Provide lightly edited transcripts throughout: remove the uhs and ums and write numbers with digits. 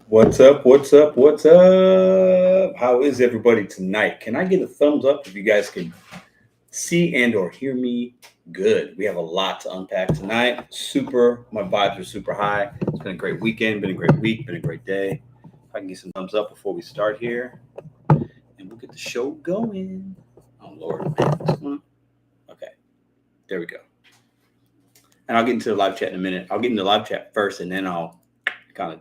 What's up? What's up? What's up? How is everybody tonight? Can I get a thumbs up if you guys can see and or hear me good? We have a lot to unpack tonight. My vibes are super high. It's been a great weekend, been a great week, been a great day. If I can get some thumbs up before we start here, and we'll get the show going. Oh Lord, man, this one. Okay, there we go. And I'll get into the live chat in a minute. I'll get into the live chat first, and then I'll kind of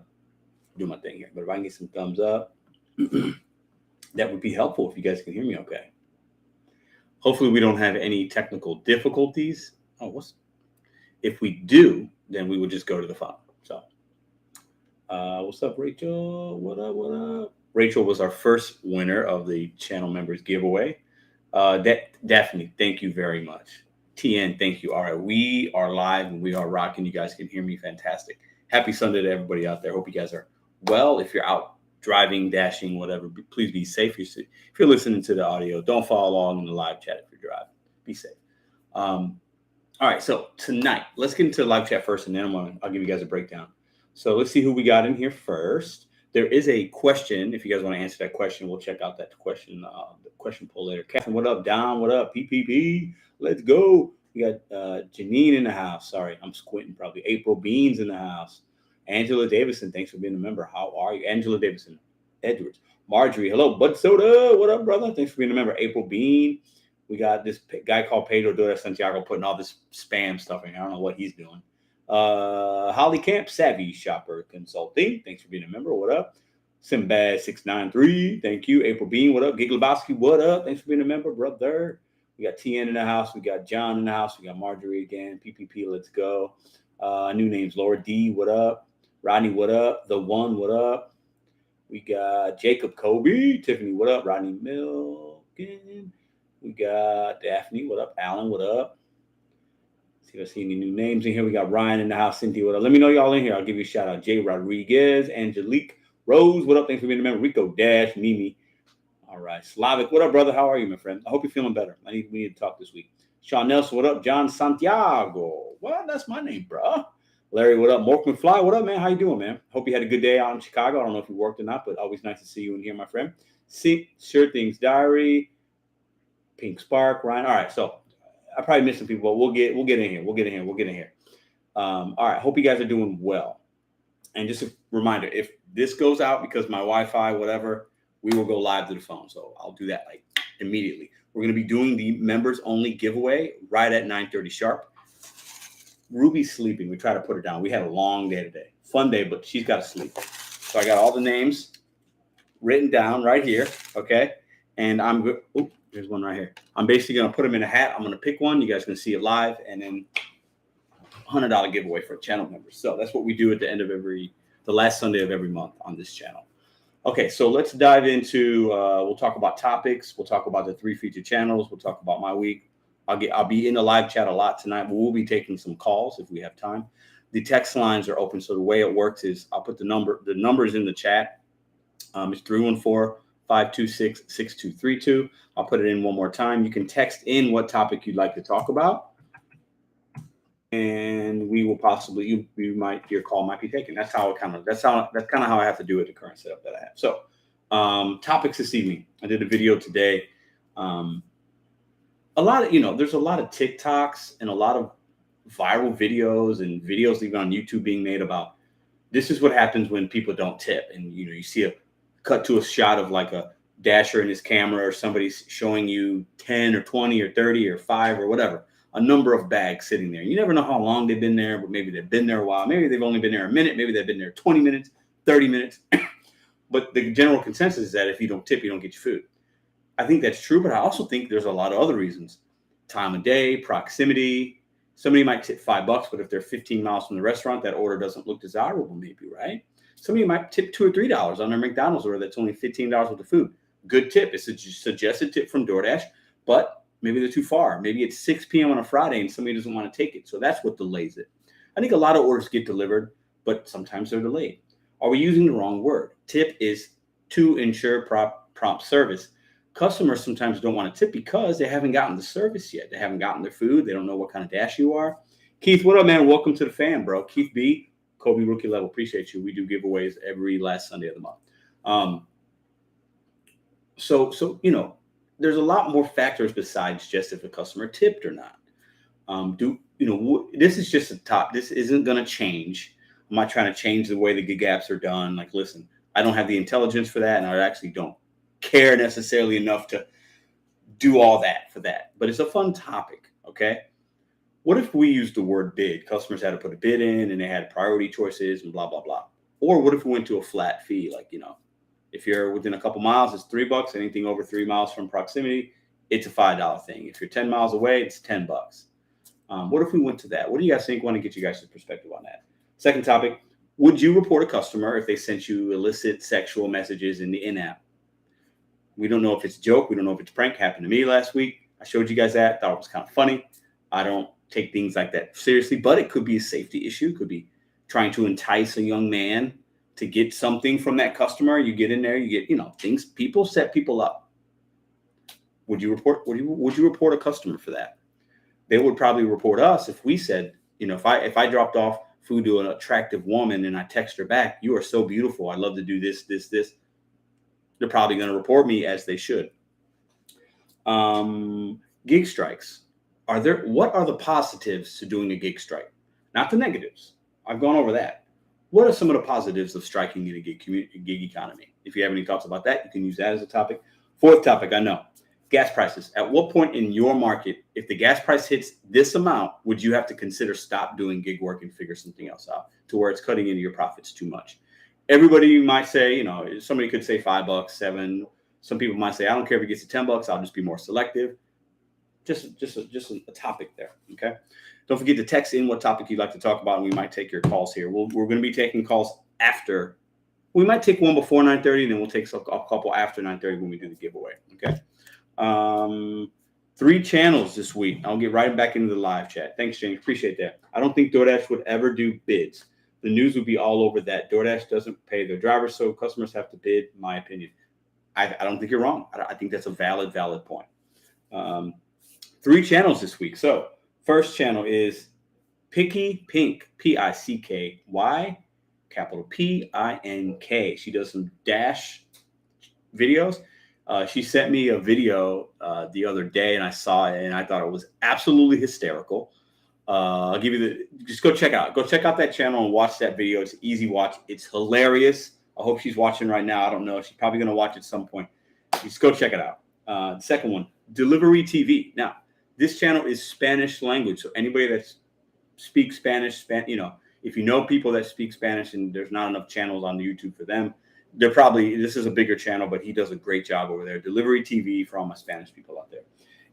do my thing here. But if I can get some thumbs up, that would be helpful if you guys can hear me okay. Hopefully we don't have any technical difficulties. If we do, then we would just go to the phone. So what's up, Rachel? What up? Rachel was our first winner of the channel members giveaway. Daphne, thank you very much. TN, thank you. All right, we are live and we are rocking. You guys can hear me fantastic. Happy Sunday to everybody out there. Hope you guys are well. If you're out driving, dashing, whatever, please be safe. If you're listening to the audio, don't follow along in the live chat if you're driving. Be safe. All right, so tonight, let's get into the live chat first, and then I'll give you guys a breakdown. So let's see who we got in here first. There is a question. If you guys want to answer that question, we'll check out that question, the question poll later. Catherine, what up? Don, what up? PPP, let's go. We got Janine in the house. Sorry, I'm squinting probably. April Beans in the house. Angela Davison, thanks for being a member. How are you? Angela Davison, Edwards. Marjorie, hello. Bud Soda, what up, brother? Thanks for being a member. April Bean. We got this guy called Pedro Dora Santiago putting all this spam stuff in. I don't know what he's doing. Holly Camp, Savvy Shopper Consulting. Thanks for being a member. What up? Simbad693. Thank you. April Bean, what up? Giglabowski, what up? Thanks for being a member, brother. We got TN in the house. We got John in the house. We got Marjorie again. PPP, let's go. New names, Laura D, what up? Rodney, what up? The One, what up? We got Jacob Kobe. Tiffany, what up? Rodney Milken. We got Daphne, what up? Alan, what up? See if I see any new names in here. We got Ryan in the house. Cynthia, what up? Let me know y'all in here. I'll give you a shout out. Jay Rodriguez, Angelique Rose, what up? Thanks for being a member. Rico Dash, Mimi. All right. Slavic, what up, brother? How are you, my friend? I hope you're feeling better. We need to talk this week. Sean Nelson, what up? John Santiago. Well, that's my name, bro. Larry, what up? Mork McFly, what up, man? How you doing, man? Hope you had a good day out in Chicago. I don't know if you worked or not, but always nice to see you in here, my friend. See, Sure Things Diary, Pink Spark, Ryan. All right, so I probably missed some people, but we'll get in here. All right, hope you guys are doing well. And just a reminder, if this goes out because my Wi-Fi, whatever, we will go live to the phone. So I'll do that like immediately. We're going to be doing the members only giveaway right at 9:30 sharp. Ruby's sleeping. We try to put her down. We had a long day today. Fun day, but she's got to sleep. So I got all the names written down right here, okay? And I'm good. Oh, there's one right here. I'm basically going to put them in a hat. I'm going to pick one. You guys can see it live, and then $100 giveaway for channel members. So that's what we do at the end of the last Sunday of every month on this channel. Okay, so let's dive into, we'll talk about topics. We'll talk about the 3 featured channels. We'll talk about my week. I'll be in the live chat a lot tonight, but we'll be taking some calls if we have time. The text lines are open. So the way it works is I'll put the numbers in the chat. It's 314-526-6232. I'll put it in one more time. You can text in what topic you'd like to talk about. And we will possibly, your call might be taken. That's kind of how I have to do it, the current setup that I have. So topics this evening. I did a video today. There's a lot of TikToks and a lot of viral videos and videos even on YouTube being made about this is what happens when people don't tip. And, you see a cut to a shot of like a dasher in his camera or somebody's showing you 10 or 20 or 30 or 5 or whatever, a number of bags sitting there. You never know how long they've been there, but maybe they've been there a while. Maybe they've only been there a minute. Maybe they've been there 20 minutes, 30 minutes. But the general consensus is that if you don't tip, you don't get your food. I think that's true, but I also think there's a lot of other reasons. Time of day, proximity. Somebody might tip $5, but if they're 15 miles from the restaurant, that order doesn't look desirable, maybe, right? Somebody might tip $2 or $3 on their McDonald's order that's only $15 worth of food. Good tip. It's a suggested tip from DoorDash, but maybe they're too far. Maybe it's 6 p.m. on a Friday and somebody doesn't want to take it. So that's what delays it. I think a lot of orders get delivered, but sometimes they're delayed. Are we using the wrong word? Tip is to ensure prompt service. Customers sometimes don't want to tip because they haven't gotten the service yet. They haven't gotten their food. They don't know what kind of dash you are. Keith, what up, man? Welcome to the fam, bro. Keith B, Kobe rookie level, appreciate you. We do giveaways every last Sunday of the month. So there's a lot more factors besides just if a customer tipped or not. This is just a top. This isn't going to change. I'm not trying to change the way the gig apps are done. Like, listen, I don't have the intelligence for that, and I actually don't care necessarily enough to do all that for that. But it's a fun topic, okay? What if we used the word bid? Customers had to put a bid in, and they had priority choices and blah, blah, blah. Or what if we went to a flat fee? Like, if you're within a couple miles, it's $3. Anything over 3 miles from proximity, it's a $5 thing. If you're 10 miles away, it's $10. What if we went to that? What do you guys think? I want to get you guys' perspective on that. Second topic, would you report a customer if they sent you illicit sexual messages in the in-app? We don't know if it's a joke. We don't know if it's a prank. Happened to me last week. I showed you guys that. Thought it was kind of funny. I don't take things like that seriously, but it could be a safety issue. It could be trying to entice a young man to get something from that customer. You get in there, you get, things. People set people up. Would you report a customer for that? They would probably report us if we said, if I dropped off food to an attractive woman and I text her back, you are so beautiful. I'd love to do this. They're probably going to report me, as they should. Gig strikes. What are the positives to doing a gig strike? Not the negatives. I've gone over that. What are some of the positives of striking in a gig economy? If you have any thoughts about that, you can use that as a topic. Fourth topic, I know. Gas prices. At what point in your market, if the gas price hits this amount, would you have to consider stop doing gig work and figure something else out to where it's cutting into your profits too much? Everybody might say, somebody could say $5, $7. Some people might say, I don't care if it gets to $10. I'll just be more selective. Just a topic there. Okay. Don't forget to text in what topic you'd like to talk about, and we might take your calls here. We're going to be taking calls after. We might take one before 9:30, and then we'll take a couple after 9:30 when we do the giveaway. Okay. 3 channels this week. I'll get right back into the live chat. Thanks, James. Appreciate that. I don't think DoorDash would ever do bids. The news would be all over that. DoorDash doesn't pay their drivers, so customers have to bid, in my opinion. I don't think you're wrong. I think that's a valid point. 3 channels this week. So first channel is PickyPink, PICKY, capital PINK. She does some dash videos. She sent me a video the other day, and I saw it, and I thought it was absolutely hysterical. I'll give you just go check out that channel and watch that video. It's an easy watch. It's hilarious. I hope she's watching right now. I don't know. She's probably going to watch at some point. Just go check it out. The second one, Delivery TV. Now, this channel is Spanish language. So anybody that speaks Spanish, if you know people that speak Spanish and there's not enough channels on YouTube for them, this is a bigger channel, but he does a great job over there. Delivery TV for all my Spanish people out there.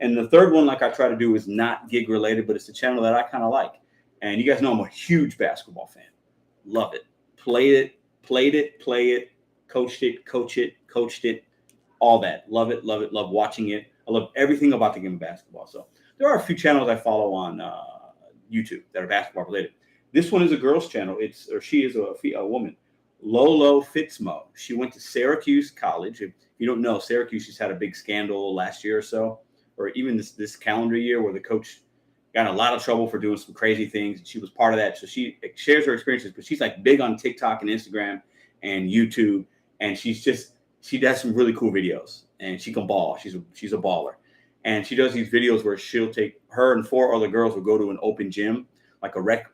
And the third one, like I try to do, is not gig related, but it's a channel that I kind of like. And you guys know I'm a huge basketball fan. Love it. Played it, coached it, all that. Love it, love watching it. I love everything about the game of basketball. So there are a few channels I follow on YouTube that are basketball related. This one is a girl's channel. She is a woman. LoLo Fitzmo. She went to Syracuse College. If you don't know, Syracuse just had a big scandal last year or so, or even this calendar year, where the coach got in a lot of trouble for doing some crazy things. She was part of that. So she shares her experiences, but she's like big on TikTok and Instagram and YouTube. And she does some really cool videos, and she can ball. She's a baller. And she does these videos where she'll take her and 4 other girls will go to an open gym, like a rec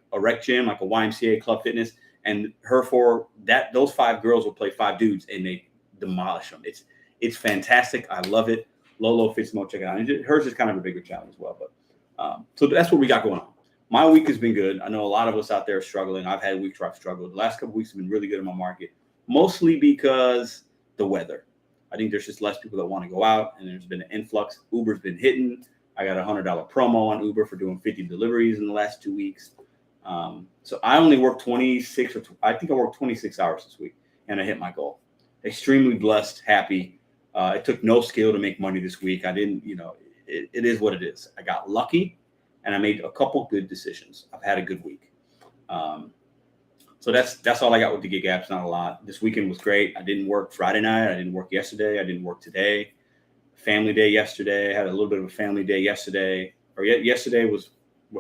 gym, like a YMCA Club Fitness. And those 5 girls will play 5 dudes, and they demolish them. It's fantastic. I love it. LoLo Fitzmo, check it out. And hers is kind of a bigger challenge as well. But so that's what we got going on. My week has been good. I know a lot of us out there are struggling. I've had weeks where I've struggled. The last couple of weeks have been really good in my market, mostly because the weather. I think there's just less people that want to go out, and there's been an influx. Uber's been hitting. I got a $100 promo on Uber for doing 50 deliveries in the last 2 weeks. So I only worked 26 hours this week, and I hit my goal. Extremely blessed, happy. It took no skill to make money this week. I didn't, it is what it is. I got lucky, and I made a couple good decisions. I've had a good week. So that's all I got with the gig apps. Not a lot. This weekend was great. I didn't work Friday night. I didn't work yesterday. I didn't work today. Family day yesterday. I had a little bit of a family day yesterday. Yesterday was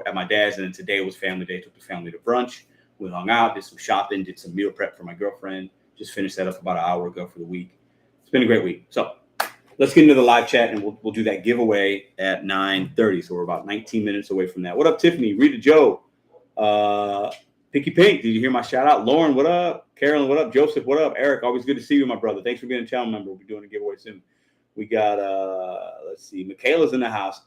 at my dad's, and then today was family day. Took the family to brunch. We hung out, did some shopping, did some meal prep for my girlfriend. Just finished that up about an hour ago for the week. It's been a great week. So let's get into the live chat, and we'll do that giveaway at 9:30. So we're about 19 minutes away from that. What up, Tiffany? Rita Joe. PickyPink, did you hear my shout out? Lauren, what up? Carolyn, what up? Joseph, what up? Eric, always good to see you, my brother. Thanks for being a channel member. We'll be doing a giveaway soon. We got, let's see, Michaela's in the house.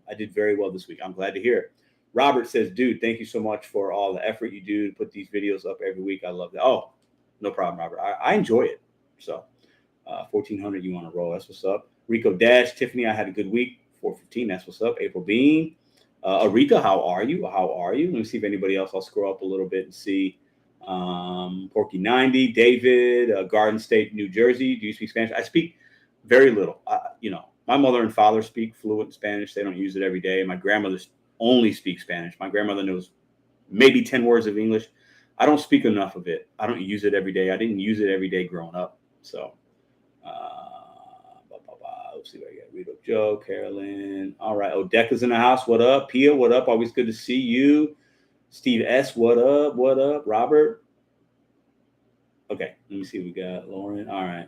I did very well this week. I'm glad to hear it. Robert says, dude, thank you so much for all the effort you do to put these videos up every week. I love that. Oh, no problem, Robert. I enjoy it. So 1,400, you want to roll. That's what's up. Rico Dash, Tiffany, I had a good week. 415, that's what's up. April Bean. Aretha, how are you? How are you? Let me see if anybody else. I'll scroll up a little bit and see. Porky 90, David, Garden State, New Jersey. Do you speak Spanish? I speak very little. My mother and father speak fluent Spanish. They don't use it every day. My grandmother only speaks Spanish. My grandmother knows maybe 10 words of English. I don't speak enough of it. I don't use it every day. I didn't use it every day growing up. So, let's see what I got. Rito Joe, Carolyn. All right. Odeka's in the house. What up? Pia, what up? Always good to see you. Steve S, what up? What up? Robert. Okay. Let me see what we got. Lauren. All right.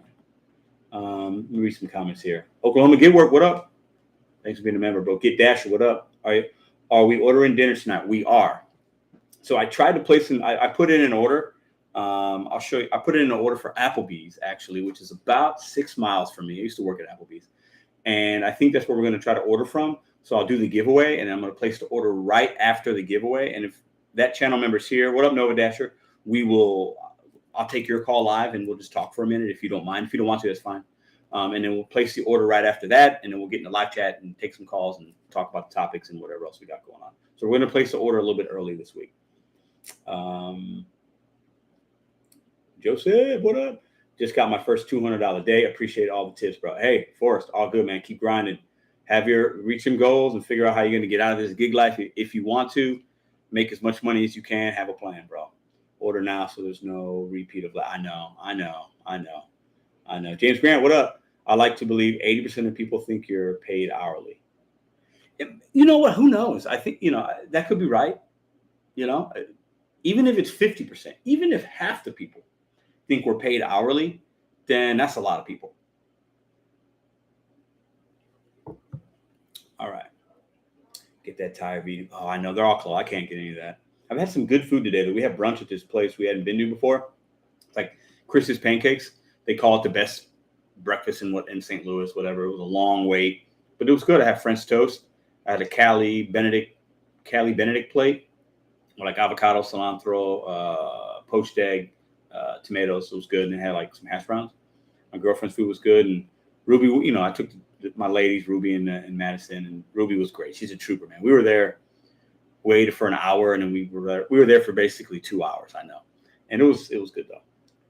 Let me read some comments here. Oklahoma Get Work, what up? Thanks for being a member, bro. Get Dasher, what up? Are we ordering dinner tonight? We are. So I tried to place I put in an order. I'll show you. I put in an order for Applebee's, actually, which is about 6 miles from me. I used to work at Applebee's. And I think that's where we're going to try to order from. So I'll do the giveaway, and I'm going to place the order right after the giveaway. And if that channel member's here, what up, Nova Dasher? I'll take your call live, and we'll just talk for a minute if you don't mind. If you don't want to, that's fine. And then we'll place the order right after that, and then we'll get in the live chat and take some calls and talk about the topics and whatever else we got going on. So we're going to place the order a little bit early this week. Joseph, what up? Just got my first $200 day. Appreciate all the tips, bro. Hey, Forrest, all good, man. Keep grinding. Reach some goals and figure out how you're going to get out of this gig life. If you want to make as much money as you can, have a plan, bro. Order now so there's no repeat of that. I know. James Grant, what up? I like to believe 80% of people think you're paid hourly. You know what? Who knows? I think, that could be right. Even if it's 50%, even if half the people think we're paid hourly, then that's a lot of people. All right. Get that Thai video. Oh, I know. They're all closed. I can't get any of that. I've had some good food today. We had brunch at this place we hadn't been to before. It's like Chris's Pancakes. They call it the best breakfast in St. Louis, whatever. It was a long wait, but it was good. I had French toast. I had a Cali Benedict plate with like avocado, cilantro, poached egg, tomatoes. It was good. And it had like some hash browns. My girlfriend's food was good. And Ruby, I took my ladies, Ruby and Madison, and Ruby was great. She's a trooper, man. We were there, waited for an hour, and then we were there for basically 2 hours. I know. And it was good though.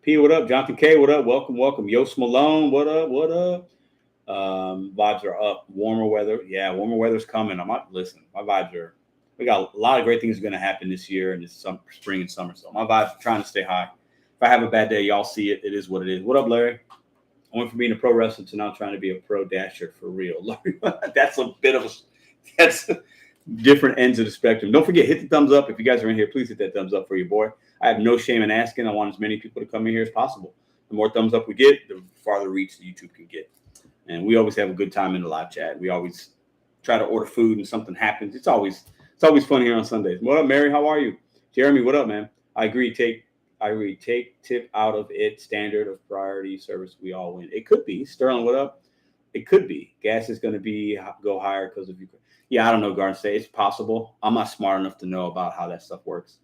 P, what up? Jonathan K, what up? Welcome. Yost Malone, what up? Vibes are up. Warmer weather. Yeah, warmer weather's coming. My vibes are, we got a lot of great things going to happen this year and this spring and summer. So my vibes are trying to stay high. If I have a bad day, y'all see it. It is what it is. What up, Larry? I went from being a pro wrestler to now trying to be a pro dasher for real. Larry, that's different ends of the spectrum. Don't forget, hit the thumbs up. If you guys are in here, please hit that thumbs up for your boy. I have no shame in asking. I want as many people to come in here as possible. The more thumbs up we get, the farther reach the YouTube can get. And we always have a good time in the live chat. We always try to order food and something happens. It's always fun here on Sundays. What up, Mary? How are you? Jeremy, what up, man? I agree. Take tip out of it. Standard of priority service. We all win. It could be. Sterling, what up? It could be. Gas is going to go higher because of Ukraine. Yeah, I don't know, Garden State. It's possible. I'm not smart enough to know about how that stuff works.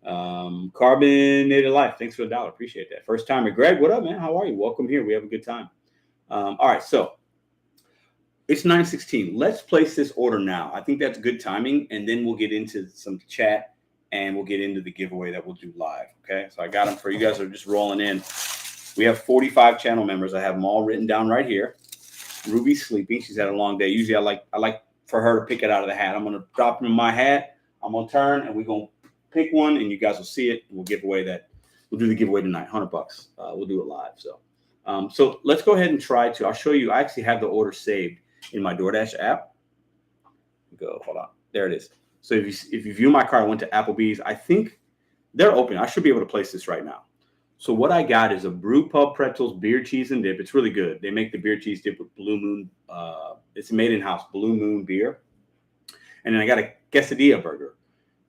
Carbonated Life. Thanks for the $1. Appreciate that. First timer. Greg, what up, man? How are you? Welcome here. We have a good time. All right, so it's 9:16. Let's place this order now. I think that's good timing, and then we'll get into some chat, and we'll get into the giveaway that we'll do live, okay? So I got them for you guys who are just rolling in. We have 45 channel members. I have them all written down right here. Ruby's sleeping. She's had a long day. Usually I like for her to pick it out of the hat. I'm going to drop them in my hat. I'm going to turn, and we're going to pick one, and you guys will see it, and we'll give away that. We'll do the giveaway tonight, $100. We'll do it live, so let's go ahead and try to. I'll show you. I actually have the order saved in my DoorDash app. Hold on. There it is. So if you view my cart, I went to Applebee's. I think They're open. I should be able to place this right now. So what I got is a brew pub pretzels, beer cheese, and dip. It's really good. They make the beer cheese dip with Blue Moon. It's made in-house, Blue Moon beer. And then I got a quesadilla burger.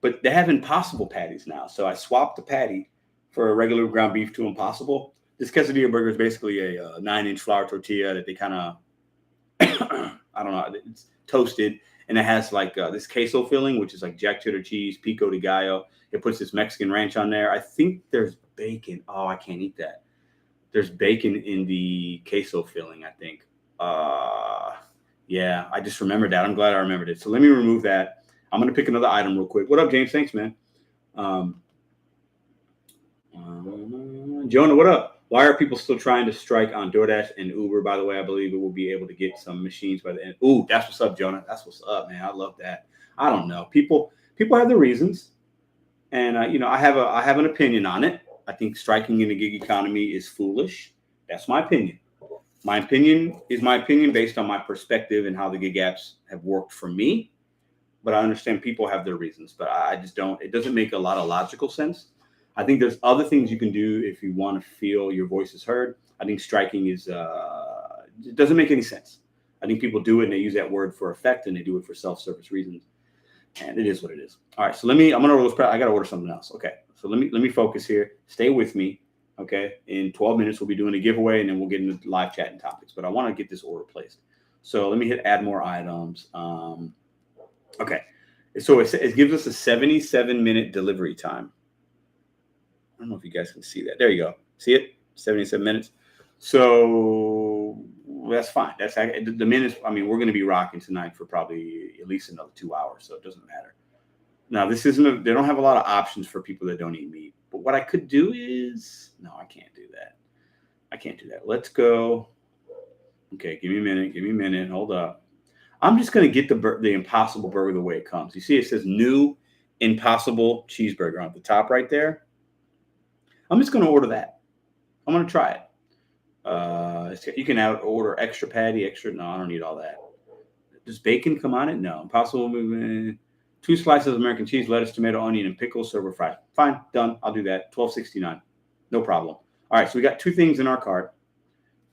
But they have Impossible patties now. So I swapped the patty for a regular ground beef to Impossible. This quesadilla burger is basically a 9-inch flour tortilla that they kind of, I don't know, it's toasted. And it has like this queso filling, which is like jack cheddar cheese, pico de gallo. It puts this Mexican ranch on there. I think there's bacon. Oh, I can't eat that. There's bacon in the queso filling, I think. Yeah, I just remembered that. I'm glad I remembered it. So let me remove that. I'm going to pick another item real quick. What up, James? Thanks, man. Jonah, what up? Why are people still trying to strike on DoorDash and Uber? By the way, I believe it will be able to get some machines by the end. Ooh, that's what's up, Jonah. That's what's up, man. I love that. I don't know. People have their reasons. And, I have an opinion on it. I think striking in the gig economy is foolish. That's my opinion. My opinion is my opinion based on my perspective and how the gig apps have worked for me. But I understand people have their reasons. But I just don't. It doesn't make a lot of logical sense. I think there's other things you can do if you want to feel your voice is heard. I think striking it doesn't make any sense. I think people do it and they use that word for effect and they do it for self-service reasons. And it is what it is. All right, so I'm gonna order. I gotta order something else. Okay, so let me focus here. Stay with me. Okay, in 12 minutes we'll be doing a giveaway and then we'll get into live chat and topics. But I want to get this order placed. So let me hit add more items. Okay, so it gives us a 77-minute delivery time. I don't know if you guys can see that. There you go. See it? 77 minutes. So that's fine. That's the minutes. I mean, we're going to be rocking tonight for probably at least another 2 hours. So it doesn't matter. Now, this isn't they don't have a lot of options for people that don't eat meat. But what I could do is, no, I can't do that. I can't do that. Let's go. Okay, give me a minute. Hold up. I'm just going to get the Impossible Burger the way it comes. You see, it says new Impossible cheeseburger on the top right there. I'm just going to order that. I'm going to try it. You can order extra patty, extra. No, I don't need all that. Does bacon come on it? No. Impossible movement. 2 slices of American cheese, lettuce, tomato, onion, and pickles, serve with fries. Fine, done. I'll do that. $12.69. No problem. All right, so we got 2 things in our cart.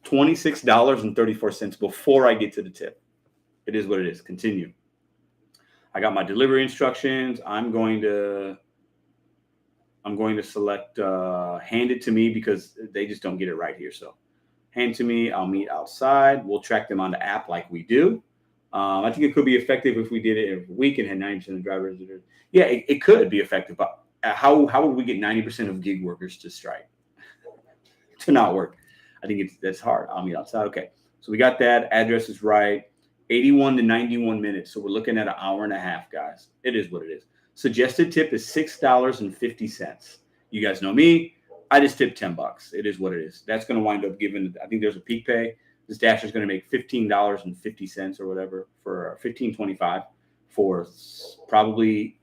$26.34 before I get to the tip. It is what it is. Continue. I got my delivery instructions. I'm going to select hand it to me because they just don't get it right here. So hand to me. I'll meet outside. We'll track them on the app like we do. I think it could be effective if we did it every week and had 90% of drivers. Yeah, it could be effective. But how would we get 90% of gig workers to strike? To not work? I think that's hard. I'll meet outside. Okay. So we got that. Address is right. 81 to 91 minutes. So we're looking at an hour and a half, guys. It is what it is. Suggested tip is $6.50. You guys know me. I just tipped $10. It is what it is. That's going to wind up giving, I think there's a peak pay. This dasher is going to make $15.50 or whatever for $15.25 for probably,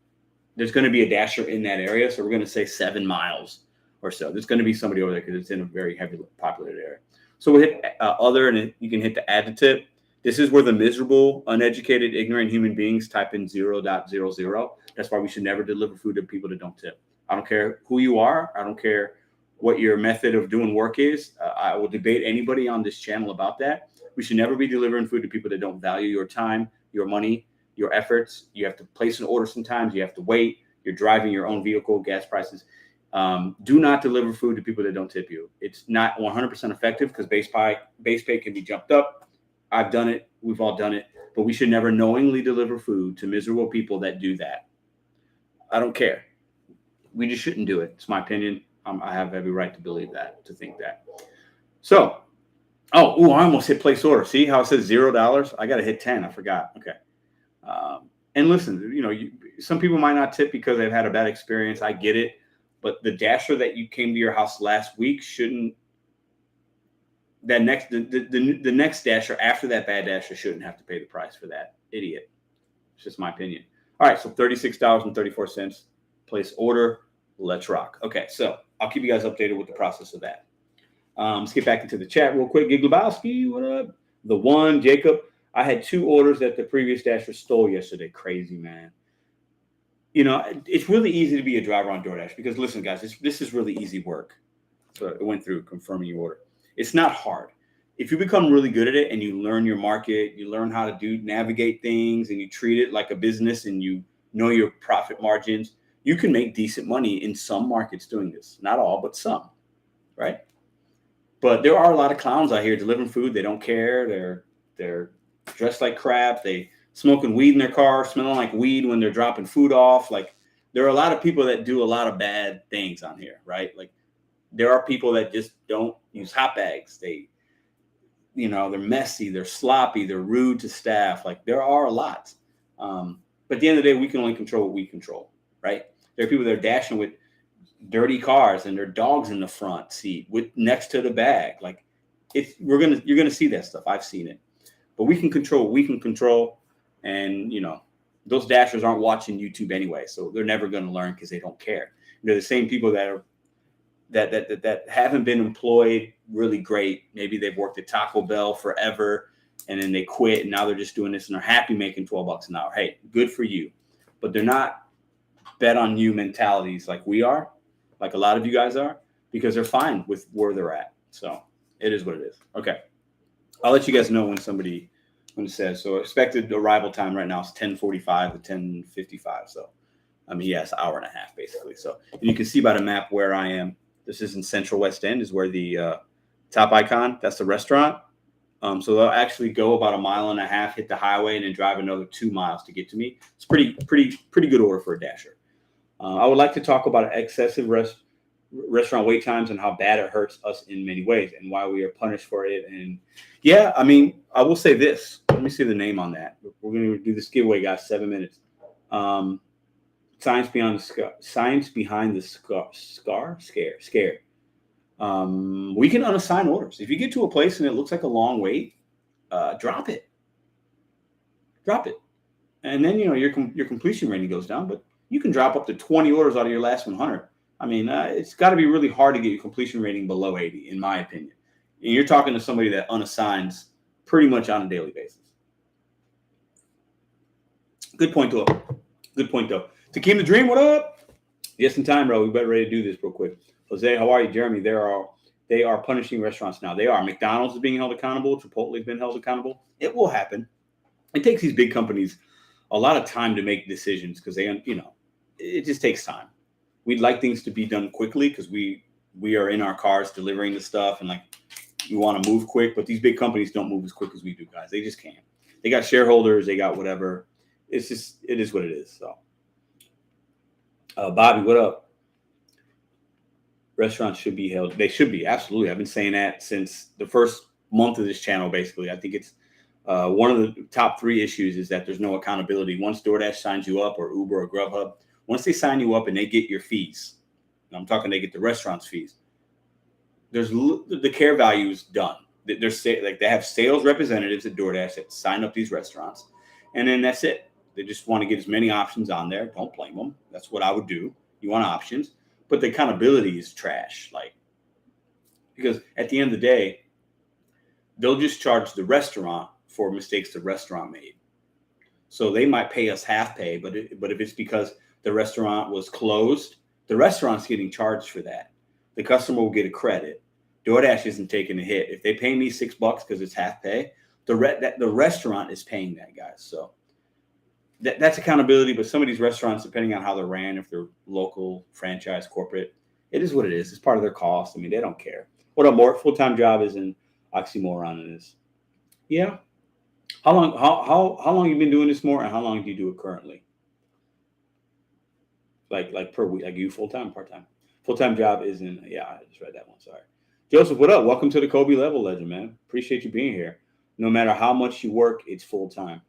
there's going to be a dasher in that area. So we're going to say 7 miles or so. There's going to be somebody over there because it's in a very heavily populated area. So we'll hit other and you can hit the add to tip. This is where the miserable, uneducated, ignorant human beings type in 0.00. That's why we should never deliver food to people that don't tip. I don't care who you are. I don't care what your method of doing work is. I will debate anybody on this channel about that. We should never be delivering food to people that don't value your time, your money, your efforts. You have to place an order sometimes. You have to wait. You're driving your own vehicle, gas prices. Do not deliver food to people that don't tip you. It's not 100% effective because base pay can be jumped up. I've done it. We've all done it. But we should never knowingly deliver food to miserable people that do that. I don't care. We just shouldn't do it. It's my opinion. I have every right to believe that, to think that. So, I almost hit place order. See how it says $0? I got to hit 10. I forgot. Okay. And listen, some people might not tip because they've had a bad experience. I get it. But the dasher that you came to your house last week shouldn't. The next dasher after that bad dasher shouldn't have to pay the price for that idiot. It's just my opinion. All right, so $36.34. Place order. Let's rock. Okay, so I'll keep you guys updated with the process of that. Let's get back into the chat real quick. Gig Lebowski, what up? The one, Jacob. I had 2 orders that the previous dasher stole yesterday. Crazy, man. it's really easy to be a driver on DoorDash because listen, guys, this is really easy work. So it went through confirming your order. It's not hard. If you become really good at it and you learn your market, you learn how to navigate things, and you treat it like a business, and you know your profit margins, you can make decent money in some markets doing this. Not all, but some, right? But there are a lot of clowns out here delivering food. They don't care. They're dressed like crap. They smoking weed in their car, smelling like weed when they're dropping food off. Like, there are a lot of people that do a lot of bad things on here, right? Like, there are people that just don't use hot bags. They're messy, they're sloppy, they're rude to staff. Like, there are a lot. But at the end of the day, we can only control what we control, right? There are people that are dashing with dirty cars and their dogs in the front seat next to the bag. Like, you're gonna see that stuff. I've seen it. But we can control what we can control. And those dashers aren't watching YouTube anyway, so they're never gonna learn because they don't care. They're the same people that haven't been employed really great. Maybe they've worked at Taco Bell forever and then they quit and now they're just doing this and they're happy making $12 an hour. Hey, good for you. But they're not bet on you mentalities like we are, like a lot of you guys are, because they're fine with where they're at. So it is what it is. Okay. I'll let you guys know when it says. So expected arrival time right now is 10:45 to 10:55. So it's an hour and a half basically. So, and you can see by the map where I am. This is in Central West End, is where the top icon, that's the restaurant. So they'll actually go about a mile and a half, hit the highway, and then drive another 2 miles to get to me. It's pretty good order for a dasher. I would like to talk about excessive restaurant wait times and how bad it hurts us in many ways and why we are punished for it. And I will say this. Let me see the name on that. We're going to do this giveaway, guys. 7 minutes. Science behind the scare. We can unassign orders. If you get to a place and it looks like a long wait, drop it. And then, your completion rating goes down, but you can drop up to 20 orders out of your last 100. It's got to be really hard to get your completion rating below 80, in my opinion. And you're talking to somebody that unassigns pretty much on a daily basis. Good point, though. Takeem the Dream, what up? Just in time, bro. We better ready to do this real quick. Jose, how are you? Jeremy, they are punishing restaurants now. They are. McDonald's is being held accountable. Chipotle has been held accountable. It will happen. It takes these big companies a lot of time to make decisions because it just takes time. We'd like things to be done quickly because we are in our cars delivering the stuff and we want to move quick. But these big companies don't move as quick as we do, guys. They just can't. They got shareholders. They got whatever. It is what it is. So, Bobby, what up? Restaurants should be held. They should be. Absolutely. I've been saying that since the first month of this channel, basically. I think it's one of the top 3 issues is that there's no accountability. Once DoorDash signs you up, or Uber or Grubhub, once they sign you up and they get your fees, I'm talking they get the restaurant's fees, the care value is done. They have sales representatives at DoorDash that sign up these restaurants, and then that's it. They just want to get as many options on there. Don't blame them. That's what I would do. You want options, but the accountability is trash. Because at the end of the day, they'll just charge the restaurant for mistakes the restaurant made. So they might pay us half pay, but if it's because the restaurant was closed, the restaurant's getting charged for that. The customer will get a credit. DoorDash isn't taking a hit. If they pay me $6 because it's half pay, the restaurant is paying that, guys. So that's accountability. But some of these restaurants, depending on how they're ran, if they're local, franchise, corporate, it is what it is. It's part of their cost. They don't care. What up, Mort? Full-time job is an oxymoron in this. Yeah. How long you been doing this, Mort, and how long do you do it currently? Like per week, like you full-time, part-time? Full-time job isn't. Yeah, I just read that one. Sorry. Joseph, what up? Welcome to the Kobe Level Legend, man. Appreciate you being here. No matter how much you work, it's full-time.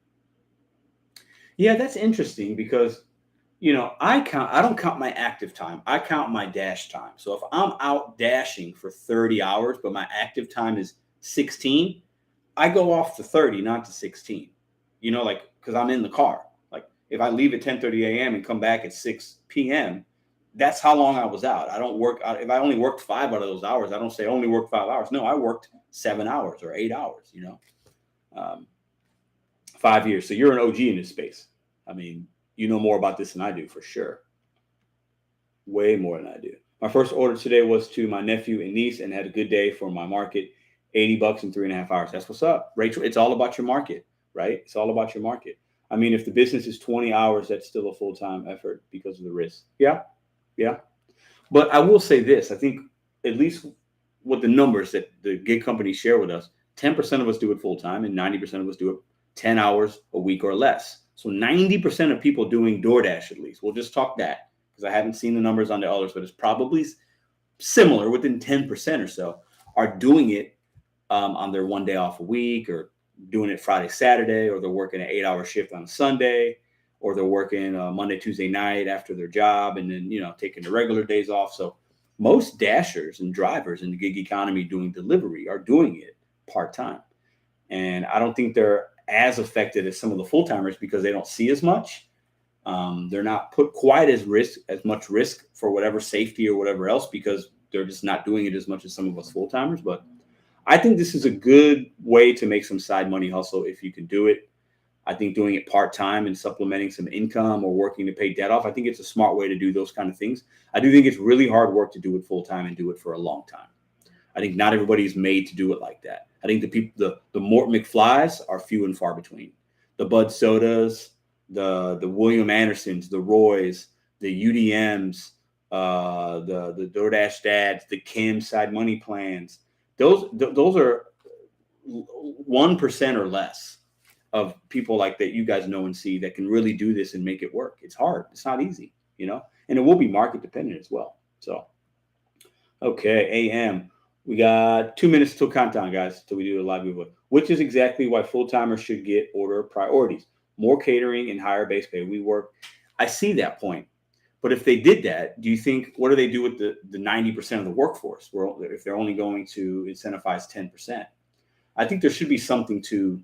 Yeah, that's interesting because, I don't count my active time. I count my dash time. So if I'm out dashing for 30 hours, but my active time is 16, I go off to 30, not to 16, because I'm in the car. If I leave at 10:30 a.m. and come back at 6 p.m., that's how long I was out. I don't work. If I only worked 5 out of those hours, I don't say I only worked 5 hours. No, I worked 7 hours or 8 hours, 5 years. So you're an OG in this space. You know more about this than I do, for sure. Way more than I do. My first order today was to my nephew and niece, and had a good day for my market. $80 in 3.5 hours. That's what's up, Rachel. It's all about your market, right? It's all about your market. I mean, if the business is 20 hours, that's still a full-time effort because of the risk. Yeah, yeah. But I will say this: I think at least with the numbers that the gig companies share with us, 10% of us do it full-time, and 90% of us do it 10 hours a week or less. So 90% of people doing DoorDash, at least. We'll just talk that, because I haven't seen the numbers on the others, but it's probably similar, within 10% or so, are doing it on their 1 day off a week, or doing it Friday, Saturday, or they're working an 8-hour shift on a Sunday, or they're working Monday, Tuesday night after their job, and then, taking the regular days off. So most dashers and drivers in the gig economy doing delivery are doing it part-time. And I don't think they're as affected as some of the full-timers, because they don't see as much. They're not put quite as much risk for whatever safety or whatever else, because they're just not doing it as much as some of us full-timers. But I think this is a good way to make some side money hustle if you can do it. I think doing it part-time and supplementing some income, or working to pay debt off, I think it's a smart way to do those kind of things. I do think it's really hard work to do it full-time and do it for a long time. I think not everybody is made to do it like that. I think the Mort McFlys are few and far between. The Bud Sodas, the William Andersons, the Roys, the UDMs, the DoorDash dads, the Kim side money plans. Those are 1% or less of people like that you guys know and see that can really do this and make it work. It's hard. It's not easy, and it will be market dependent as well. So, okay, AM. We got 2 minutes till countdown, guys, till we do the live giveaway, which is exactly why full-timers should get order priorities. More catering and higher base pay. I see that point. But if they did that, do you think, what do they do with the 90% of the workforce, if they're only going to incentivize 10%? I think there should be something to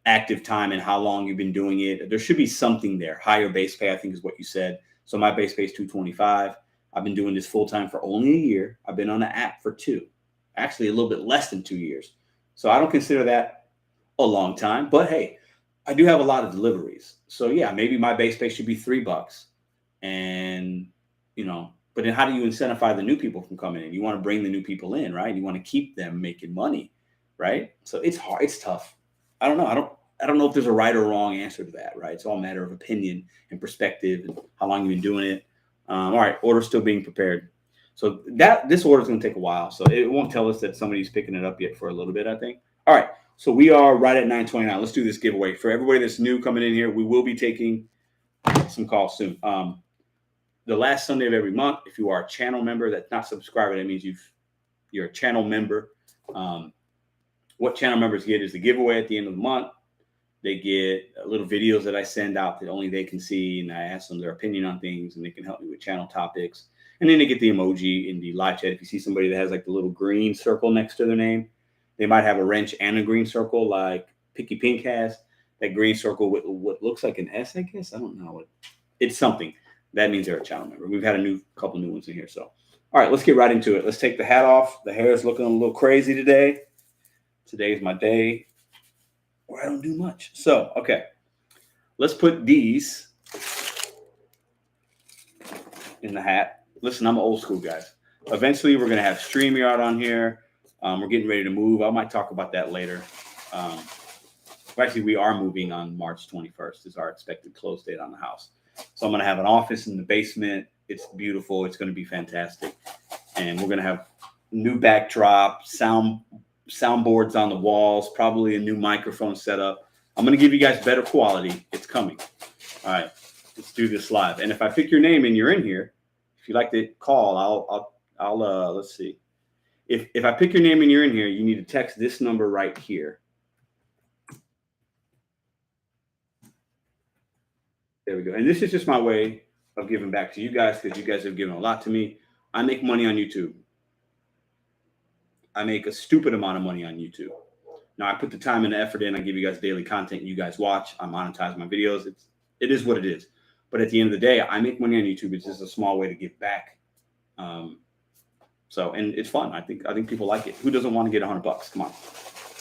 active time and how long you've been doing it. There should be something there. Higher base pay, I think, is what you said. So my base pay is $225. I've been doing this full-time for only a year. I've been on the app for 2. Actually, a little bit less than 2 years. So I don't consider that a long time. But hey, I do have a lot of deliveries. So yeah, maybe my base pay should be $3. And, but then how do you incentivize the new people from coming in? You want to bring the new people in, right? You want to keep them making money, right? So it's hard. It's tough. I don't know. I don't know if there's a right or wrong answer to that, right? It's all a matter of opinion and perspective and how long you've been doing it. All right, order's still being prepared. So this order is going to take a while. So it won't tell us that somebody's picking it up yet for a little bit, I think. All right, so we are right at 9:29. Let's do this giveaway. For everybody that's new coming in here, we will be taking some calls soon. The last Sunday of every month, if you are a channel member, that's not subscriber, that means you're a channel member. What channel members get is the giveaway at the end of the month. They get little videos that I send out that only they can see, and I ask them their opinion on things, and they can help me with channel topics. And then they get the emoji in the live chat. If you see somebody that has like the little green circle next to their name, they might have a wrench and a green circle like PickyPink has. That green circle with what looks like an S, I guess. I don't know. It's something. That means they're a channel member. We've had a couple new ones in here. So, all right, let's get right into it. Let's take the hat off. The hair is looking a little crazy today. Today's my day where I don't do much. So, okay, let's put these in the hat. Listen, I'm old school, guys. Eventually, we're going to have StreamYard on here. We're getting ready to move. I might talk about that later. Actually, we are moving on March 21st is our expected close date on the house. So I'm going to have an office in the basement. It's beautiful. It's going to be fantastic. And we're going to have new backdrop, soundboards on the walls, probably a new microphone setup. I'm going to give you guys better quality. It's coming. All right, let's do this live. And if I pick your name and you're in here, if you'd like to call, I'll let's see. If I pick your name and you're in here, you need to text this number right here. There we go. And this is just my way of giving back to you guys, because you guys have given a lot to me. I make money on YouTube. I make a stupid amount of money on YouTube. Now, I put the time and the effort in. I give you guys daily content. You guys watch. I monetize my videos. It is what it is. But at the end of the day, I make money on YouTube. It's just a small way to give back. And it's fun. I think people like it. Who doesn't want to get $100? Come on.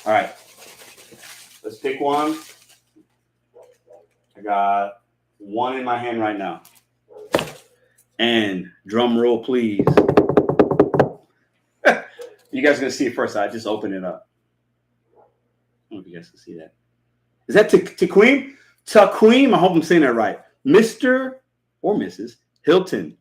All right. Let's pick one. I got one in my hand right now. And drum roll, please. You guys are going to see it first. I just opened it up. I don't know if you guys can see that. Is that Taquim? Taquim, I hope I'm saying that right. Mr. or Mrs. Hilton.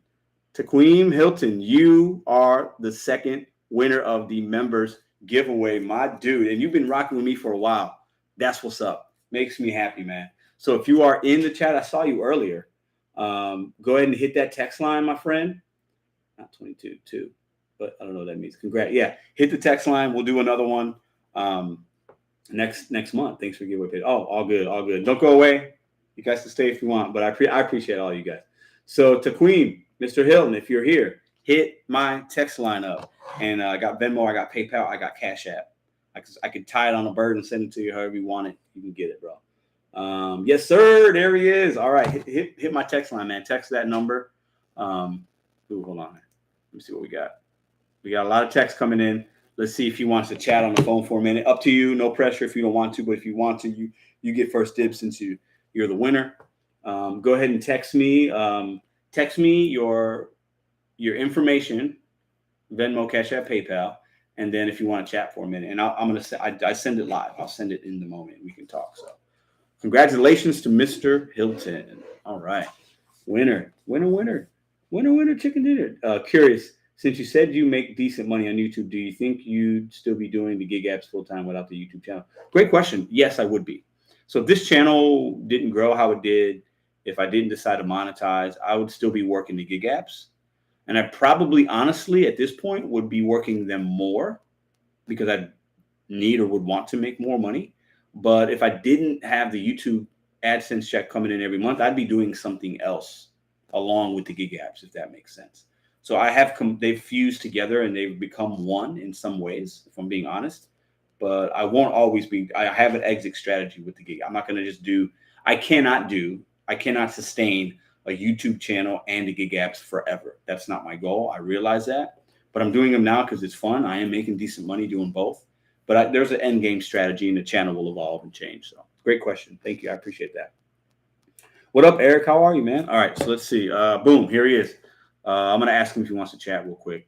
Taquim Hilton, you are the second winner of the members giveaway, my dude. And you've been rocking with me for a while. That's what's up. Makes me happy, man. So if you are in the chat, I saw you earlier. Go ahead and hit that text line, my friend. Not 22, but I don't know what that means. Congrats. Yeah, hit the text line. We'll do another one next month. Thanks for giving away. Oh, all good, all good. Don't go away. You guys can stay if you want, but I appreciate all you guys. So Taquim, Mr. Hilton, if you're here, hit my text line up. And I got Venmo, I got PayPal, I got Cash App. I could tie it on a bird and send it to you however you want it. You can get it, bro. Yes, sir. There he is. All right. Hit my text line, man. Text that number. Hold on. Let me see what we got. We got a lot of text coming in. Let's see if he wants to chat on the phone for a minute. Up to you. No pressure if you don't want to, but if you want to, you get first dibs since you're the winner. Go ahead and text me. Text me your information, Venmo, Cash App, PayPal, and then if you want to chat for a minute, and I send it live. I'll send it in the moment. We can talk. So, congratulations to Mr. Hilton. All right, winner, chicken dinner. Curious, since you said you make decent money on YouTube, do you think you'd still be doing the gig apps full time without the YouTube channel? Great question. Yes, I would be. So if this channel didn't grow how it did, if I didn't decide to monetize, I would still be working the gig apps. And I probably, honestly, at this point, would be working them more because I need or would want to make more money. But if I didn't have the YouTube AdSense check coming in every month, I'd be doing something else along with the gig apps, if that makes sense. So they've fused together and they've become one in some ways, if I'm being honest. But I won't always be. I have an exit strategy with the gig. I'm not going to just do. I cannot sustain a YouTube channel and the gig apps forever. That's not my goal. I realize that, but I'm doing them now because it's fun. I am making decent money doing both, but there's an end game strategy and the channel will evolve and change. So great question. Thank you. I appreciate that. What up, Eric? How are you, man? All right. So let's see. Boom. Here he is. I'm going to ask him if he wants to chat real quick.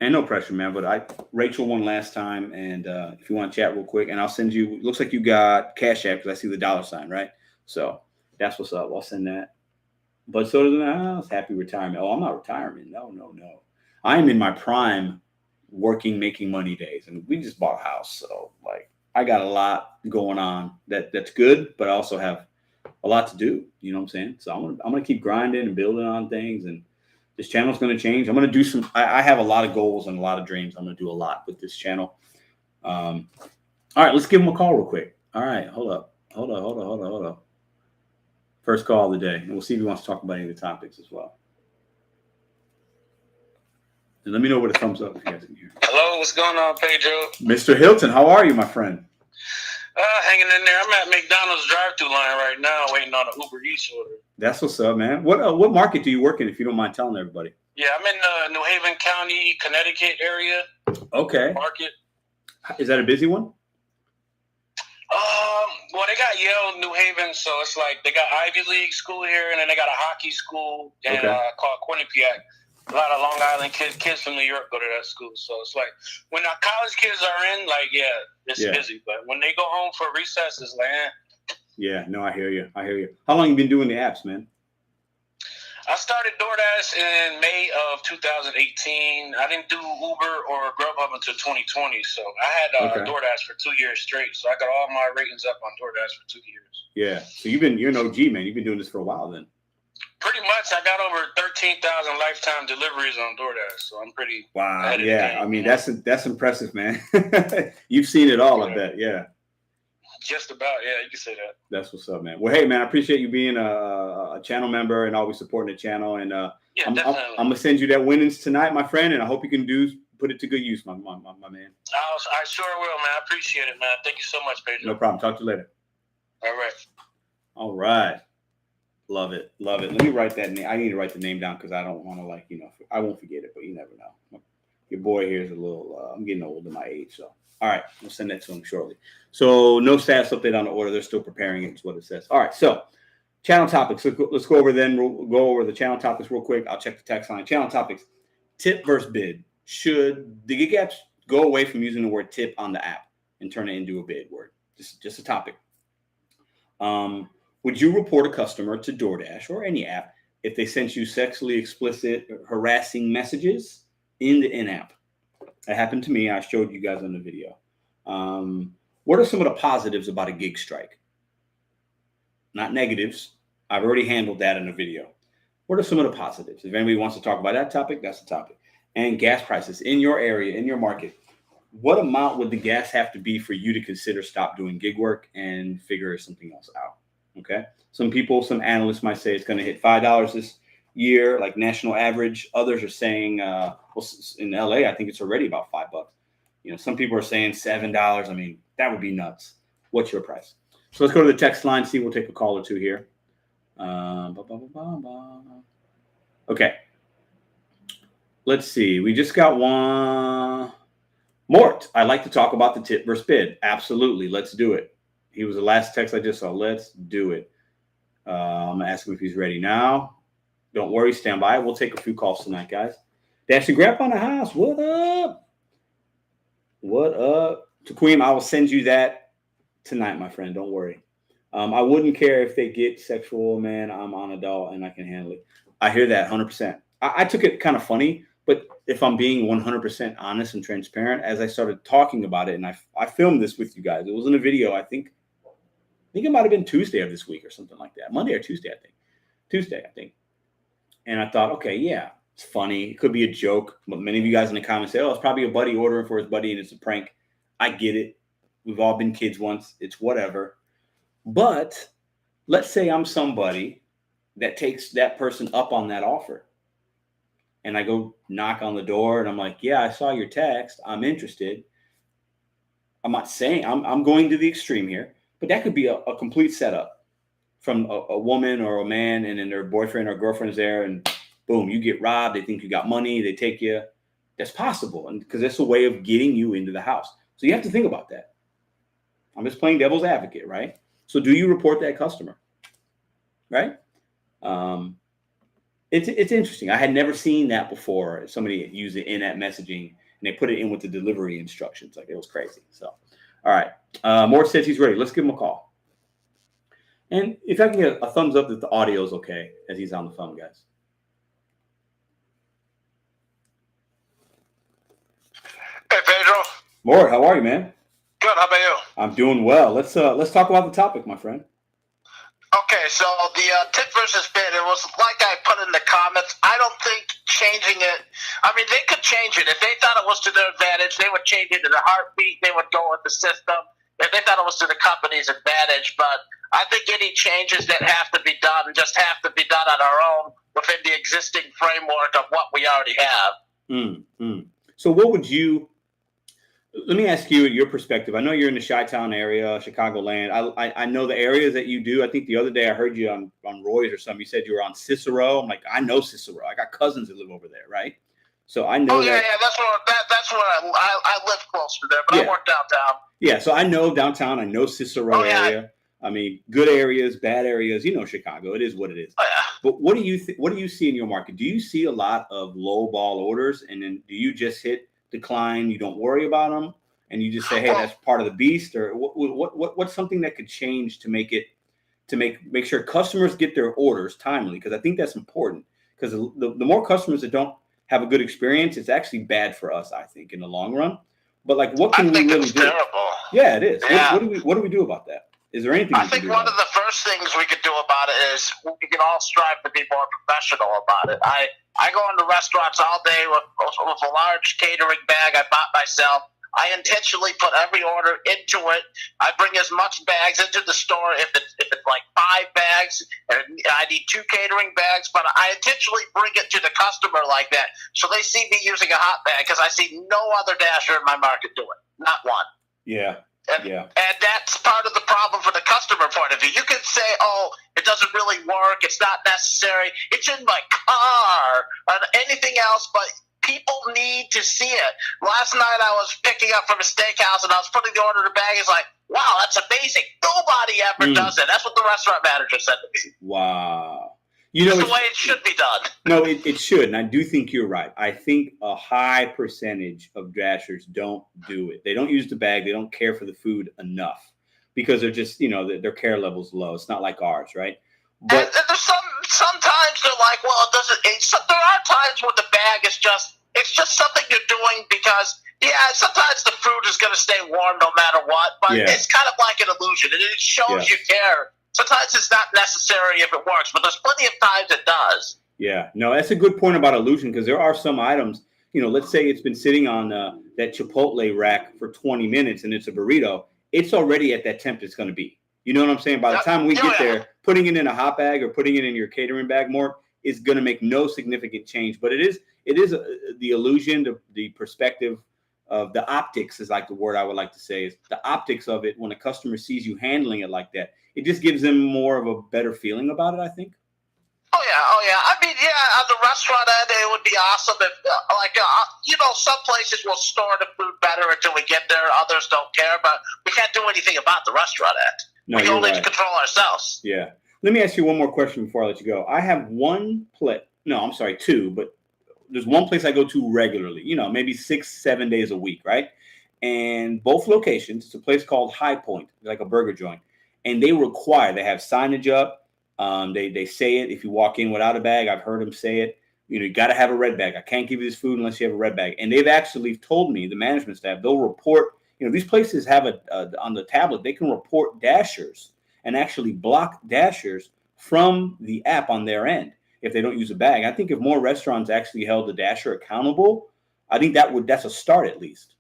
And no pressure, man. But Rachel won last time, and if you want to chat real quick, and I'll send you. Looks like you got Cash App because I see the $sign, right? So that's what's up. I'll send that. But so does the happy retirement. Oh, I'm not retiring. No. I am in my prime, working, making money days, and we just bought a house, so I got a lot going on. That's good, but I also have a lot to do. You know what I'm saying? So I'm gonna keep grinding and building on things and. This channel is going to change. I'm going to do some. I have a lot of goals and a lot of dreams. I'm going to do a lot with this channel. All right, let's give him a call real quick. All right, hold up. First call of the day, and we'll see if he wants to talk about any of the topics as well. And let me know with a thumbs up if you guys can hear. Hello, what's going on, Pedro? Mr. Hilton, how are you, my friend? Hanging in there. I'm at McDonald's drive-thru line right now, waiting on an Uber Eats order. That's what's up, man. What market do you work in, if you don't mind telling everybody? Yeah, I'm in New Haven County, Connecticut area. Okay. Market. Is that a busy one? Well, they got Yale, New Haven, so it's like they got Ivy League school here, and then they got a hockey school called Quinnipiac. A lot of Long Island kids from New York go to that school, so it's like when our college kids are in, it's busy. But when they go home for recess, it's like, Yeah, no, I hear you. How long have you been doing the apps, man? I started DoorDash in May of 2018. I didn't do Uber or Grubhub until 2020, so I had DoorDash for 2 years straight. So I got all my ratings up on DoorDash for 2 years. Yeah, so you're an OG, man. You've been doing this for a while, then. Pretty much, I got over 13,000 lifetime deliveries on DoorDash, so I'm pretty. Wow, yeah. I mean, that's impressive, man. You've seen it all, I bet. Yeah. Just about, yeah, you can say that. That's what's up, man. Well, hey, man, I appreciate you being a channel member and always supporting the channel. And I'm gonna send you that winnings tonight, my friend, and I hope you can put it to good use, my man. I sure will, man. I appreciate it, man. Thank you so much, Pedro. No problem. Talk to you later. All right. Love it. Let me write that name. I need to write the name down because I don't want to I won't forget it, but you never know. Your boy here is a little. I'm getting old in my age, so All right, we'll send that to him shortly. So no status update on the order. They're still preparing it, is what it says. All right, so channel topics. Let's go over then. We'll go over the channel topics real quick. I'll check the text line. Channel topics. Tip versus bid. Should the gig apps go away from using the word tip on the app and turn it into a bid word? Just a topic. Would you report a customer to DoorDash or any app if they sent you sexually explicit, harassing messages in the in-app? That happened to me. I showed you guys on the video. What are some of the positives about a gig strike? Not negatives. I've already handled that in a video. What are some of the positives? If anybody wants to talk about that topic, that's the topic. And gas prices in your area, in your market. What amount would the gas have to be for you to consider stop doing gig work and figure something else out? Okay. Some people, some analysts might say it's going to hit $5 this year, like national average. Others are saying, well, in LA, I think it's already about $5. You know, some people are saying $7. I mean, that would be nuts. What's your price? So let's go to the text line. See, we'll take a call or two here. Okay. Let's see. We just got one. Mort, I'd like to talk about the tip versus bid. Absolutely. Let's do it. He was the last text I just saw. Let's do it. I'm going to ask him if he's ready now. Don't worry. Stand by. We'll take a few calls tonight, guys. Dancing Grandpa in the house. What up? What up? Taquim, I will send you that tonight, my friend. Don't worry. I wouldn't care if they get sexual, man. I'm on adult and I can handle it. I hear that 100%. I took it kind of funny, but if I'm being 100% honest and transparent, as I started talking about it, and I filmed this with you guys. It was in a video, I think it might have been Tuesday of this week or something like that. Monday or Tuesday, I think. Tuesday, I think. And I thought, okay, yeah, it's funny. It could be a joke. But many of you guys in the comments say, oh, it's probably a buddy ordering for his buddy and it's a prank. I get it. We've all been kids once. It's whatever. But let's say I'm somebody that takes that person up on that offer. And I go knock on the door and I'm like, yeah, I saw your text. I'm interested. I'm not saying I'm going to the extreme here, but that could be a complete setup from a woman or a man, and then their boyfriend or girlfriend's there, and boom, you get robbed. They think you got money. They take you. That's possible, and because that's a way of getting you into the house. So you have to think about that. I'm just playing devil's advocate, right? So do you report that customer, right? It's interesting. I had never seen that before. Somebody used it in-app messaging, and they put it in with the delivery instructions. Like, it was crazy. So, all right. Mort says he's ready. Let's give him a call. And if I can get a thumbs up that the audio is okay as he's on the phone, guys. Hey, Pedro. Mort, how are you, man? Good. How about you? I'm doing well. Let's talk about the topic, my friend. Okay, so the tip versus bid, it was like I put in the comments. I don't think changing it, I mean, they could change it. If they thought it was to their advantage, they would change it in a heartbeat. They would go with the system. If they thought it was to the company's advantage. But I think any changes that have to be done just have to be done on our own within the existing framework of what we already have. So what would you... Let me ask you your perspective. I know you're in the Chi-Town area, Chicagoland. I know the areas that you do. I think the other day I heard you on Roy's or something. You said you were on Cicero. I'm like, I know Cicero. I got cousins that live over there, right? So I know. Oh yeah, that's where I live close to there, but I work downtown. Yeah, so I know downtown. I know Cicero area. I mean, good areas, bad areas. You know, Chicago. It is what it is. Oh, yeah. But what do you see in your market? Do you see a lot of low ball orders, and then do you just hit decline, you don't worry about them, and you just say, hey, that's part of the beast? Or what's something that could change to make sure customers get their orders timely? Because I think that's important, because the more customers that don't have a good experience, it's actually bad for us, I think, in the long run. But like, what can we really do? Terrible. Yeah, it is. Yeah. What do we do about that? Is there anything? I think one of the first things we could do about it is we can all strive to be more professional about it. I go into restaurants all day with a large catering bag I bought myself. I intentionally put every order into it. I bring as much bags into the store. If it's like 5 bags, and I need 2 catering bags, but I intentionally bring it to the customer like that, so they see me using a hot bag, because I see no other dasher in my market do it. Not one. Yeah. And that's part of the problem for the customer point of view. You could say, oh, it doesn't really work, it's not necessary, it's in my car, or anything else, but people need to see it. Last night I was picking up from a steakhouse and I was putting the order in the bag. It's like, wow, that's amazing. Nobody ever does it. That's what the restaurant manager said to me. Wow. That's the way it should be done. No, it should. And I do think you're right. I think a high percentage of Dashers don't do it. They don't use the bag. They don't care for the food enough because they're just, their care level's low. It's not like ours, right? But and there's sometimes they're like, well, it doesn't. There are times when the bag is it's just something you're doing because, sometimes the food is going to stay warm no matter what. But it's kind of like an illusion. It shows you care. Sometimes it's not necessary if it works, but there's plenty of times it does. Yeah, no, that's a good point about illusion because there are some items, let's say it's been sitting on that Chipotle rack for 20 minutes and it's a burrito. It's already at that temp it's going to be. You know what I'm saying? By the time we get there, putting it in a hot bag or putting it in your catering bag more is going to make no significant change. But it is the illusion, the perspective of the optics is like the word I would like to say is the optics of it when a customer sees you handling it like that. It just gives them more of a better feeling about it, I think. Oh, yeah. I mean, on the restaurant end, it would be awesome if, some places will store the food better until we get there. Others don't care, but we can't do anything about the restaurant end. No, we can only control ourselves. Yeah. Let me ask you one more question before I let you go. I have two, but there's one place I go to regularly, maybe 6-7 days a week, right? And both locations, it's a place called High Point, like a burger joint. And they have signage up. They say it if you walk in without a bag. I've heard them say it. You got to have a red bag. I can't give you this food unless you have a red bag. And they've actually told me, the management staff, they'll report. These places have on the tablet, they can report Dashers and actually block Dashers from the app on their end if they don't use a bag. I think if more restaurants actually held the Dasher accountable, I think that's a start at least.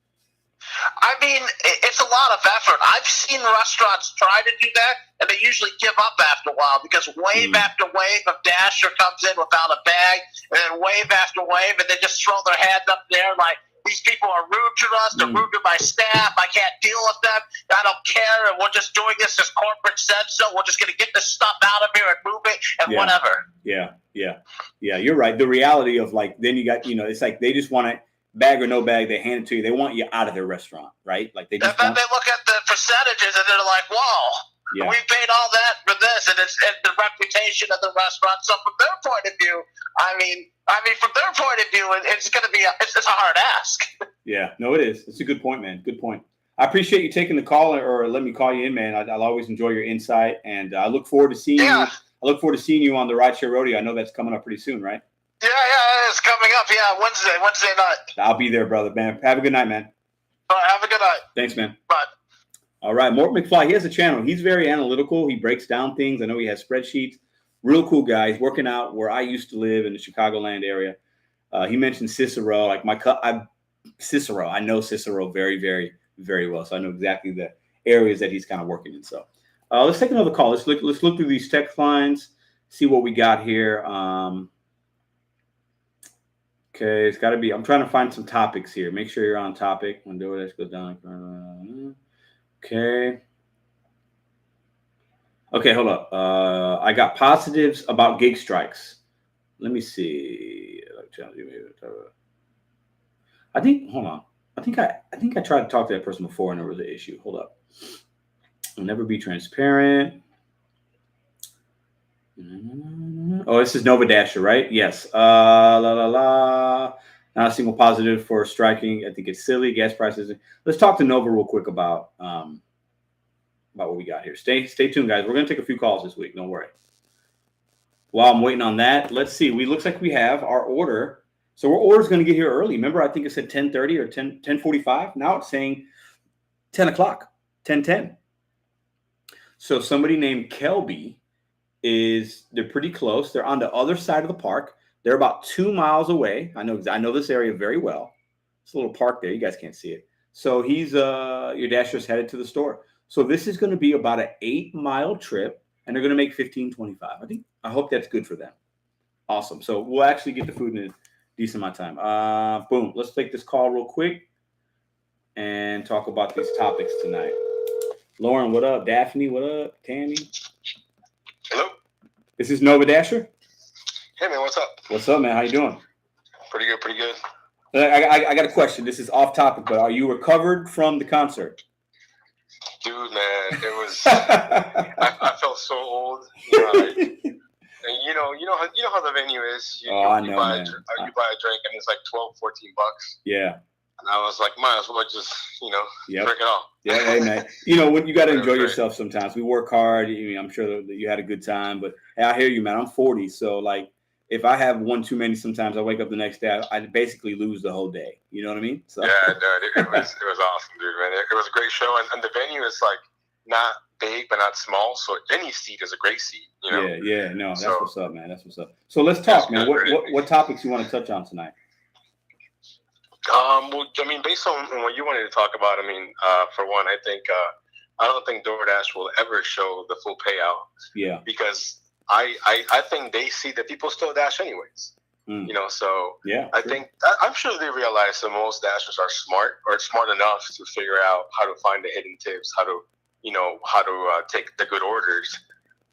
I mean, it's a lot of effort. I've seen restaurants try to do that, and they usually give up after a while because wave after wave of Dasher comes in without a bag, and then wave after wave, and they just throw their hands up there like, these people are rude to us. They're rude to my staff. I can't deal with them. I don't care, and we're just doing this as corporate said so. We're just going to get this stuff out of here and move it and whatever. Yeah. You're right. The reality of then you got, it's like they just want it. Bag or no bag, they hand it to you. They want you out of their restaurant, right? Like they look at the percentages and they're like, "Whoa, we paid all that for this," and it's the reputation of the restaurant. So from their point of view, it's going to be it's a hard ask. Yeah, no, it is. It's a good point, man. Good point. I appreciate you taking the call or let me call you in, man. I'll always enjoy your insight, and I look forward to seeing you. I look forward to seeing you on the Rideshare Rodeo. I know that's coming up pretty soon, right? Yeah, it's coming up. Yeah, Wednesday night. I'll be there, brother, man. Have a good night, man. All right, have a good night. Thanks, man. Bye. All right, Mort McFly, he has a channel. He's very analytical. He breaks down things. I know he has spreadsheets. Real cool guy. He's working out where I used to live in the Chicagoland area. He mentioned Cicero. Cicero. I know Cicero very, very, very well. So I know exactly the areas that he's kind of working in. So let's take another call. Let's look through these text lines, see what we got here. Okay, it's got to be. I'm trying to find some topics here. Make sure you're on topic. When DoorDash goes down. Okay. Okay, hold up. I got positives about gig strikes. Let me see. I think. Hold on. I think I tried to talk to that person before, and there was an issue. Hold up. I'll never be transparent. Oh, this is Nova Dasher, right? Yes. Not a single positive for striking. I think it's silly. Gas prices. Let's talk to Nova real quick about what we got here. Stay tuned, guys. We're going to take a few calls this week. Don't worry. While I'm waiting on that, let's see. Looks like we have our order. So our order is going to get here early. Remember, I think it said 10:30 or 10:45. Now it's saying 10 o'clock, 10:10. So somebody named Kelby they're pretty close. They're on the other side of the park. They're about 2 miles away. I know this area very well. It's a little park there. You guys can't see it. So your Dasher's headed to the store. So this is going to be about an 8-mile trip, and they're going to make $15.25. I hope that's good for them. Awesome. So we'll actually get the food in a decent amount of time. Boom. Let's take this call real quick and talk about these topics tonight. Lauren, what up? Daphne, what up? Tammy. Hello. This is Nova Dasher. Hey man, what's up? What's up, man? How you doing? Pretty good. I got a question. This is off topic, but are you recovered from the concert? Dude, man, it was. I felt so old. And you know how the venue is. You buy a drink and it's like $12, $14. Yeah. And I was like, might as well just, drink it all. Yeah, hey, man. When you got to enjoy yourself sometimes. We work hard. I'm sure that you had a good time, but hey, I hear you, man. I'm 40, so like, if I have one too many, sometimes I wake up the next day, I basically lose the whole day. You know what I mean? So. Yeah, dude, it was awesome, dude, man. It was a great show, and the venue is like not big but not small, so any seat is a great seat. Yeah. No, that's what's up, man. That's what's up. So let's talk, man. What topics you want to touch on tonight? Well, I mean, based on what you wanted to talk about, I mean, for one, I think I don't think DoorDash will ever show the full payout. Yeah. Because I think they see that people still dash anyways. So yeah, I think I'm sure they realize that most dashers are smart enough to figure out how to find the hidden tips, how to take the good orders.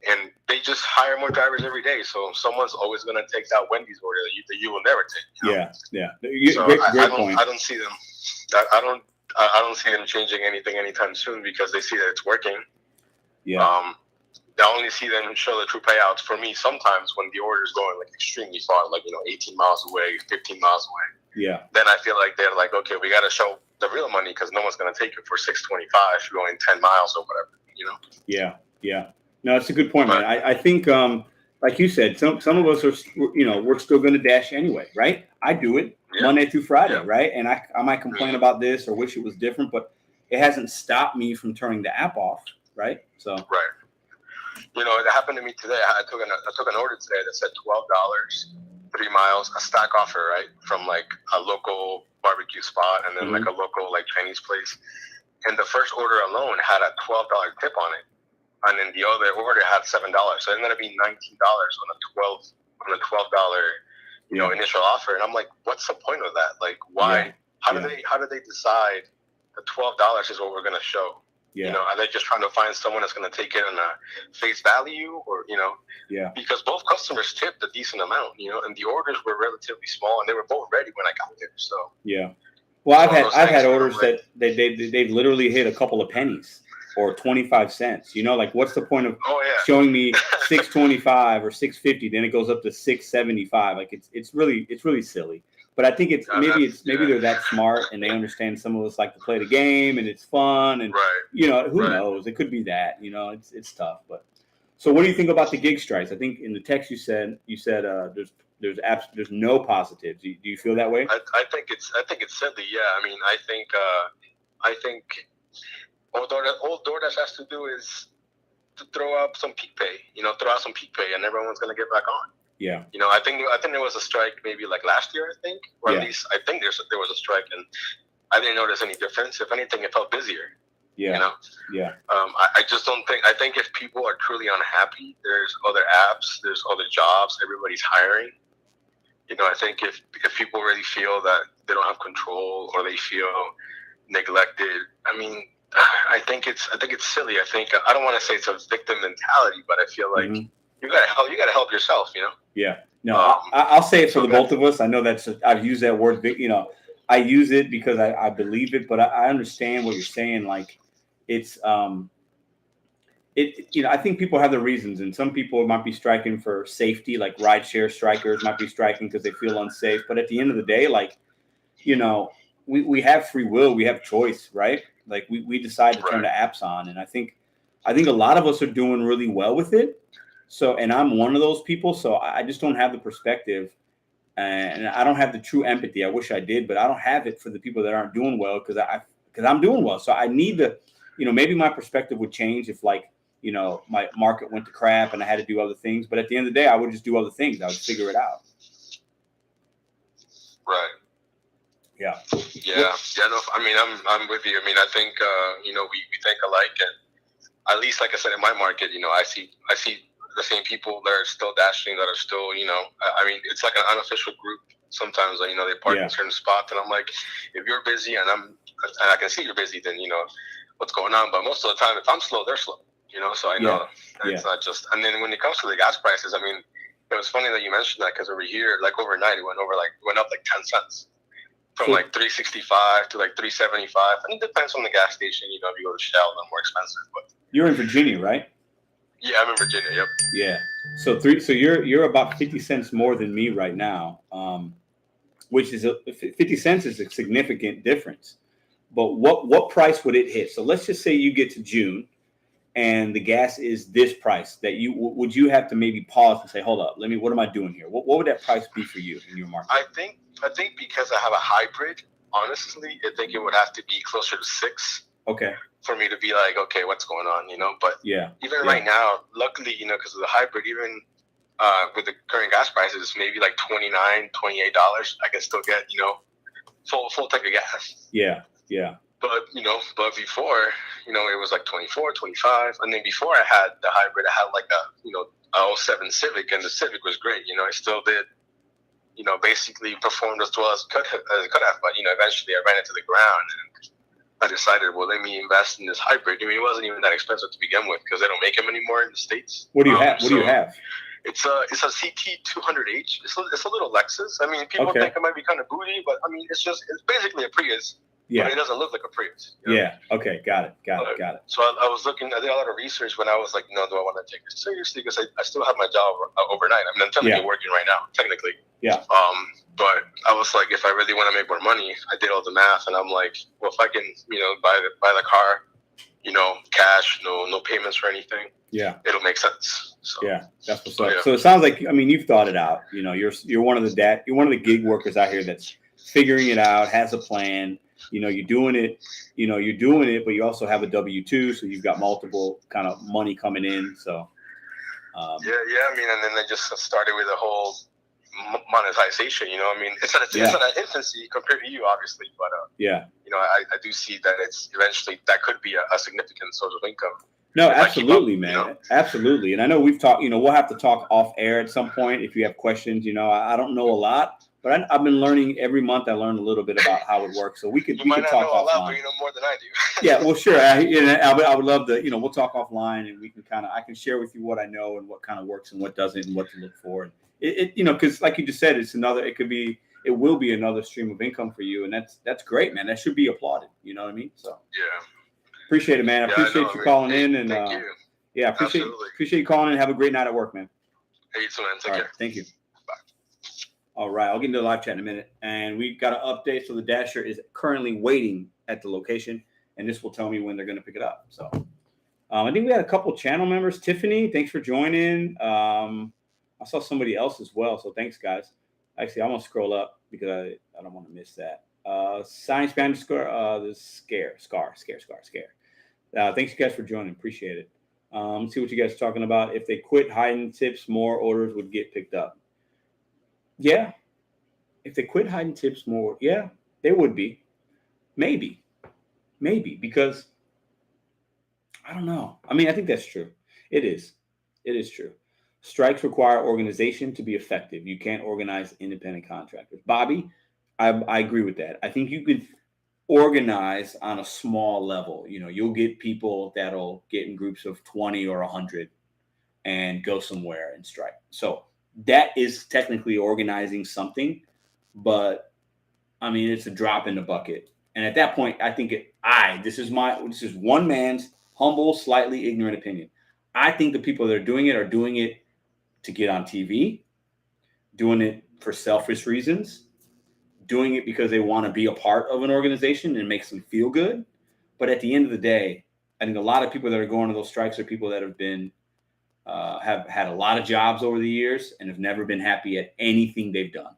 And they just hire more drivers every day, so someone's always going to take that Wendy's order that you will never take. Yeah. So great point. I don't see them. I don't see them changing anything anytime soon because they see that it's working. Yeah. I only see them show the true payouts for me sometimes when the order is going like extremely far, like 18 miles away, 15 miles away. Yeah. Then I feel like they're like, okay, we got to show the real money because no one's going to take it for $6.25 going 10 miles or whatever. Yeah. No, that's a good point, man. I think, like you said, some of us are, we're still going to dash anyway, right? I do it Monday through Friday, right? And I might complain about this or wish it was different, but it hasn't stopped me from turning the app off, right? So right. It happened to me today. I took an order today that said $12, 3 miles, a stack offer, right, from like a local barbecue spot and then like a local like Chinese place, and the first order alone had a $12 tip on it. And then the other order had $7, so it ended up being $19 on a $12 initial offer. And I'm like, what's the point of that? Like, why? How do they decide the $12 is what we're gonna show? Yeah. Are they just trying to find someone that's gonna take it on a face value, or Yeah. Because both customers tipped a decent amount, and the orders were relatively small, and they were both ready when I got there. So yeah. Well, I've had orders that they've literally hit a couple of pennies. Or 25 cents, like what's the point of showing me $6.25 or $6.50? Then it goes up to $6.75. Like it's really silly. But I think maybe they're that smart and they understand some of us like to play the game and it's fun and who knows? It could be that. It's tough. But so what do you think about the gig strikes? I think in the text you said there's no positives. Do you feel that way? I think it's silly. Yeah, I mean I think. All DoorDash has to do is to throw out some peak pay, and everyone's gonna get back on. Yeah. I think there was a strike maybe like last year, I think, or at least I think there was a strike, and I didn't notice any difference. If anything, it felt busier. Yeah. Yeah. I just don't think. I think if people are truly unhappy, there's other apps, there's other jobs, everybody's hiring. I think if people really feel that they don't have control or they feel neglected, I mean. I think it's silly. I don't want to say it's a victim mentality, but I feel like you gotta help yourself. Yeah. No, I'll say it for the both of us. I know I've used that word. I use it because I believe it, but I understand what you're saying. Like it's I think people have their reasons, and some people might be striking for safety, like rideshare strikers might be striking because they feel unsafe. But at the end of the day, like we have free will, we have choice, right? Like we decide to turn the apps on, and I think a lot of us are doing really well with it. So, and I'm one of those people. So I just don't have the perspective, and I don't have the true empathy. I wish I did, but I don't have it for the people that aren't doing well because I'm doing well. So I need to, maybe my perspective would change if my market went to crap and I had to do other things. But at the end of the day, I would just do other things. I would figure it out. Right. Yeah. No, I mean, I'm with you. I mean, I think, we think alike, and at least, like I said, in my market, I see the same people that are still dashing, that are still, I mean, it's like an unofficial group. Sometimes, they park in certain spots, and I'm like, if you're busy and I can see you're busy, then, what's going on. But most of the time, if I'm slow, they're slow, so I know it's not just, and then when it comes to the gas prices, I mean, it was funny that you mentioned that because over here, like overnight, it went up like 10 cents. from like $3.65 to like $3.75, and it depends on the gas station. You know, if you go to Shell, they're more expensive. But you're in Virginia, right? Yeah, I'm in Virginia. Yep. Yeah. So you're about 50 cents more than me right now, which is 50 cents is a significant difference. But what price would it hit? So let's just say you get to June, and the gas is this price. That would you have to maybe pause and say, hold up, what am I doing here? What would that price be for you in your market? I think because I have a hybrid, honestly, I think it would have to be closer to 6. Okay. For me to be like, okay, what's going on, you know? But yeah, even right now, luckily, you know, because of the hybrid, even with the current gas prices, maybe like $29, $28, I can still get, you know, full tank of gas. Yeah. But before, you know, it was like 24, 25, and then before I had the hybrid, I had like a 07 Civic, and the Civic was great. You know, I still did, you know, basically performed as well as could have, but you know, eventually I ran into the ground. And I decided, well, let me invest in this hybrid. I mean, it wasn't even that expensive to begin with because they don't make them anymore in the States. What do you have? What do you have? It's a CT200H. It's a little Lexus. I mean, people think it might be kind of bougie, but I mean, it's basically a Prius. Yeah. But it doesn't look like a Prius. You know? Yeah. Okay. Got it. So I was looking. I did a lot of research when I was like, do I want to take this seriously? Because I still have my job overnight. I mean, I'm technically working right now, technically. Yeah. But I was like, if I really want to make more money, I did all the math, and I'm like, well, if I can, you know, buy the car, you know, cash, no payments or anything. Yeah. It'll make sense. So, yeah, that's what's up. Yeah. So it sounds like, I mean, you've thought it out. You know, you're one of the gig workers out here that's figuring it out, has a plan. You know, you're doing it, but you also have a W-2, so you've got multiple kind of money coming in. So, I mean, and then I just started with a whole monetization. You know, I mean, it's at an infancy compared to you, obviously, but you know, I do see that it's eventually that could be a significant source of income. No, absolutely, man. You know? Absolutely. And I know we've talked, you know, we'll have to talk off air at some point if you have questions. You know, I don't know a lot. But I've been learning every month. I learn a little bit about how it works, so we could talk offline. A lot, but you know more than I do. Yeah, well, sure. I would love to. You know, we'll talk offline, and we can I can share with you what I know and what kind of works and what doesn't, and what to look for. And you know, because like you just said, it will be another stream of income for you, and that's great, man. That should be applauded. You know what I mean? So appreciate it, man. I appreciate you calling in, and thank you. Yeah, appreciate you calling in. Have a great night at work, man. Hey, you too, man. Take care. Thank you. All right, I'll get into the live chat in a minute. And we've got an update. So the Dasher is currently waiting at the location, and this will tell me when they're going to pick it up. So I think we had a couple channel members. Tiffany, thanks for joining. I saw somebody else as well, so thanks, guys. Actually, I'm going to scroll up because I don't want to miss that. Science Spanish score, the scare. Thanks, you guys, for joining. Appreciate it. Let's see what you guys are talking about. If they quit hiding tips, more orders would get picked up. Yeah. If they quit hiding tips more, yeah, they would be. Maybe, because I don't know. I mean, I think that's true. It is true. Strikes require organization to be effective. You can't organize independent contractors. Bobby, I agree with that. I think you could organize on a small level. You know, you'll get people that'll get in groups of 20 or 100 and go somewhere and strike. So that is technically organizing something, but I mean, it's a drop in the bucket. And at that point, I think this is one man's humble, slightly ignorant opinion. I think the people that are doing it to get on TV, doing it for selfish reasons, doing it because they want to be a part of an organization and it makes them feel good. But at the end of the day, I think a lot of people that are going to those strikes are people that have been have had a lot of jobs over the years and have never been happy at anything they've done.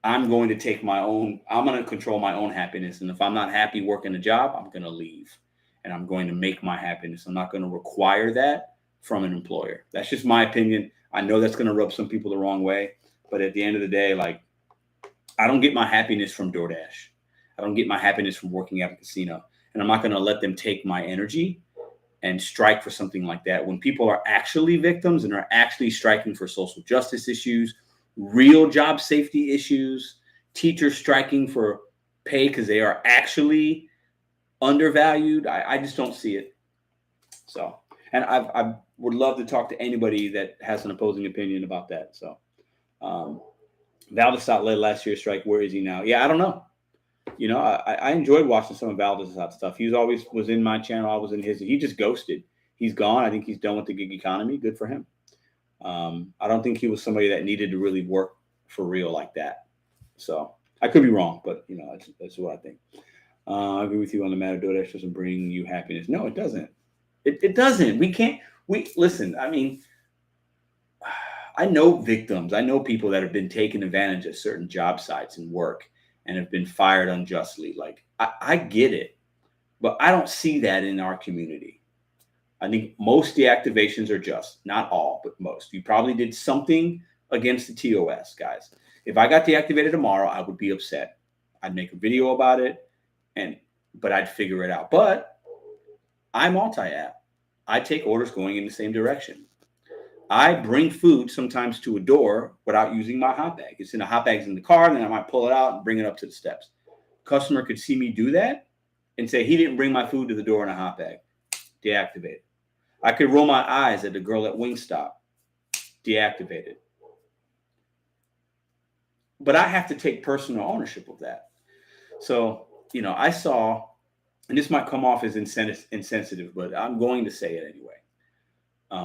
I'm going to control my own happiness. And if I'm not happy working a job, I'm going to leave and I'm going to make my happiness. I'm not going to require that from an employer. That's just my opinion. I know that's going to rub some people the wrong way, but at the end of the day, like, I don't get my happiness from DoorDash. I don't get my happiness from working at a casino, and I'm not going to let them take my energy and strike for something like that. When people are actually victims and are actually striking for social justice issues, real job safety issues, teachers striking for pay because they are actually undervalued, I just don't see it. So, and I would love to talk to anybody that has an opposing opinion about that. So, but Valdesat led last year's strike. Where is he now? Yeah, I don't know. You know, I enjoyed watching some of Valdesat stuff. He was in my channel. I was in his. He just ghosted. He's gone. I think he's done with the gig economy. Good for him. I don't think he was somebody that needed to really work for real like that. So I could be wrong, but you know, that's what I think. I agree with you on the matter. DoorDash doesn't bring you happiness. No, it doesn't. It doesn't. Listen, I mean, I know victims. I know people that have been taken advantage of certain job sites and work and have been fired unjustly. Like, I get it, but I don't see that in our community. I think most deactivations are just, not all, but most. You probably did something against the TOS, guys. If I got deactivated tomorrow, I would be upset. I'd make a video about it, but I'd figure it out. But I multi-app. I take orders going in the same direction. I bring food sometimes to a door without using my hot bag. It's in the hot bag's in the car, and then I might pull it out and bring it up to the steps. Customer could see me do that and say, he didn't bring my food to the door in a hot bag. Deactivated. I could roll my eyes at the girl at Wingstop. Deactivated. But I have to take personal ownership of that. So, you know, I saw, and this might come off as insensitive, but I'm going to say it anyway.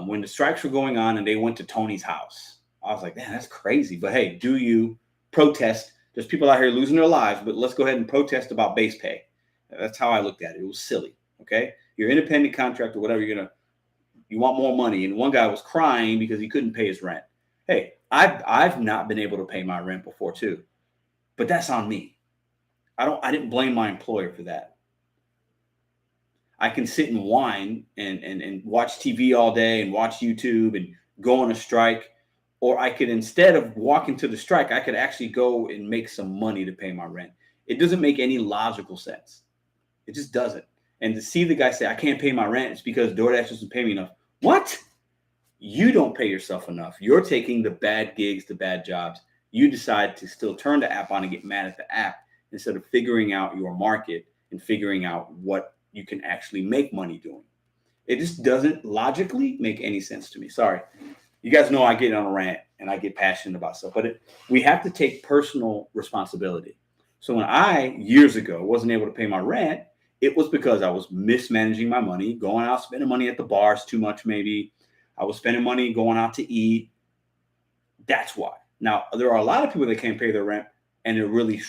When the strikes were going on and they went to Tony's house, I was like, man, that's crazy. But hey, do you protest? There's people out here losing their lives, but let's go ahead and protest about base pay. That's how I looked at it. It was silly. Okay. You're independent contractor, whatever, you want more money. And one guy was crying because he couldn't pay his rent. Hey, I've not been able to pay my rent before too, but that's on me. I didn't blame my employer for that. I can sit and whine and watch TV all day and watch YouTube and go on a strike. Or I could, instead of walking to the strike, I could actually go and make some money to pay my rent. It doesn't make any logical sense. It just doesn't. And to see the guy say, I can't pay my rent, it's because DoorDash doesn't pay me enough. What? You don't pay yourself enough. You're taking the bad gigs, the bad jobs. You decide to still turn the app on and get mad at the app instead of figuring out your market and figuring out what you can actually make money doing. It just doesn't logically make any sense to me. Sorry. You guys know I get on a rant and I get passionate about stuff, but we have to take personal responsibility. So when I, years ago, wasn't able to pay my rent, it was because I was mismanaging my money, going out, spending money at the bars too much, maybe. I was spending money going out to eat. That's why. Now, there are a lot of people that can't pay their rent and they're really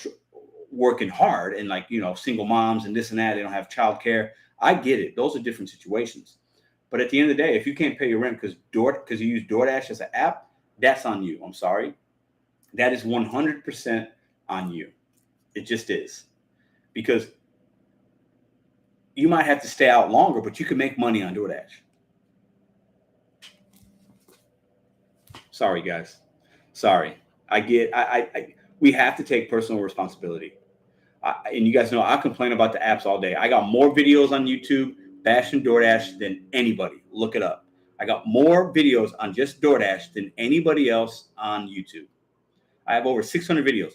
working hard and, like, you know, single moms and this and that. They don't have childcare. I get it. Those are different situations. But at the end of the day, if you can't pay your rent because you use DoorDash as an app, that's on you. I'm sorry. That is 100% on you. It just is. Because you might have to stay out longer, but you can make money on DoorDash. Sorry, guys. Sorry. We have to take personal responsibility. And you guys know I complain about the apps all day. I got more videos on YouTube bashing DoorDash than anybody. Look it up. I got more videos on just DoorDash than anybody else on YouTube. I have over 600 videos.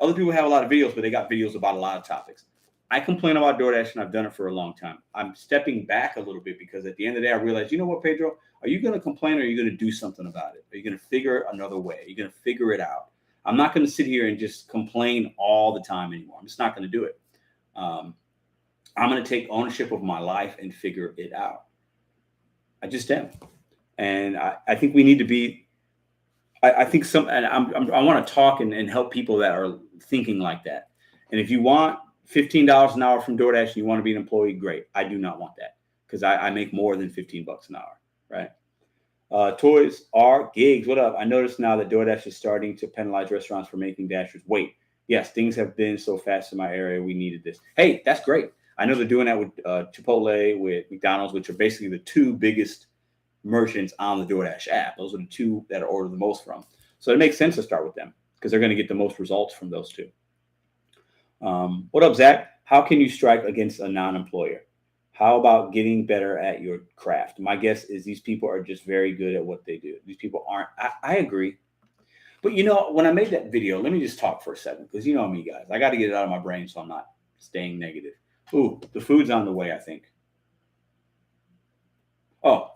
Other people have a lot of videos, but they got videos about a lot of topics. I complain about DoorDash, and I've done it for a long time. I'm stepping back a little bit because at the end of the day, I realized, you know what, Pedro? Are you going to complain or are you going to do something about it? Are you going to figure another way? Are you going to figure it out? I'm not going to sit here and just complain all the time anymore. I'm just not going to do it. I'm going to take ownership of my life and figure it out. I just am. And I think we need to be, I want to talk and help people that are thinking like that. And if you want $15 an hour from DoorDash and you want to be an employee, great. I do not want that because I make more than $15 an hour, right? Toys are gigs. What up? I noticed now that DoorDash is starting to penalize restaurants for making dashers wait. Yes, things have been so fast in my area. We needed this. Hey, that's great. I know they're doing that with Chipotle, with McDonald's, which are basically the two biggest merchants on the DoorDash app. Those are the two that are ordered the most from. So it makes sense to start with them because they're going to get the most results from those two. What up, Zach? How can you strike against a non-employer? How about getting better at your craft? My guess is these people are just very good at what they do. These people aren't. I agree. But, you know, when I made that video, let me just talk for a second because you know me, guys. I got to get it out of my brain so I'm not staying negative. Ooh, the food's on the way, I think. Oh,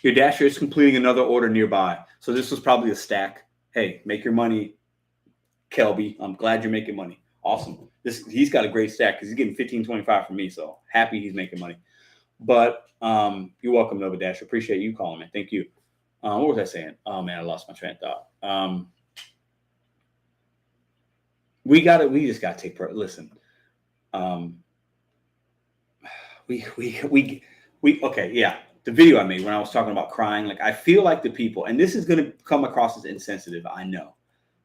your dasher is completing another order nearby. So this was probably a stack. Hey, make your money Kelby. I'm glad you're making money. Awesome. He's got a great stack because he's getting 15.25 from me. So happy he's making money. But you're welcome, Nova Dash. Appreciate you calling me. Thank you. What was I saying? Oh man, I lost my train of thought. We just gotta take part. Listen. Okay, yeah. The video I made when I was talking about crying, like I feel like the people, and this is going to come across as insensitive. I know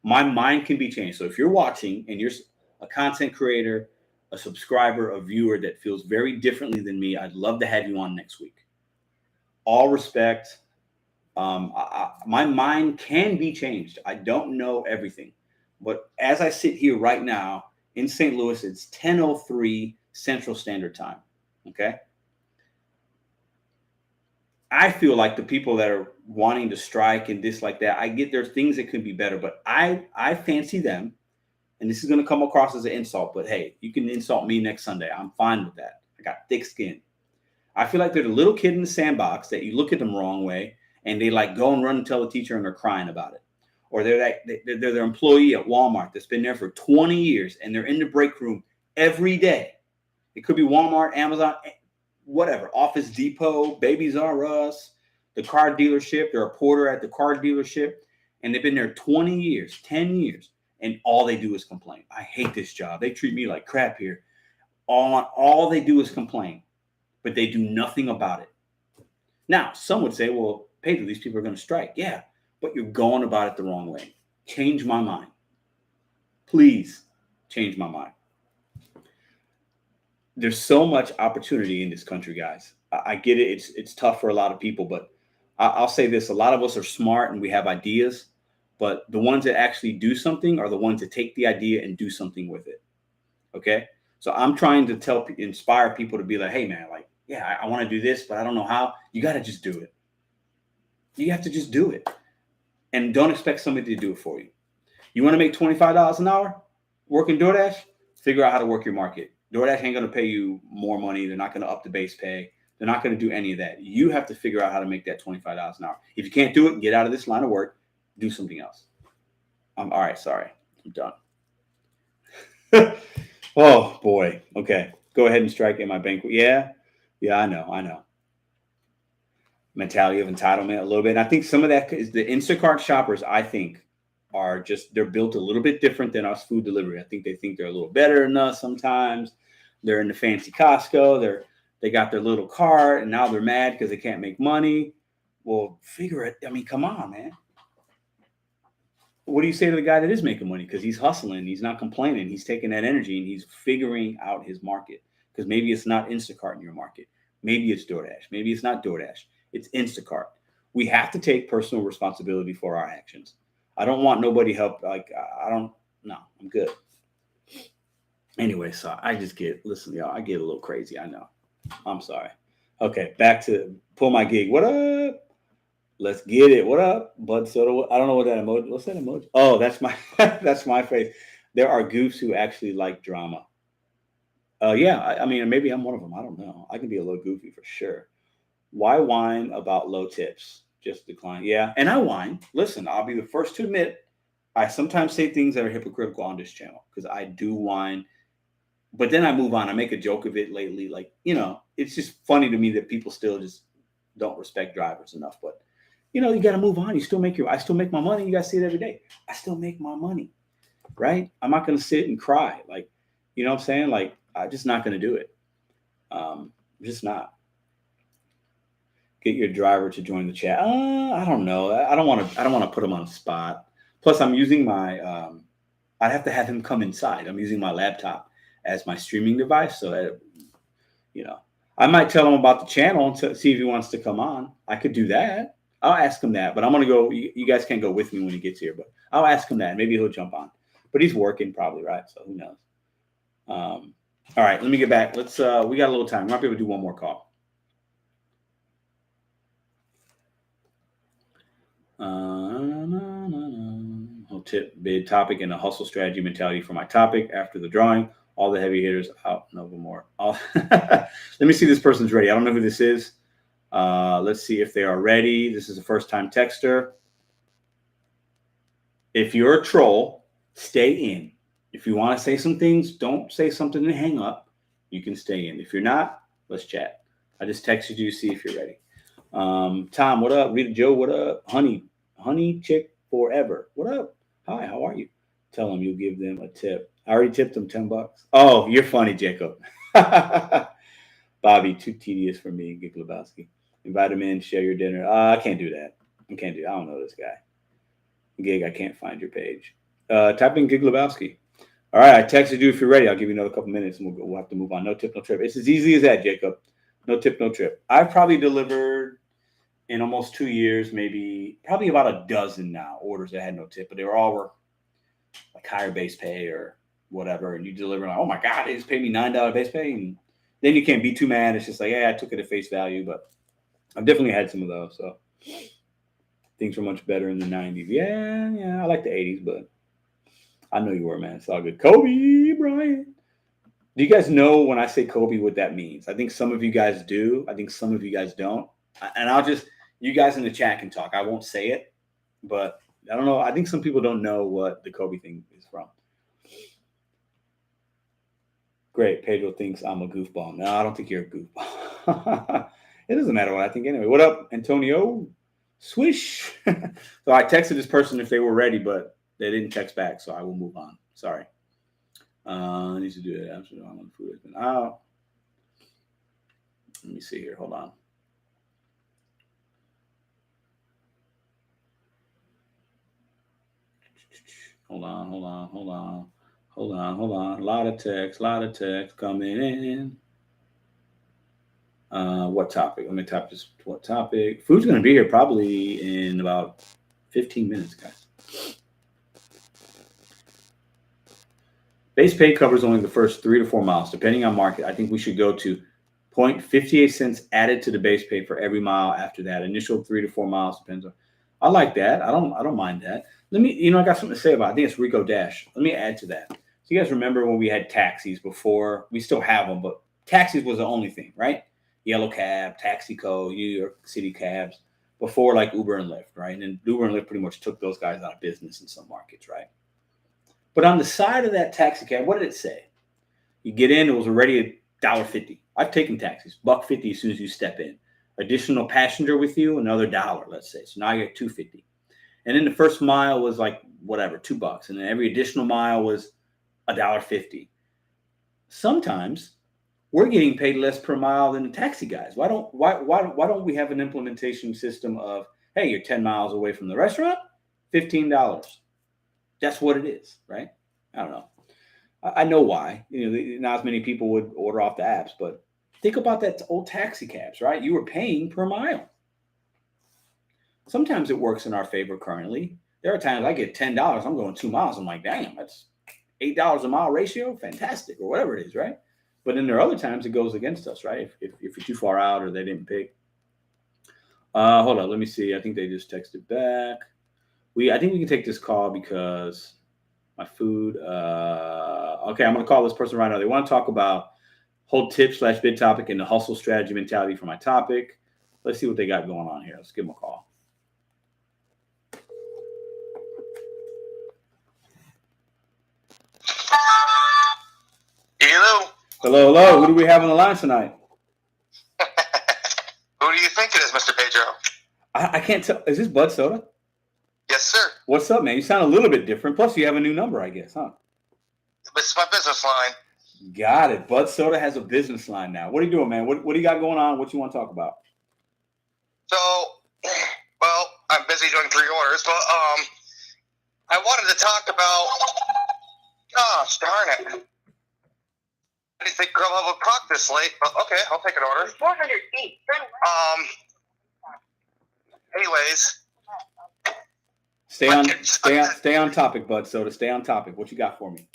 my mind can be changed. So if you're watching and you're a content creator, a subscriber, a viewer that feels very differently than me, I'd love to have you on next week. All respect. My mind can be changed. I don't know everything, but as I sit here right now in St. Louis, it's 10:03 Central Standard Time. Okay. I feel like the people that are wanting to strike and dislike that, I get there's things that could be better, but I fancy them, and this is going to come across as an insult, but hey, you can insult me next Sunday. I'm fine with that. I got thick skin. I feel like they're the little kid in the sandbox that you look at them the wrong way, and they like go and run and tell the teacher and they're crying about it. Or they're their employee at Walmart that's been there for 20 years, and they're in the break room every day. It could be Walmart, Amazon, whatever, Office Depot, Babies R Us, the car dealership. They're a porter at the car dealership, and they've been there 20 years, 10 years, and all they do is complain. I hate this job. They treat me like crap here. All they do is complain, but they do nothing about it. Now, some would say, well, Pedro, these people are going to strike. Yeah, but you're going about it the wrong way. Change my mind. Please change my mind. There's so much opportunity in this country, guys. I get it. It's tough for a lot of people, but I'll say this. A lot of us are smart and we have ideas, but the ones that actually do something are the ones that take the idea and do something with it. Okay? So I'm trying to inspire people to be like, hey, man, like, yeah, I want to do this, but I don't know how. You got to just do it. You have to just do it. And don't expect somebody to do it for you. You want to make $25 an hour working DoorDash? Figure out how to work your market. DoorDash ain't going to pay you more money. They're not going to up the base pay. They're not going to do any of that. You have to figure out how to make that $25 an hour. If you can't do it, get out of this line of work. Do something else. I'm all right. Sorry. I'm done. Oh, boy. Okay. Go ahead and strike in my banquet. Yeah. Yeah, I know. Mentality of entitlement a little bit. And I think some of that is the Instacart shoppers, I think, are just, they're built a little bit different than us food delivery. I think they think they're a little better than us sometimes. They're in the fancy Costco. They got their little cart, and now they're mad because they can't make money. Well, figure it. I mean, come on, man. What do you say to the guy that is making money? Because he's hustling. He's not complaining. He's taking that energy and he's figuring out his market. Because maybe it's not Instacart in your market. Maybe it's DoorDash. Maybe it's not DoorDash. It's Instacart. We have to take personal responsibility for our actions. I don't want nobody help. Like, I'm good. Anyway, so listen, y'all, I get a little crazy. I know. I'm sorry. Okay, back to pull my gig. What up? Let's get it. What up? Bud Soda. I don't know what that emoji. What's that emoji? Oh, that's my face. There are goofs who actually like drama. Yeah, I mean, maybe I'm one of them. I don't know. I can be a little goofy for sure. Why whine about low tips? Just decline. Yeah, and I whine. Listen, I'll be the first to admit I sometimes say things that are hypocritical on this channel because I do whine. But then I move on. I make a joke of it lately. Like, it's just funny to me that people still just don't respect drivers enough. But, you got to move on. I still make my money. You guys see it every day. I still make my money, right? I'm not going to sit and cry. Like, you know what I'm saying? Like, I'm just not going to do it. I'm just not. Get your driver to join the chat. I don't know. I don't want to put him on the spot. Plus, I'm using my, I'd have to have him come inside. I'm using my laptop as my streaming device. So, I might tell him about the channel to see if he wants to come on. I could do that. I'll ask him that, but I'm going to go. You guys can't go with me when he gets here, but I'll ask him that. Maybe he'll jump on, but he's working probably, right? So who knows? All right, let me get back. Let's, we got a little time. We might be able to do one more call. Tip, bid topic, and a hustle strategy mentality for my topic. After the drawing, all the heavy hitters out. No more. Let me see this person's ready. I don't know who this is. Let's see if they are ready. This is a first-time texter. If you're a troll, stay in. If you want to say some things, don't say something and hang up. You can stay in. If you're not, let's chat. I just texted you to see if you're ready. Tom, what up? Rita Joe, what up? Honey Chick Forever, what up? Hi, how are you? Tell them you'll give them a tip. I already tipped them $10. Oh, you're funny, Jacob. Bobby, too tedious for me. Gig Lebowski. Invite him in, share your dinner. I can't do that. I don't know this guy. Gig, I can't find your page. Type in Gig Lebowski. All right, I texted you if you're ready. I'll give you another couple minutes and we'll have to move on. No tip, no trip. It's as easy as that, Jacob. No tip, no trip. I've probably delivered in almost 2 years, probably about a dozen now orders that had no tip, but they were like higher base pay or whatever. And you deliver like, oh my God, they just paid me $9 base pay. And then you can't be too mad. It's just like, yeah, I took it at face value, but I've definitely had some of those. So things were much better in the 90s. Yeah, I like the 80s, but I know you were, man. It's all good. Kobe Bryant. Do you guys know when I say Kobe what that means? I think some of you guys do. I think some of you guys don't. And you guys in the chat can talk. I won't say it, but I don't know. I think some people don't know what the Kobe thing is from. Great. Pedro thinks I'm a goofball. No, I don't think you're a goofball. It doesn't matter what I think anyway. What up, Antonio? Swish. So I texted this person if they were ready, but they didn't text back, so I will move on. Sorry. I need to do it. Absolutely. I'm on food has been out. Let me see here. Hold on. Hold on. A lot of text coming in. What topic? Let me type this. What topic? Food's going to be here probably in about 15 minutes, guys. Base pay covers only the first 3 to 4 miles, depending on market. I think we should go to 0.58 cents added to the base pay for every mile after that. Initial 3 to 4 miles depends on. I like that. I don't mind that. Let me, I got something to say about it. I think it's Rico Dash. Let me add to that. So you guys remember when we had taxis before? We still have them, but taxis was the only thing, right? Yellow cab, Taxico, New York City cabs, before like Uber and Lyft, right? And then Uber and Lyft pretty much took those guys out of business in some markets, right? But on the side of that taxi cab, what did it say? You get in, it was already $1.50. I've taken taxis, $1.50 as soon as you step in. Additional passenger with you, another $1, let's say. So now you're at $2.50. And then the first mile was like whatever, $2. And then every additional mile was $1.50. Sometimes we're getting paid less per mile than the taxi guys. Why don't we have an implementation system of, hey, you're 10 miles away from the restaurant, $15. That's what it is, right? I don't know. I know why. Not as many people would order off the apps, but think about that old taxi cabs, right? You were paying per mile. Sometimes it works in our favor currently. There are times I get $10. I'm going 2 miles. I'm like, damn, that's $8 a mile ratio. Fantastic, or whatever it is, right? But then there are other times it goes against us, right? If you're too far out or they didn't pick. Hold on. Let me see. I think they just texted back. I think we can take this call because my food. Okay, I'm going to call this person right now. They want to talk about whole tip/bid topic and the hustle strategy mentality for my topic. Let's see what they got going on here. Let's give them a call. Hello. Who do we have on the line tonight? Who do you think it is, Mr. Pedro? I can't tell. Is this Bud Soda? Yes, sir. What's up, man? You sound a little bit different. Plus, you have a new number, I guess, huh? This is my business line. Got it. Bud Soda has a business line now. What are you doing, man? What do you got going on? What you want to talk about? So, well, I'm busy doing 3 orders, but I wanted to talk about. Gosh, darn it! I didn't think Grubhub would proc this late, but okay, I'll take an order. 400 feet. Anyways. Stay on topic, Bud Soda. Stay on topic. What you got for me?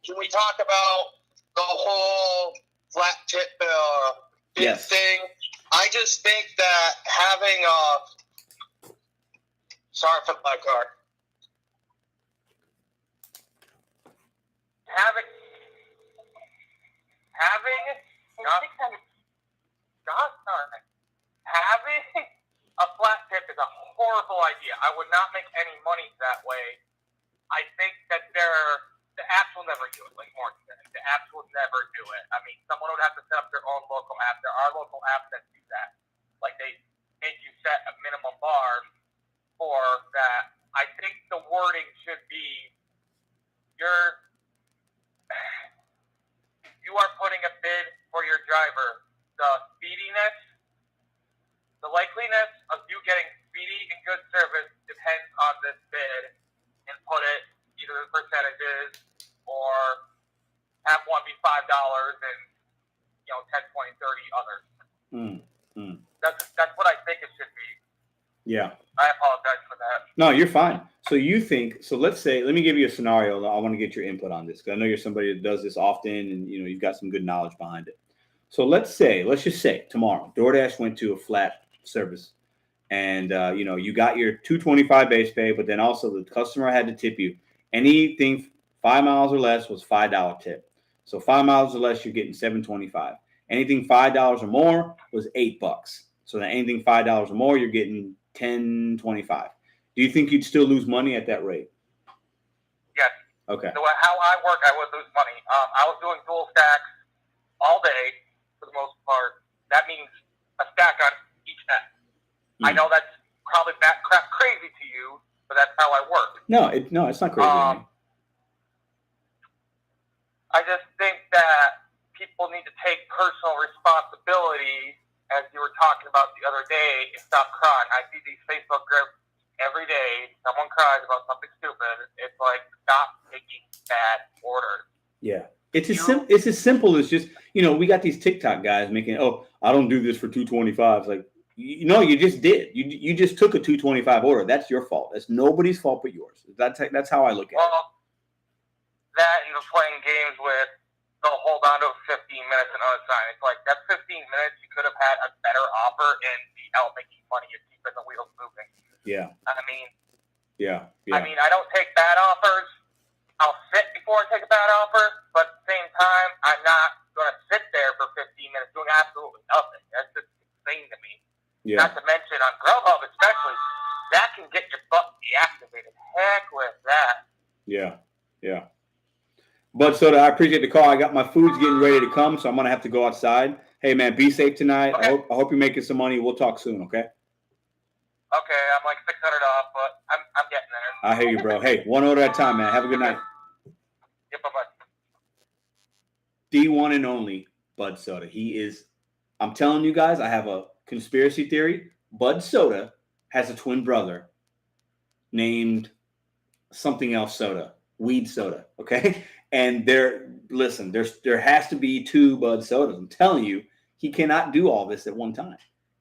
Can we talk about the whole flat tip yes. thing? I just think that having sorry for my car. Having a flat tip is a horrible idea. I would not make any money that way. I think be you are putting a bid for your driver. The speediness, the likeliness of you getting speedy and good service depends on this bid, and put it either in percentages or have one be $5 and 10, 20, 30 others. That's what I think it should be. Yeah. I apologize for that. No, you're fine. So let's say, let me give you a scenario. I want to get your input on this because I know you're somebody that does this often and you've got some good knowledge behind it. So let's just say tomorrow, DoorDash went to a flat service and, you got your $2.25 base pay, but then also the customer had to tip you. Anything 5 miles or less was $5 tip. So 5 miles or less, you're getting $7.25. Anything $5 or more was $8. So that anything $5 or more, you're getting $10.25. Do you think you'd still lose money at that rate? Yes. Okay. So how I work, I would lose money. I was doing dual stacks all day for the most part. That means a stack on each end. I know that's probably crazy to you, but that's how I work. No, it's not crazy to me. I just think that people need to take personal responsibility, as you were talking about the other day, and stop crying. I see these Facebook groups every day. Someone cries about something stupid. It's like, stop taking bad orders. Yeah. It's as simple as just, we got these TikTok guys making, I don't do this for $2.25. It's like, you just did. You just took a $2.25 order. That's your fault. That's nobody's fault but yours. That's how I look at it. Well, that and playing games with they'll hold on to 15 minutes and other sign. It's like that 15 minutes you could have had a better offer and be out making money and keeping the wheels moving. Yeah. Yeah. I don't take bad offers. I'll sit before I take a bad offer, but at the same time, I'm not going to sit there for 15 minutes doing absolutely nothing. That's just insane to me. Yeah. Not to mention on Grubhub especially, that can get your butt deactivated. Heck with that. Yeah. Yeah. But Soda, I appreciate the call. I got my food's getting ready to come, so I'm gonna have to go outside. Hey man, be safe tonight. Okay. I hope you're making some money. We'll talk soon, okay? Okay, I'm like 600 off, but I'm getting there. I hear you, bro. Hey, one order at a time, man. Have a good night. Yep, bye-bye. The one and only Bud Soda. He is. I'm telling you guys, I have a conspiracy theory. Bud Soda has a twin brother named something else soda, weed soda. Okay. And there has to be two Bud Sodas. I'm telling you, he cannot do all this at one time.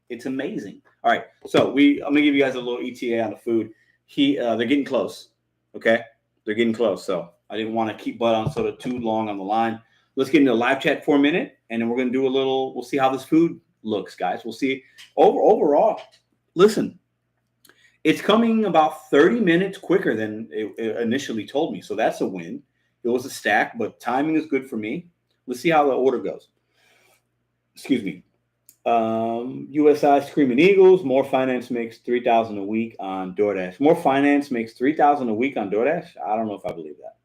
It's amazing. All right, so I'm gonna give you guys a little ETA on the food. They're getting close. Okay, they're getting close. So I didn't want to keep Bud on Soda too long on the line. Let's get into the live chat for a minute, and then we're gonna do we'll see how this food looks, guys. We'll see overall. Listen, it's coming about 30 minutes quicker than it initially told me, so that's a win. It was a stack, but timing is good for me. Let's see how the order goes. Excuse me. USI Screaming Eagles. More Finance makes $3,000 a week on DoorDash. More Finance makes $3,000 a week on DoorDash. I don't know if I believe that.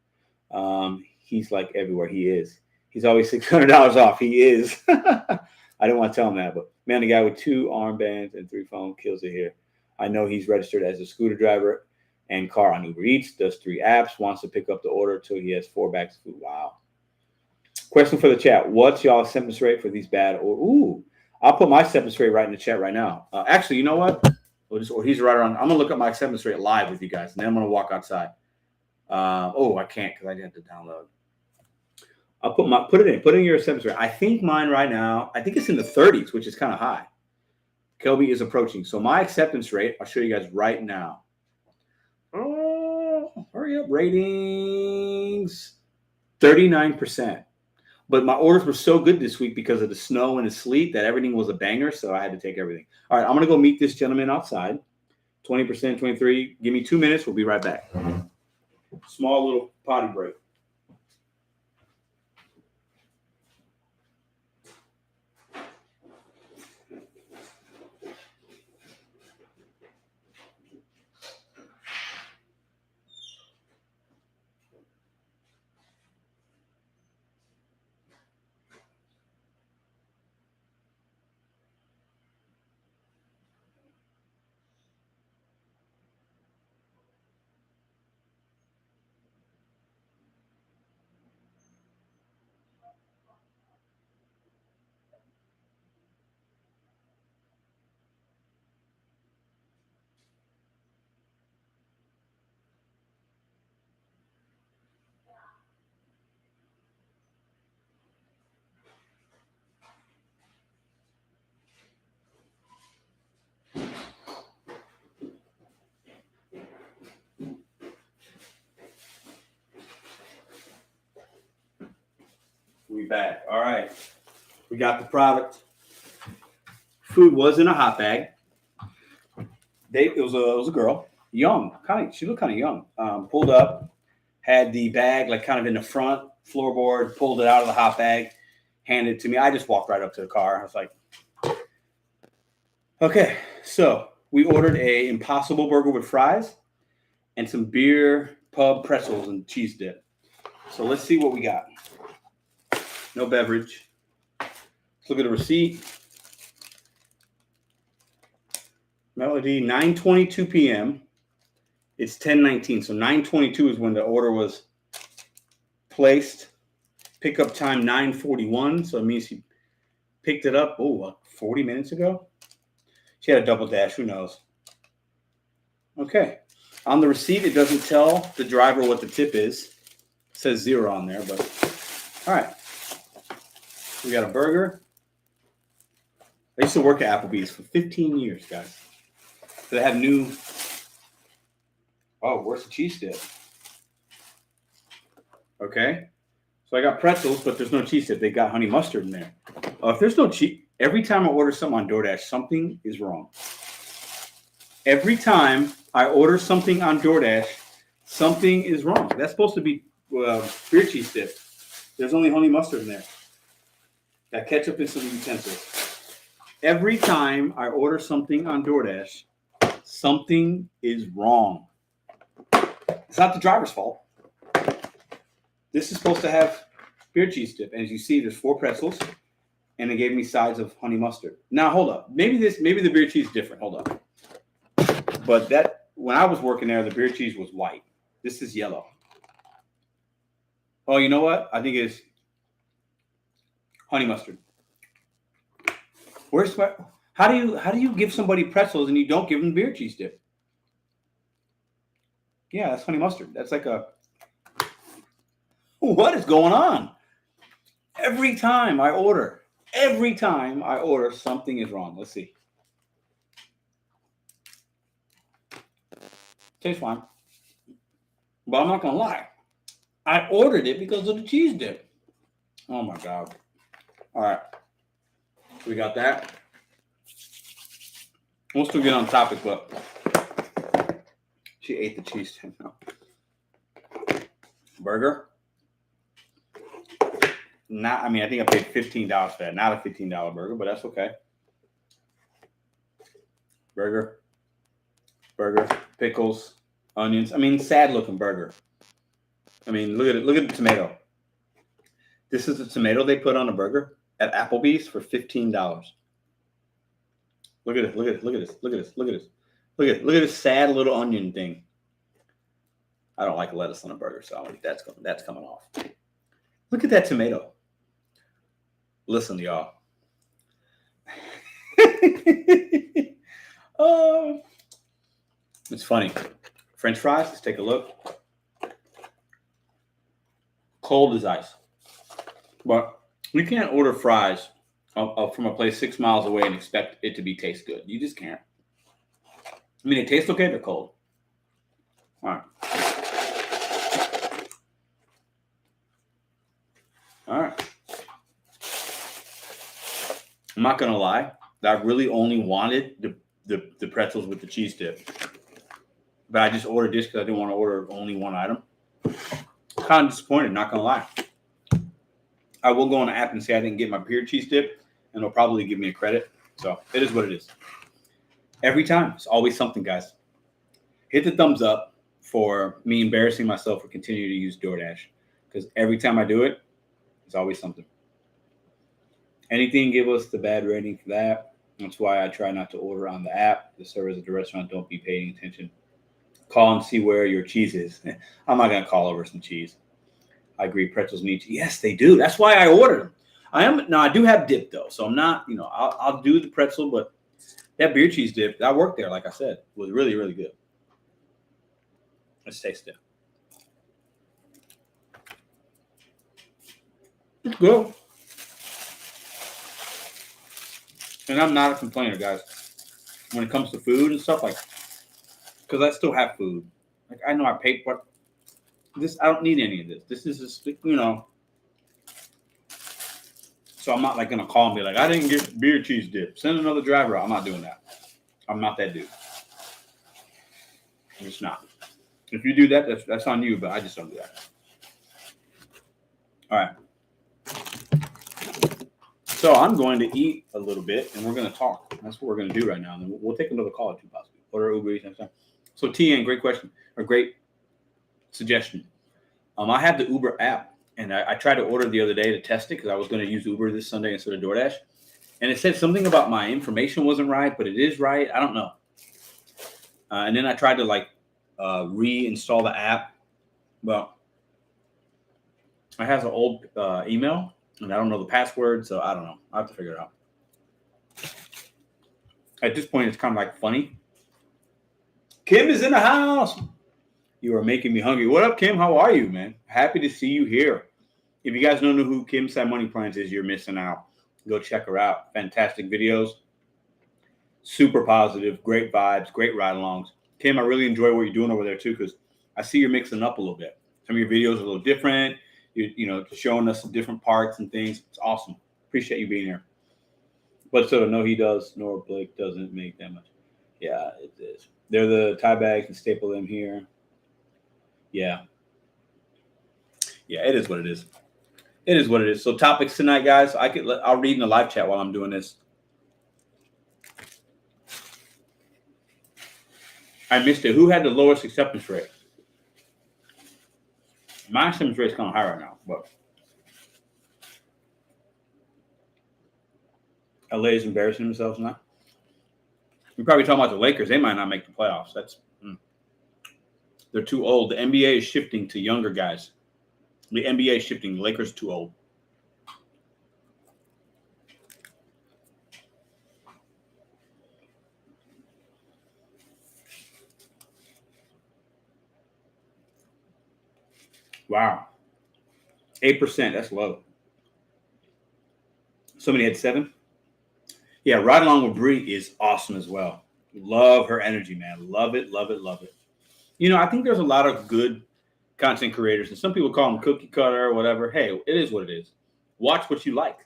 He's like everywhere. He is. He's always $600 off. He is. I didn't want to tell him that, but man, the guy with 2 armbands and 3 phones kills it here. I know he's registered as a scooter driver and car on Uber Eats, does 3 apps, wants to pick up the order till he has 4 bags of food. Wow. Question for the chat. What's y'all acceptance rate for these bad orders? Ooh, I'll put my acceptance rate right in the chat right now. Actually, you know what? He's right around. I'm going to look up my acceptance rate live with you guys, and then I'm going to walk outside. I can't because I had to download. I'll put in your acceptance rate. I think mine right now, I think it's in the 30s, which is kind of high. Kelby is approaching. So my acceptance rate, I'll show you guys right now. Oh, hurry up. Ratings 39%. But my orders were so good this week because of the snow and the sleet that everything was a banger. So I had to take everything. All right, I'm going to go meet this gentleman outside. 20%, 23. Give me 2 minutes. We'll be right back. Small little potty break. We back. All right. We got the product. Food was in a hot bag. It was a girl, young, she looked kind of young. Pulled up, had the bag like kind of in the front floorboard, pulled it out of the hot bag, handed it to me. I just walked right up to the car. I was like, okay. So we ordered a Impossible Burger with fries and some beer pub pretzels and cheese dip. So let's see what we got. No beverage. Let's look at the receipt. Melody, 9:22 p.m. It's 10:19. So 9:22 is when the order was placed. Pickup time 9:41. So it means she picked it up, 40 minutes ago? She had a double dash. Who knows? Okay. On the receipt, it doesn't tell the driver what the tip is. It says 0 on there, but all right. We got a burger. I used to work at Applebee's for 15 years, guys. So they have new. Oh, where's the cheese dip? Okay. So I got pretzels, but there's no cheese dip. They got honey mustard in there. If there's no cheese, every time I order something on DoorDash, something is wrong. Every time I order something on DoorDash, something is wrong. That's supposed to be beer cheese dip. There's only honey mustard in there. Got ketchup and some utensils. Every time I order something on DoorDash, something is wrong. It's not the driver's fault. This is supposed to have beer cheese dip. And as you see, there's 4 pretzels. And they gave me sides of honey mustard. Now, hold up. Maybe the beer cheese is different. Hold up. But when I was working there, the beer cheese was white. This is yellow. Oh, you know what? I think it's honey mustard. How do you give somebody pretzels and you don't give them beer cheese dip? Yeah, that's honey mustard. That's like what is going on? Every time I order, something is wrong. Let's see. Tastes fine. But I'm not going to lie. I ordered it because of the cheese dip. Oh, my God. All right. We got that. We'll still get on topic, but she ate the cheese dip now. Burger. I think I paid $15 for that. Not a $15 burger, but that's okay. Burger, pickles, onions. Sad looking burger. Look at it. Look at the tomato. This is the tomato they put on a burger at Applebee's for $15. Look at it. Look at this. Look at this sad little onion thing. I don't like lettuce on a burger, so that's coming off. Look at that tomato. Listen, y'all. It's funny. French fries, let's take a look. Cold as ice. But we can't order fries from a place 6 miles away and expect it to taste good. You just can't. They taste okay, they're cold. All right. All right. I'm not going to lie. I really only wanted the pretzels with the cheese dip. But I just ordered this because I didn't want to order only one item. Kind of disappointed, not going to lie. I will go on the app and say I didn't get my beer cheese dip, and they'll probably give me a credit. So it is what it is. Every time. It's always something, guys. Hit the thumbs up for me embarrassing myself for continuing to use DoorDash. Because every time I do it, it's always something. Anything give us the bad rating for that. That's why I try not to order on the app. The servers at the restaurant don't be paying attention. Call and see where your cheese is. I'm not going to call over some cheese. I agree. Pretzels need cheese. Yes, they do. That's why I ordered them. I do have dip though. So I'm not, I'll do the pretzel, but that beer cheese dip, that worked there. Like I said, was really, really good. Let's taste it. It's good. And I'm not a complainer, guys. When it comes to food and stuff, because I still have food. I know I paid for this. I don't need any of this. This is just, So I'm not like going to call and be like, I didn't get beer cheese dip. Send another driver out. I'm not doing that. I'm not that dude. I'm just not. If you do that, that's on you, but I just don't do that. All right. So I'm going to eat a little bit, and we're going to talk. That's what we're going to do right now. And then we'll take another call or two, possibly. Order Uber Eats next time. So TN, great question, or great suggestion. I have the Uber app, and I tried to order the other day to test it because I was going to use Uber this Sunday instead of DoorDash. And it said something about my information wasn't right, but it is right. I don't know. And then I tried to reinstall the app. Well, it has an old email, and I don't know the password, so I don't know. I have to figure it out. At this point, it's kind of like funny. Kim is in the house. You are making me hungry. What up, Kim? How are you, man? Happy to see you here. If you guys don't know who Kim Side Money Plans is, you're missing out. Go check her out. Fantastic videos. Super positive. Great vibes. Great ride-alongs. Kim, I really enjoy what you're doing over there, too, because I see you're mixing up a little bit. Some of your videos are a little different. You showing us some different parts and things. It's awesome. Appreciate you being here. But so, no, he does, nor Blake doesn't make that much. Yeah, it is. They're the tie bags and staple them here. Yeah. Yeah, it is what it is. It is what it is. So topics tonight, guys. I'll read in the live chat while I'm doing this. I missed it. Who had the lowest acceptance rate? My acceptance rate is kind of high right now, but LA is embarrassing themselves now. We're probably talking about the Lakers. They might not make the playoffs. They're too old. The NBA is shifting to younger guys. The NBA is shifting. The Lakers are too old. Wow. 8%. That's low. Somebody had 7? Yeah, Ride Along with Bree is awesome as well. Love her energy, man. Love it, love it, love it. I think there's a lot of good content creators, and some people call them cookie cutter or whatever. Hey, it is what it is. Watch what you like.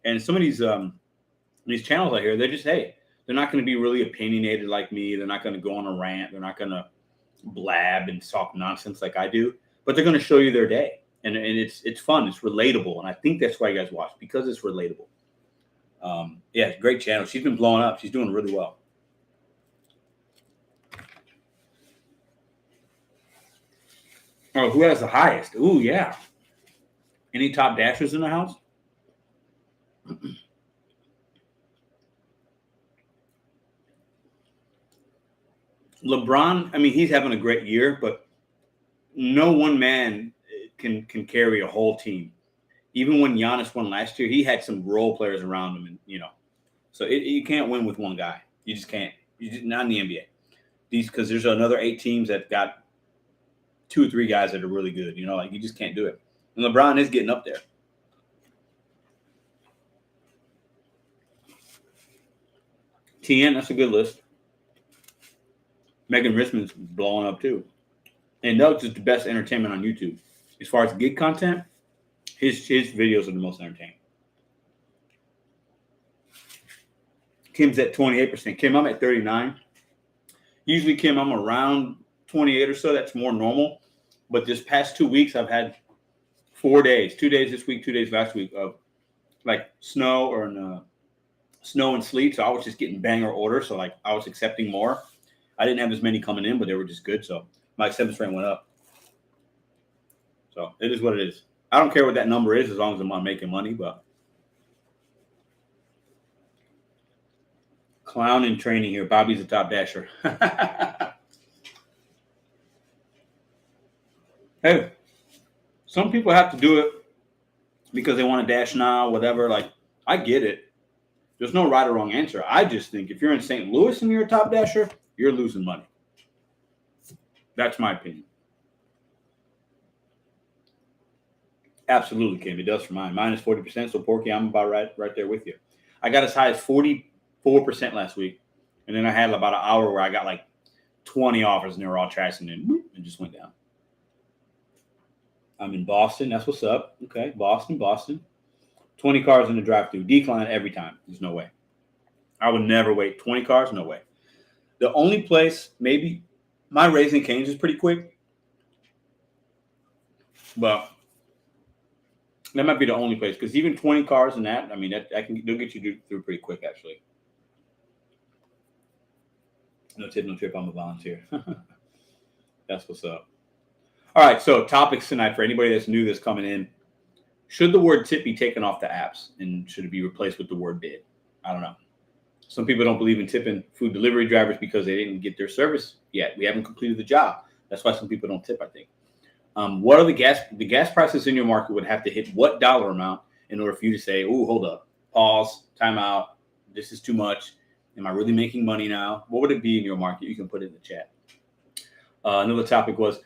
And some of these channels out here, they're just, they're not going to be really opinionated like me. They're not going to go on a rant. They're not going to blab and talk nonsense like I do. But they're going to show you their day. And it's fun. It's relatable. And I think that's why you guys watch, because it's relatable. Yeah, great channel. She's been blowing up. She's doing really well. Oh, who has the highest? Ooh, yeah. Any top dashers in the house? LeBron, he's having a great year, but no one man can carry a whole team. Even when Giannis won last year, he had some role players around him, and so you can't win with one guy. You just can't. Not in the NBA. Because there's another 8 teams that got 2 or 3 guys that are really good. You just can't do it. And LeBron is getting up there. TN, that's a good list. Megan Richmond's blowing up too. And Doug's is the best entertainment on YouTube. As far as gig content, his videos are the most entertaining. Kim's at 28%. Kim, I'm at 39. Usually, Kim, I'm around 28 or so. That's more normal. But this past 2 weeks, I've had 4 days. 2 days this week, 2 days last week of snow and sleet. So I was just getting banger orders. So I was accepting more. I didn't have as many coming in, but they were just good. So my acceptance rate went up. So it is what it is. I don't care what that number is as long as I'm making money. But clown in training here. Bobby's a top dasher. Hey, some people have to do it because they want to dash now, whatever. I get it. There's no right or wrong answer. I just think if you're in St. Louis and you're a top dasher, you're losing money. That's my opinion. Absolutely, Kim. It does for mine. Mine is 40%. So, Porky, I'm about right there with you. I got as high as 44% last week. And then I had about an hour where I got 20 offers and they were all trash, and then whoop, it just went down. I'm in Boston. That's what's up. Okay, Boston. 20 cars in the drive-thru. Decline every time. There's no way. I would never wait. 20 cars? No way. The only place, maybe, my Raising Cane's is pretty quick. But that might be the only place. Because even 20 cars in that, I mean, they'll get you through pretty quick, actually. No tip, no trip. I'm a volunteer. That's what's up. All right, so topics tonight for anybody that's new that's coming in. Should the word tip be taken off the apps, and should it be replaced with the word bid? I don't know. Some people don't believe in tipping food delivery drivers because they didn't get their service yet. We haven't completed the job. That's why some people don't tip, I think. What are the gas prices in your market would have to hit what dollar amount in order for you to say, oh, hold up, pause, time out, this is too much. Am I really making money now? What would it be in your market? You can put it in the chat. Another topic was,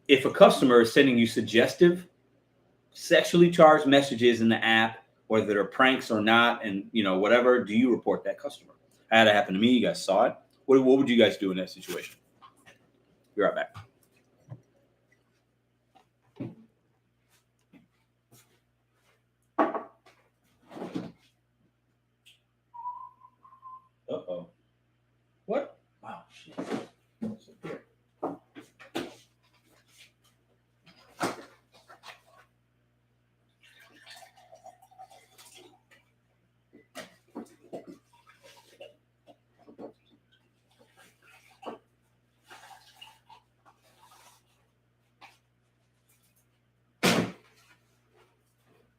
if a customer is sending you suggestive, sexually charged messages in the app, whether they're pranks or not, and whatever, do you report that customer? I had it happen to me. You guys saw it. What would you guys do in that situation? Be right back. Uh-oh. What? Wow, shit. What's up here?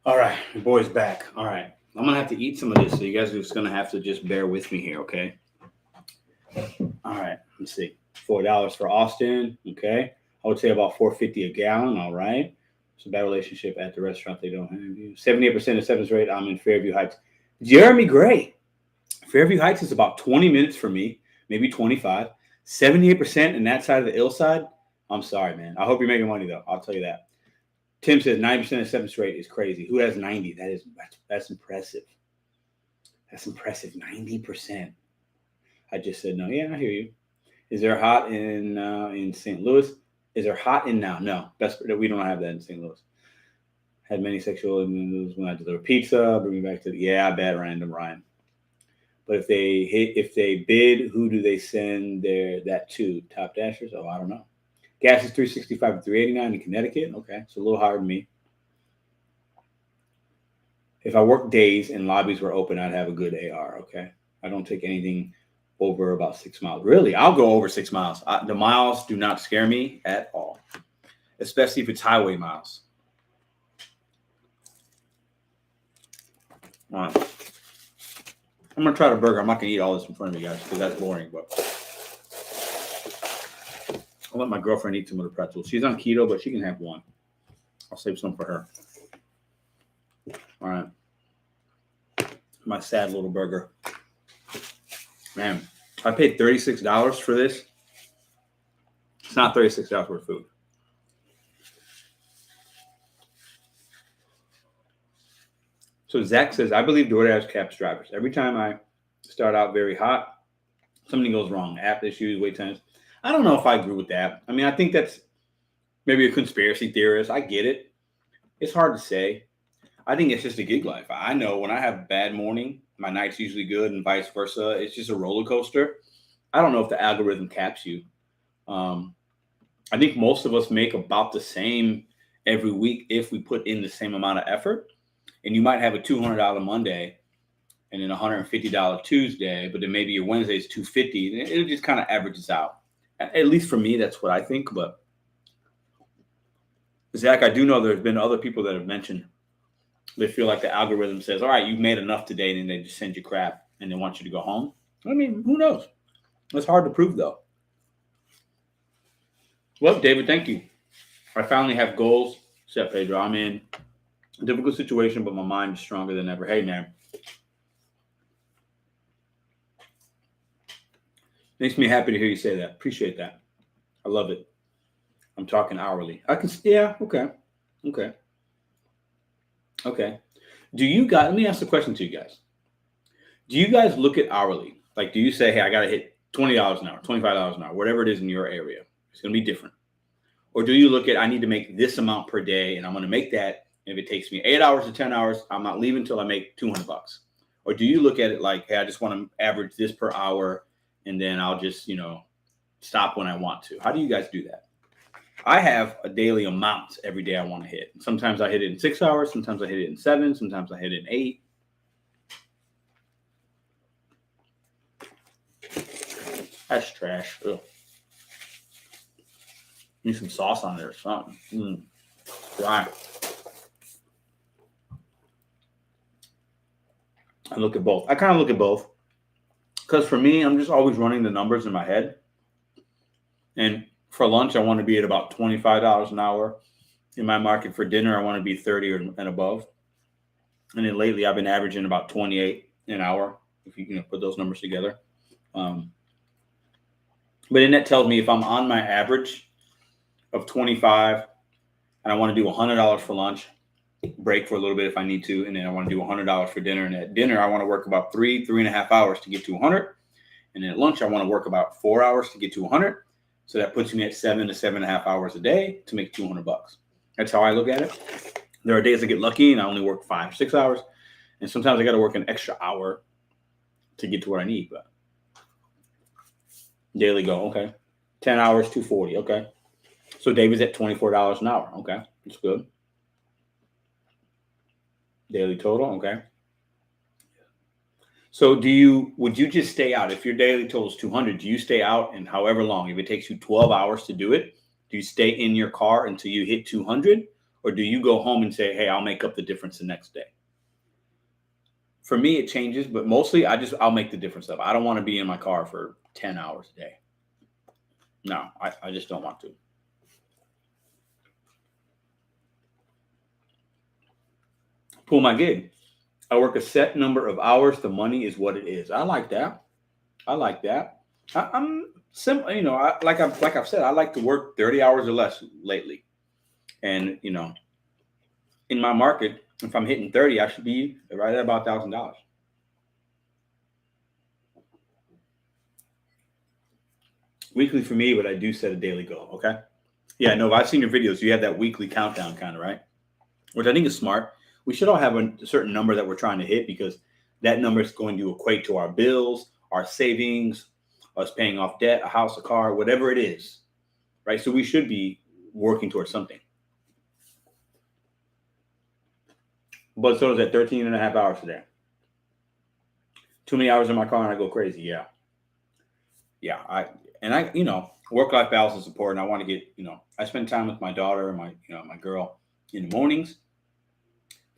All right, your boy's back. All right. I'm going to have to eat some of this, so you guys are just going to have to just bear with me here, okay? All right, let's see. $4 for Austin, okay? I would say about $4.50 a gallon, all right? It's a bad relationship at the restaurant. They don't have you. 78% acceptance rate. I'm in Fairview Heights. Jeremy Gray. Fairview Heights is about 20 minutes for me, maybe 25. 78% in that side of the ill side. I'm sorry, man. I hope you're making money, though. I'll tell you that. Tim says 90% acceptance rate is crazy. Who has 90? That's impressive. That's impressive. 90%. I just said no. Yeah, I hear you. Is there hot in St. Louis? Is there hot in now? No, we don't have that in St. Louis. Had many sexual abuse when I deliver pizza. Bring me back to bad random Ryan. But if they bid, who do they send that to? Top Dashers? Oh, I don't know. Gas is $3.65 to $3.89 in Connecticut. Okay, it's a little higher than me. If I work days and lobbies were open, I'd have a good AR. Okay, I don't take anything over about 6 miles. Really, I'll go over 6 miles. The miles do not scare me at all, especially if it's highway miles. All right, I'm gonna try the burger. I'm not gonna eat all this in front of you guys because that's boring, but I'll let my girlfriend eat some of the pretzels. She's on keto, but she can have one. I'll save some for her. All right. My sad little burger. Man, I paid $36 for this. It's not $36 worth of food. So Zach says, I believe DoorDash caps drivers. Every time I start out very hot, something goes wrong. App issues, wait times. I don't know if I agree with that. I mean, I think that's maybe a conspiracy theorist. I get it. It's hard to say. I think it's just a gig life. I know when I have a bad morning, my night's usually good and vice versa. It's just a roller coaster. I don't know if the algorithm caps you. I think most of us make about the same every week if we put in the same amount of effort. And you might have a $200 Monday and then a $150 Tuesday, but then maybe your Wednesday is $250. It just kind of averages out. At least for me, that's what I think. But Zach, I do know there's been other people that have mentioned they feel like the algorithm says, all right, you've made enough today, and then they just send you crap and they want you to go home. I mean, who knows? It's hard to prove, though. Well, David, thank you. I finally have goals set, Pedro. I'm in a difficult situation, but my mind is stronger than ever. Hey, man. Makes me happy to hear you say that. Appreciate that. I love it. I'm talking hourly. Yeah, okay. Do you guys, let me ask the question to you guys. Do you guys look at hourly? Like, do you say, hey, I got to hit $20 an hour, $25 an hour, whatever it is in your area? It's going to be different. Or do you look at, I need to make this amount per day, and I'm going to make that If it takes me 8 hours to 10 hours, I'm not leaving until I make $200. Or do you look at it like, hey, I just want to average this per hour, and then I'll just, stop when I want to? How do you guys do that? I have a daily amount every day I want to hit. Sometimes I hit it in 6 hours. Sometimes I hit it in 7. Sometimes I hit it in 8. That's trash. Ugh. Need some sauce on there or something. Dry. I look at both. I kind of look at both. Because for me, I'm just always running the numbers in my head. And for lunch, I want to be at about $25 an hour. In my market for dinner, I want to be 30 and above. And then lately, I've been averaging about 28 an hour, if you put those numbers together. But then that tells me if I'm on my average of 25 and I want to do $100 for lunch, break for a little bit if I need to, and then I want to do $100 for dinner. And at dinner, I want to work about 3.5 hours to get to 100. And then at lunch, I want to work about 4 hours to get to 100. So that puts me at 7 to 7.5 hours a day to make $200. That's how I look at it. There are days I get lucky and I only work 5 or 6 hours. And sometimes I got to work an extra hour to get to what I need. But daily go, okay. 10 hours, $240, okay. So David's at $24 an hour, okay. That's good. Daily total, okay. So would you just stay out? If your daily total is 200, do you stay out and however long? If it takes you 12 hours to do it, do you stay in your car until you hit 200? Or do you go home and say, hey, I'll make up the difference the next day? For me, it changes, but mostly I'll make the difference up. I don't want to be in my car for 10 hours a day. No, I just don't want to. Pull my gig. I work a set number of hours. The money is what it is. I like that. I'm simple. Like I've said, I like to work 30 hours or less lately. And, in my market, if I'm hitting 30, I should be right at about $1,000. Weekly for me, but I do set a daily goal. Okay. Yeah, no, I've seen your videos. You have that weekly countdown kind of, right? Which I think is smart. We should all have a certain number that we're trying to hit because that number is going to equate to our bills, our savings, us paying off debt, a house, a car, whatever it is, right? So we should be working towards something. But so is at 13.5 hours today. Too many hours in my car and I go crazy. Yeah. Work-life balance is important. I want to get, I spend time with my daughter and my girl in the mornings.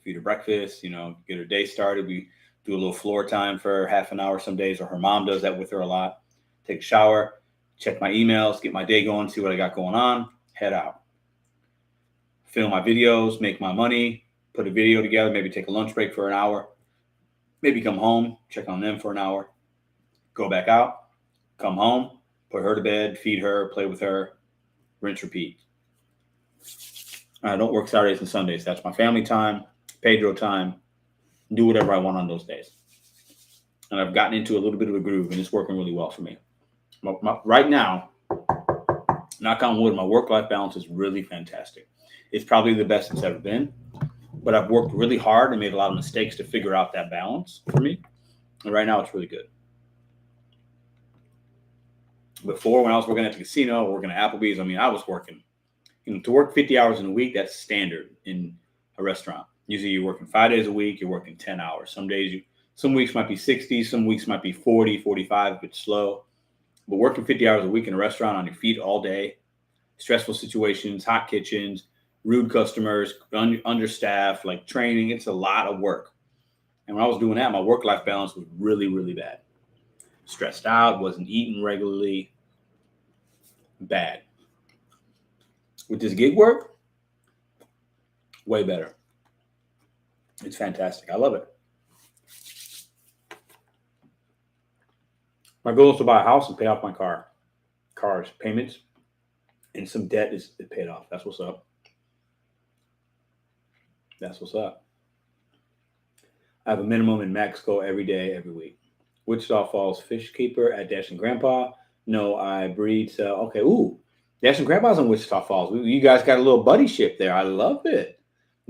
Feed her breakfast, get her day started. We do a little floor time for half an hour some days, or her mom does that with her a lot. Take a shower, check my emails, get my day going, see what I got going on, head out. Film my videos, make my money, put a video together, maybe take a lunch break for an hour, maybe come home, check on them for an hour, go back out, come home, put her to bed, feed her, play with her, rinse, repeat. I don't work Saturdays and Sundays. That's my family time. Pedro time, do whatever I want on those days. And I've gotten into a little bit of a groove, and it's working really well for me. Right now, knock on wood, my work-life balance is really fantastic. It's probably the best it's ever been, but I've worked really hard and made a lot of mistakes to figure out that balance for me. And right now, it's really good. Before, when I was working at the casino, working at Applebee's, I was working. To work 50 hours in a week, that's standard in a restaurant. Usually you're working 5 days a week, you're working 10 hours. Some weeks might be 60, some weeks might be 40, 45 if it's slow. But working 50 hours a week in a restaurant on your feet all day, stressful situations, hot kitchens, rude customers, understaffed, like training, it's a lot of work. And when I was doing that, my work-life balance was really, really bad. Stressed out, wasn't eating regularly. Bad. With this gig work, way better. It's fantastic. I love it. My goal is to buy a house and pay off my car's payments, and some debt is paid off. That's what's up. I have a minimum in Mexico every day, every week. Wichita Falls fish keeper at Dash and Grandpa. No, I breed. Okay. Ooh, Dash and Grandpa's in Wichita Falls. You guys got a little buddy ship there. I love it.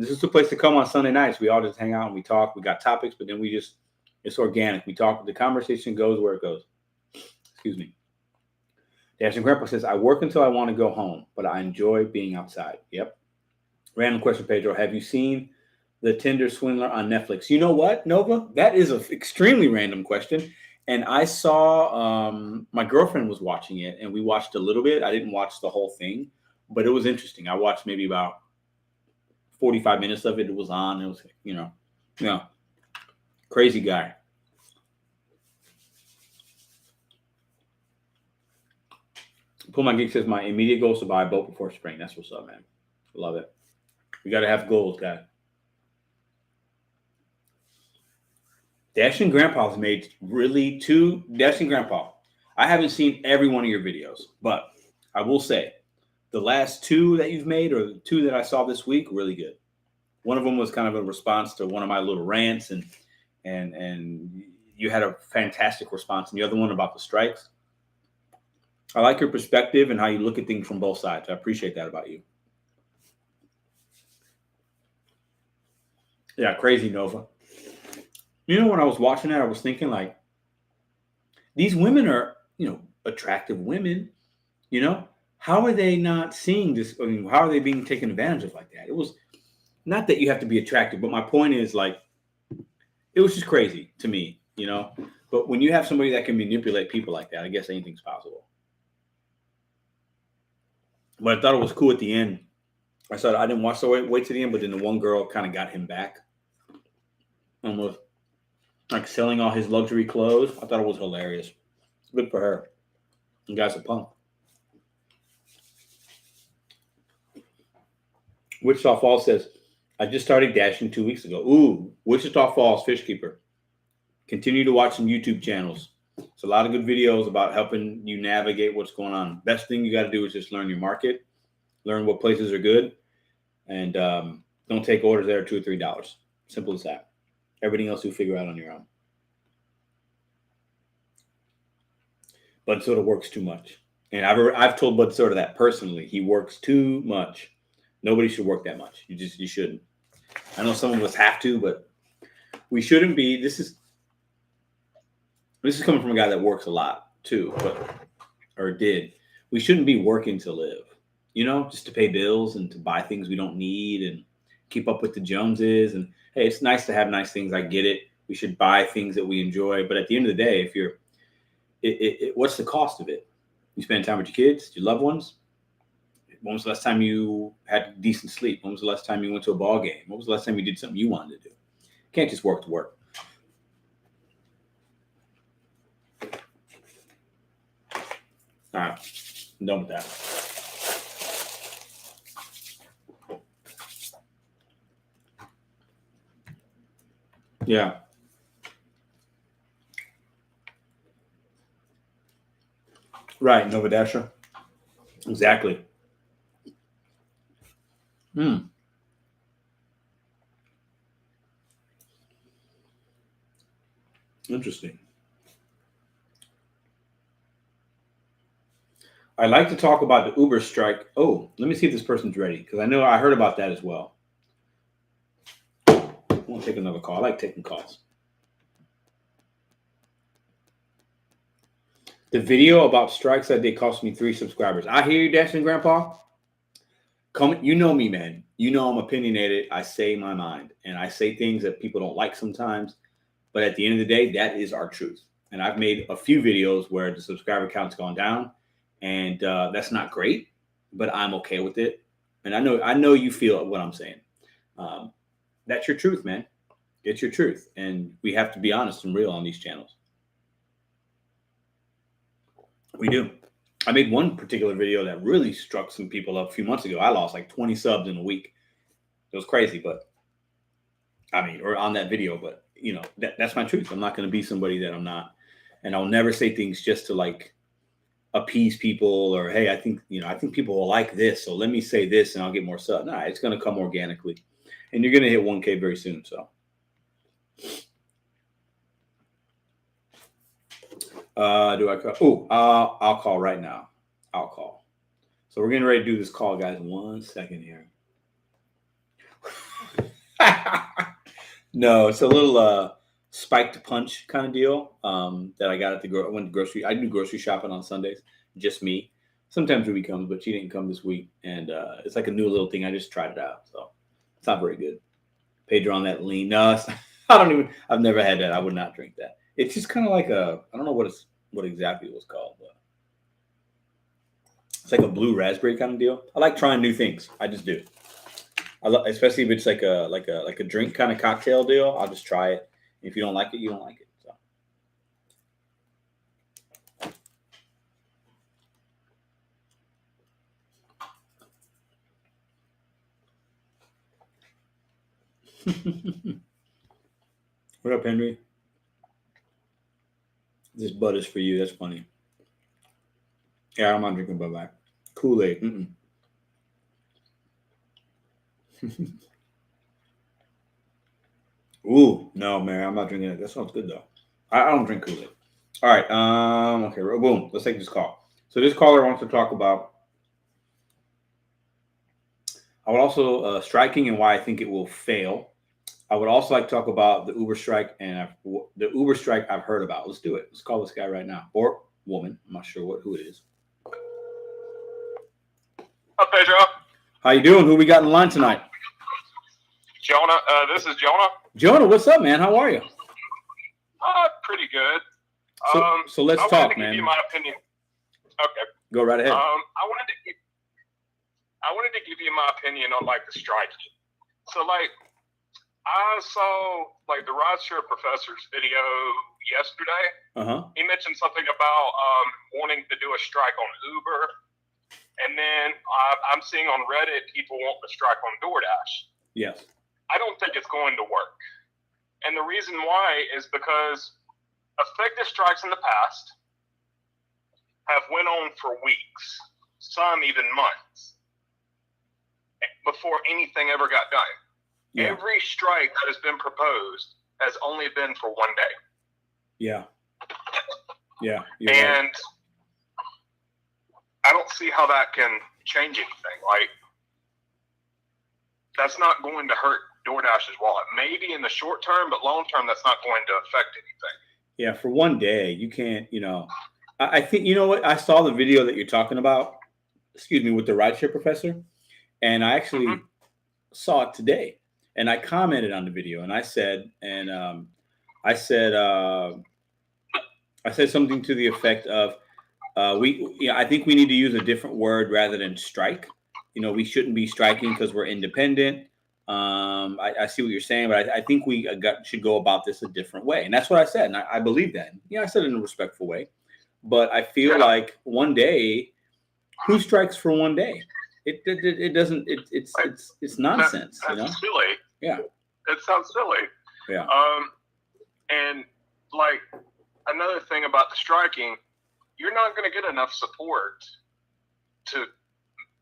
This is the place to come on Sunday nights. We all just hang out and we talk. We got topics, but then it's organic. We talk. The conversation goes where it goes. Excuse me. Dash and Grandpa says, I work until I want to go home, but I enjoy being outside. Yep. Random question, Pedro. Have you seen The Tinder Swindler on Netflix? You know what, Nova? That is an extremely random question. And I saw my girlfriend was watching it, and we watched a little bit. I didn't watch the whole thing, but it was interesting. I watched maybe about 45 minutes of it. It was on. It was, crazy guy. Pull My Geek says, my immediate goal is to buy a boat before spring. That's what's up, man. Love it. We got to have goals, guys. Dash and Grandpa's made really two. Dash and Grandpa, I haven't seen every one of your videos, but I will say the last two that you've made, or the two that I saw this week, really good. One of them was kind of a response to one of my little rants, and you had a fantastic response. And the other one about the strikes. I like your perspective and how you look at things from both sides. I appreciate that about you. Yeah, crazy, Nova. You know, when I was watching that, I was thinking, like, these women are, attractive women, How are they not seeing this? I mean, how are they being taken advantage of like that? It was not that you have to be attractive, but my point is, like, it was just crazy to me, But when you have somebody that can manipulate people like that, I guess anything's possible. But I thought it was cool at the end. I didn't watch the way to the end, but then the one girl kind of got him back. Almost like selling all his luxury clothes. I thought it was hilarious. Good for her. You guys are punk. Wichita Falls says, I just started dashing 2 weeks ago. Ooh, Wichita Falls Fish Keeper. Continue to watch some YouTube channels. It's a lot of good videos about helping you navigate what's going on. Best thing you got to do is just learn your market, learn what places are good, and don't take orders that are $2 or $3. Simple as that. Everything else you figure out on your own. Bud Soda works too much. And I've told Bud Soda that personally. He works too much. Nobody should work that much. You shouldn't. I know some of us have to, but we shouldn't be. This is coming from a guy that works a lot too, or did. We shouldn't be working to live, just to pay bills and to buy things we don't need and keep up with the Joneses. And hey, it's nice to have nice things. I get it. We should buy things that we enjoy. But at the end of the day, what's the cost of it? You spend time with your kids, your loved ones. When was the last time you had decent sleep? When was the last time you went to a ball game? When was the last time you did something you wanted to do? You can't just work to work. All right, I'm done with that. Yeah. Right, Nova Dasher. Exactly. Interesting. I like to talk about the Uber strike. Oh, let me see if this person's ready, because I heard about that as well. I won't take another call. I like taking calls. The video about strikes that day cost me 3 subscribers. I hear you, Dash and Grandpa. You know me, man. You know I'm opinionated. I say my mind, and I say things that people don't like sometimes. But at the end of the day, that is our truth. And I've made a few videos where the subscriber count's gone down, and that's not great, but I'm okay with it. And I know you feel what I'm saying. That's your truth, man. It's your truth, and we have to be honest and real on these channels. We do. I made one particular video that really struck some people up a few months ago. I lost like 20 subs in a week. It was crazy, or on that video, but that's my truth. I'm not going to be somebody that I'm not. And I'll never say things just to like appease people or, hey, I think people will like this, so let me say this and I'll get more subs. Nah, it's going to come organically. And you're going to hit 1K very soon, so. Do I call? Oh, I'll call right now. I'll call. So we're getting ready to do this call, guys. 1 second here. No, it's a little spiked punch kind of deal that I got at I went to grocery. I do grocery shopping on Sundays, just me. Sometimes Ruby comes, but she didn't come this week, and it's like a new little thing. I just tried it out, so it's not very good. Pedro on that lean. No, I don't even. I've never had that. I would not drink that. It's just kind of like I don't know what exactly it was called, but it's like a blue raspberry kind of deal. I like trying new things. I just do. Especially if it's like a drink kind of cocktail deal. I'll just try it. If you don't like it, you don't like it. So. What up, Henry? This bud is for you. That's funny. Yeah, I'm not drinking Bud Light. Kool-Aid. Ooh, no, man, I'm not drinking it. That sounds good though. I don't drink Kool-Aid. All right. Okay. Boom. Let's take this call. So this caller wants to talk about. I would also striking and why I think it will fail. I would also like to talk about the Uber strike and the Uber strike I've heard about. Let's do it. Let's call this guy right now, or woman. I'm not sure who it is. Hi, Pedro. How you doing? Who we got in line tonight? Jonah. This is Jonah. Jonah, what's up, man? How are you? Pretty good. So let's talk, I wanted to man. give you my opinion. Okay. Go right ahead. I wanted to give you my opinion on like the striking. So like I saw like the rideshare professor's video yesterday. He mentioned something about wanting to do a strike on Uber, and then I'm seeing on Reddit people want to strike on DoorDash. Yes. I don't think it's going to work, and the reason why is because effective strikes in the past have went on for weeks, some even months, before anything ever got done. Yeah. Every strike that has been proposed has only been for one day. Yeah. Yeah. And right. I don't see how that can change anything. Like, that's not going to hurt DoorDash's wallet. Maybe in the short term, but long term, that's not going to affect anything. Yeah, for one day, you can't, I think, you know what? I saw the video that you're talking about, with the rideshare professor, and I actually saw it today. And I commented on the video, and I said something to the effect of, I think we need to use a different word rather than strike. We shouldn't be striking because we're independent. I see what you're saying, but I think we should go about this a different way. And that's what I said. And I believe that. I said it in a respectful way, but I feel like one day, who strikes for one day? It doesn't, it's nonsense. That's silly. Yeah. It sounds silly. Yeah. And like another thing about the striking, you're not going to get enough support to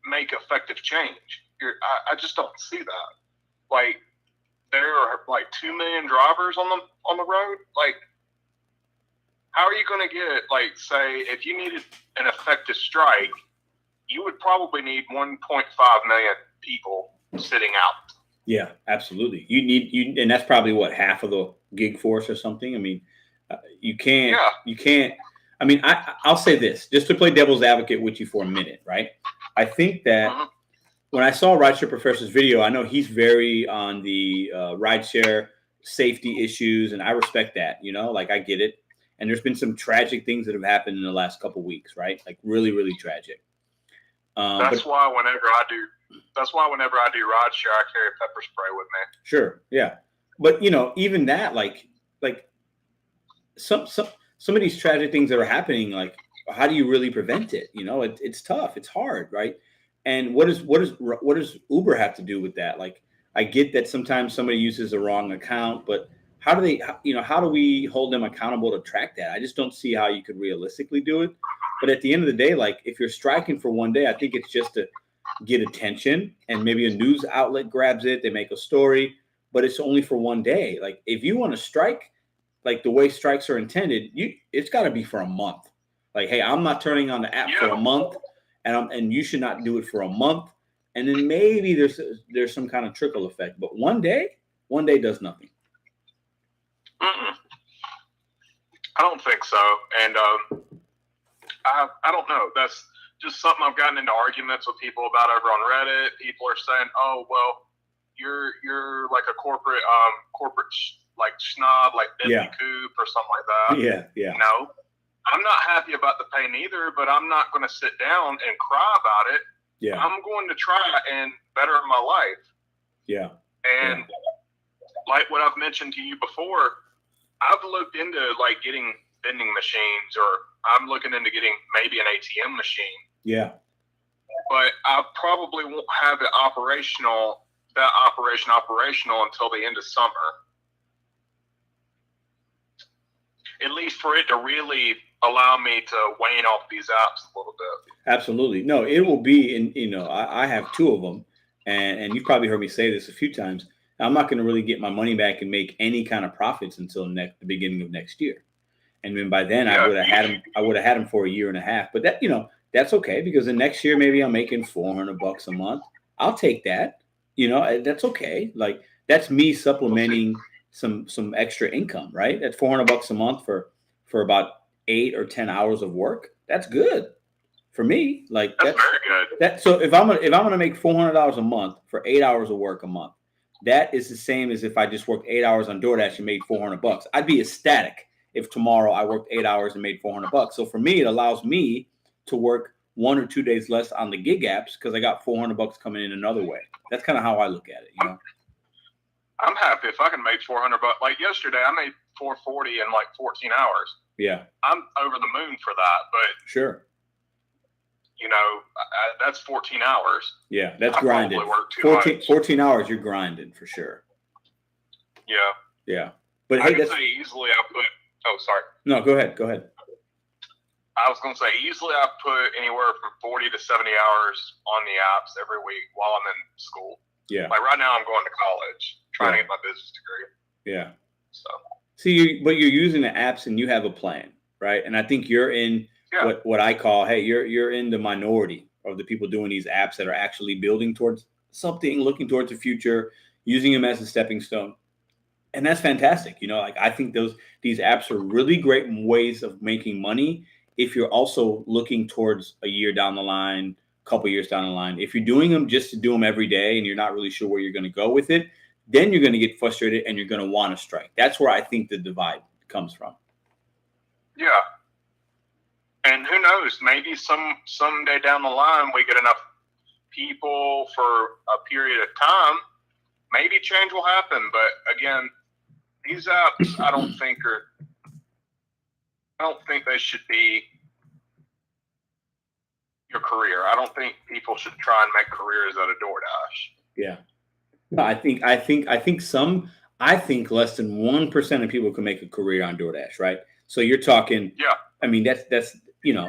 make effective change. I just don't see that. Like, there are like 2 million drivers on the road. Like, how are you going to get, like, say, if you needed an effective strike, you would probably need 1.5 million people sitting out. Yeah, absolutely. And that's probably what, half of the gig force or something. I mean, you can't. I mean, I'll say this just to play devil's advocate with you for a minute, right? I think that when I saw Rideshare Professor's video, I know he's very on the rideshare safety issues, and I respect that. Like, I get it. And there's been some tragic things that have happened in the last couple of weeks, right? Like, really, really tragic. That's why whenever I do rideshare, I carry pepper spray with me. Sure, yeah, but even that, like some of these tragic things that are happening, like, how do you really prevent it? It's tough, it's hard, right? And what does Uber have to do with that? Like, I get that sometimes somebody uses the wrong account, but how do we hold them accountable to track that? I just don't see how you could realistically do it. But at the end of the day, like, if you're striking for one day, I think it's just to get attention, and maybe a news outlet grabs it, they make a story, but it's only for one day. Like, if you want to strike, like the way strikes are intended, it's got to be for a month. Like, hey, I'm not turning on the app for a month, and you should not do it for a month. And then maybe there's some kind of trickle effect. But one day does nothing. Mm-mm. I don't think so. And I don't know. That's just something I've gotten into arguments with people about over on Reddit. People are saying, "Oh, well, you're like a corporate like snob, like Deadly Coop or something like that." Yeah. No, I'm not happy about the pay neither, but I'm not going to sit down and cry about it. Yeah. I'm going to try and better my life. Yeah. And like what I've mentioned to you before, I've looked into like getting vending machines, or I'm looking into getting maybe an ATM machine. Yeah. But I probably won't have it operational until the end of summer. At least for it to really allow me to wane off these apps a little bit. Absolutely. No, it will be in, I have 2 of them, and you've probably heard me say this a few times. I'm not going to really get my money back and make any kind of profits until the beginning of next year. And then by then I would have had them for a year and a half. But that, that's okay, because the next year maybe I'm making $400 a month. I'll take that. That's okay. Like, that's me supplementing some extra income, right? That's $400 a month for about 8 or 10 hours of work. That's good for me. Like, that's very good. So if I'm gonna make $400 a month for 8 hours of work a month, that is the same as if I just worked 8 hours on DoorDash and made $400. I'd be ecstatic if tomorrow I worked 8 hours and made $400. So for me, it allows me to work 1 or 2 days less on the gig apps because I got $400 coming in another way. That's kind of how I look at it. I'm happy if I can make $400. Like yesterday, I made $440 in like 14 hours. Yeah, I'm over the moon for that. But sure, that's 14 hours. Yeah, that's grinding. 14 hours, you're grinding for sure. Yeah. But I can say easily I put. Oh, sorry. No, go ahead. I was going to say easily I put anywhere from 40 to 70 hours on the apps every week while I'm in school. Yeah. Like right now I'm going to college trying to get my business degree. Yeah. So. See, but you're using the apps and you have a plan, right? And I think you're in what I call, hey, you're in the minority of the people doing these apps that are actually building towards something, looking towards the future, using them as a stepping stone. And that's fantastic. Like, I think these apps are really great ways of making money if you're also looking towards a year down the line, a couple years down the line. If you're doing them just to do them every day and you're not really sure where you're going to go with it, then you're going to get frustrated and you're going to want to strike. That's where I think the divide comes from. Yeah. And who knows, maybe someday down the line we get enough people for a period of time, maybe change will happen. But again, these apps I don't think they should be your career. I don't think people should try and make careers out of DoorDash. Yeah. No, I think less than 1% of people can make a career on DoorDash, right? So you're talking, I mean, that's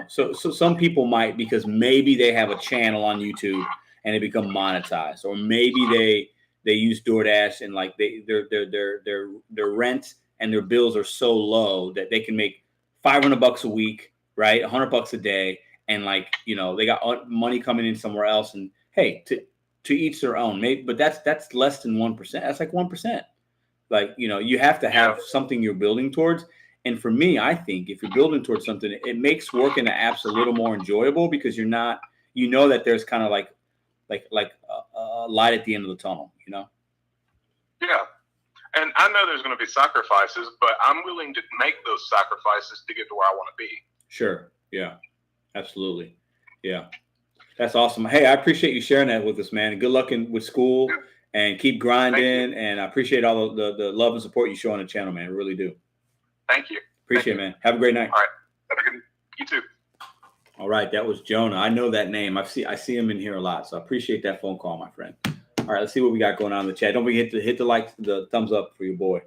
so some people might, because maybe they have a channel on YouTube and they become monetized, or maybe they use DoorDash and like their rent and their bills are so low that they can make $500 a week, right? $100 a day, and like they got money coming in somewhere else. And hey, to each their own. Maybe, but that's less than 1%. That's like 1%. Like you have to have something you're building towards. And for me, I think if you're building towards something, it makes working the apps a little more enjoyable because you're not, that there's kind of like a light at the end of the tunnel, Yeah. And I know there's going to be sacrifices, but I'm willing to make those sacrifices to get to where I want to be. Sure. Yeah, absolutely. Yeah. That's awesome. Hey, I appreciate you sharing that with us, man. Good luck with school and keep grinding. And I appreciate all the love and support you show on the channel, man. I really do. Thank you. Appreciate it, man. Have a great night. All right. Have a good. You too. All right. That was Jonah. I know that name. I see him in here a lot. So I appreciate that phone call, my friend. All right. Let's see what we got going on in the chat. Don't forget to hit the thumbs up for your boy.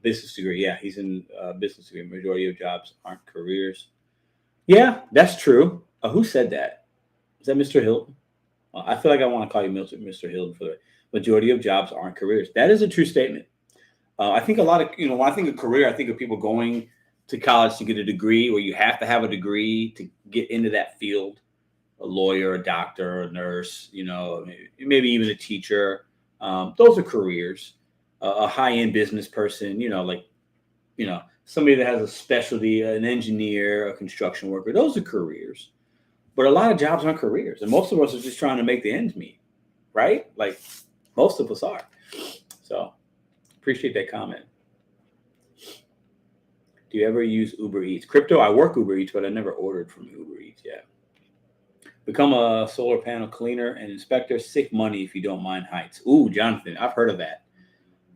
Business degree. Yeah, he's in business degree. Majority of jobs aren't careers. Yeah, that's true. Who said that? Is that Mr. Hilton? I feel like I want to call you Mr. Hilton for the majority of jobs aren't careers. That is a true statement. I think a lot of, when I think of career, I think of people going to college to get a degree, where you have to have a degree to get into that field. A lawyer, a doctor, a nurse, maybe even a teacher. Those are careers. a high-end business person, like, somebody that has a specialty, an engineer, a construction worker. Those are careers. But a lot of jobs aren't careers. And most of us are just trying to make the ends meet, right? Like most of us are. So appreciate that comment. Do you ever use Uber Eats? Crypto, I work Uber Eats, but I never ordered from Uber Eats yet. Become a solar panel cleaner and inspector. Sick money if you don't mind heights. Ooh, Jonathan, I've heard of that.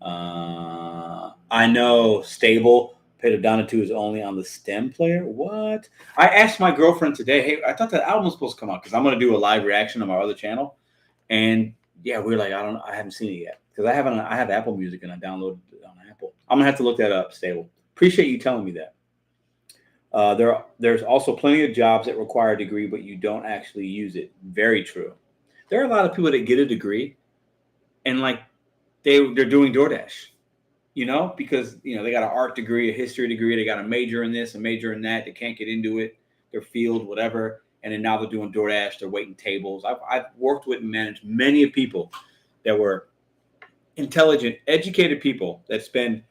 I know Stable Pedodonatu is only on the stem player. What? I asked my girlfriend today, hey, I thought that album was supposed to come out because I'm going to do a live reaction on my other channel. And yeah, we're like, I haven't seen it yet because I have Apple Music and I downloaded it on Apple. I'm going to have to look that up, Stable. Appreciate you telling me that. There's also plenty of jobs that require a degree, but you don't actually use it. Very true. There are a lot of people that get a degree and like they're doing DoorDash, because, they got an art degree, a history degree. They got a major in this, a major in that. They can't get into it, their field, whatever. And then now they're doing DoorDash. They're waiting tables. I've worked with and managed many people that were intelligent, educated people that spend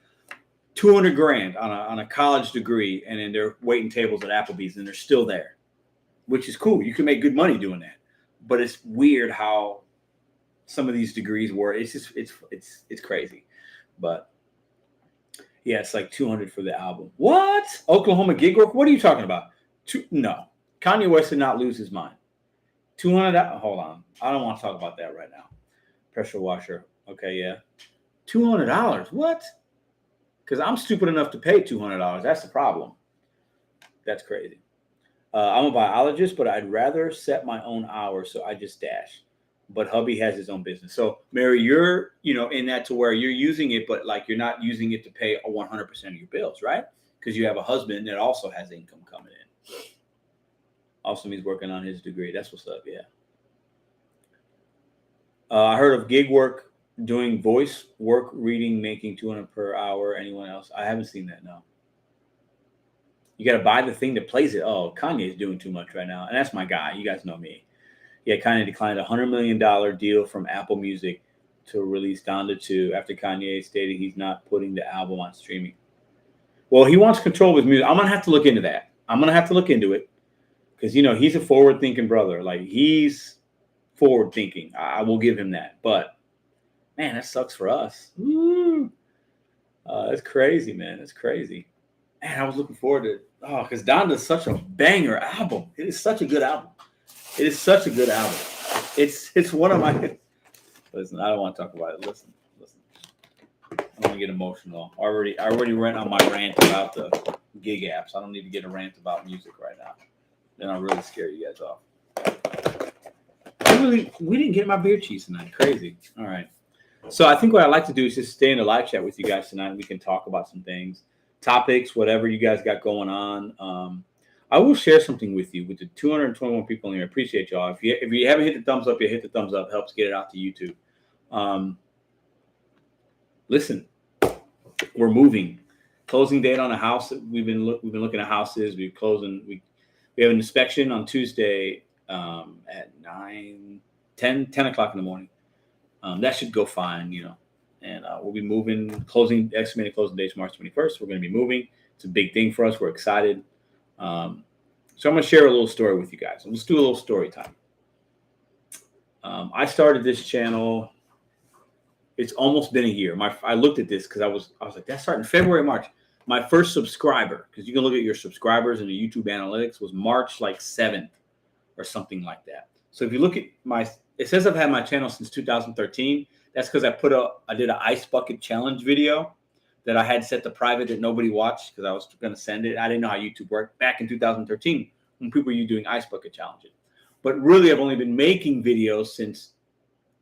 $200,000 on a college degree, and then they're waiting tables at Applebee's, and they're still there, which is cool. You can make good money doing that, but it's weird how some of these degrees work. It's just it's crazy, but yeah, it's like $200 for the album. What? Oklahoma gig work? What are you talking about? No, Kanye West did not lose his mind. $200. Hold on, I don't want to talk about that right now. Pressure washer. Okay, yeah, $200. What? Because I'm stupid enough to pay $200. That's the problem. That's crazy. I'm a biologist, but I'd rather set my own hours, so I just dash. But hubby has his own business. So, Mary, you're, in that to where you're using it, but like you're not using it to pay 100% of your bills, right? Because you have a husband that also has income coming in. Also, he's working on his degree. That's what's up, yeah. I heard of gig work. Doing voice work, reading, making $200 per hour. Anyone else? I haven't seen that. No. You got to buy the thing that plays it. Oh, Kanye is doing too much right now, and that's my guy. You guys know me. Yeah, Kanye declined a $100 million deal from Apple Music to release Donda 2 after Kanye stated he's not putting the album on streaming. Well, he wants control of his music. I'm gonna have to look into that. I'm gonna have to look into it because he's a forward-thinking brother. Like he's forward-thinking. I will give him that, but. Man, that sucks for us. That's crazy, man. That's crazy. Man, I was looking forward to it. Oh, because Donda is such a banger album. It is such a good album. It is such a good album. It's one of my. Listen, I don't want to talk about it. Listen. I don't want to get emotional. I already went on my rant about the gig apps. I don't need to get a rant about music right now. Then I'll really scare you guys off. We didn't get my beer cheese tonight. Crazy. All right. So I think what I'd like to do is just stay in the live chat with you guys tonight. And we can talk about some things, topics, whatever you guys got going on. I will share something with you with the 221 people in here. I appreciate y'all. If you haven't hit the thumbs up, you hit the thumbs up. Helps get it out to YouTube. Listen, we're moving. Closing date on a house. We've been looking at houses. We have an inspection on Tuesday at 10 o'clock in the morning. That should go fine, and we'll be moving. Estimated closing date is March 21st. We're going to be moving. It's a big thing for us. We're excited. So I'm going to share a little story with you guys. Let's do a little story time. I started this channel. It's almost been a year. I looked at this because I was like, that's starting February, March. My first subscriber, because you can look at your subscribers in the YouTube analytics, was March 7th or something like that. So if you look at it says I've had my channel since 2013. That's because I did an ice bucket challenge video that I had set to private that nobody watched because I was going to send it. I didn't know how YouTube worked back in 2013 when people were doing ice bucket challenges. But really, I've only been making videos since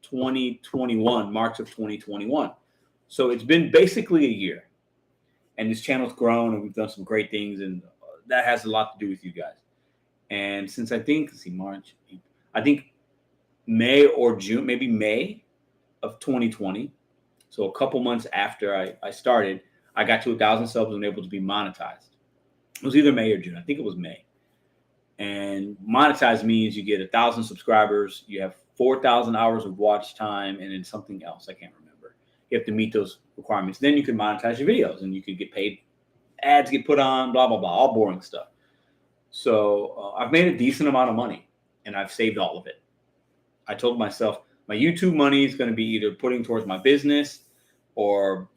2021, March of 2021. So it's been basically a year. And this channel's grown and we've done some great things. And that has a lot to do with you guys. And since I think May or June, maybe May of 2020. So a couple months after I started, I got to 1,000 subs and able to be monetized. It was either May or June. I think it was May. And monetized means you get 1,000 subscribers, you have 4,000 hours of watch time, and then something else. I can't remember. You have to meet those requirements. Then you can monetize your videos and you can get paid. Ads get put on, blah, blah, blah, all boring stuff. So I've made a decent amount of money and I've saved all of it. I told myself my YouTube money is going to be either putting towards my business or,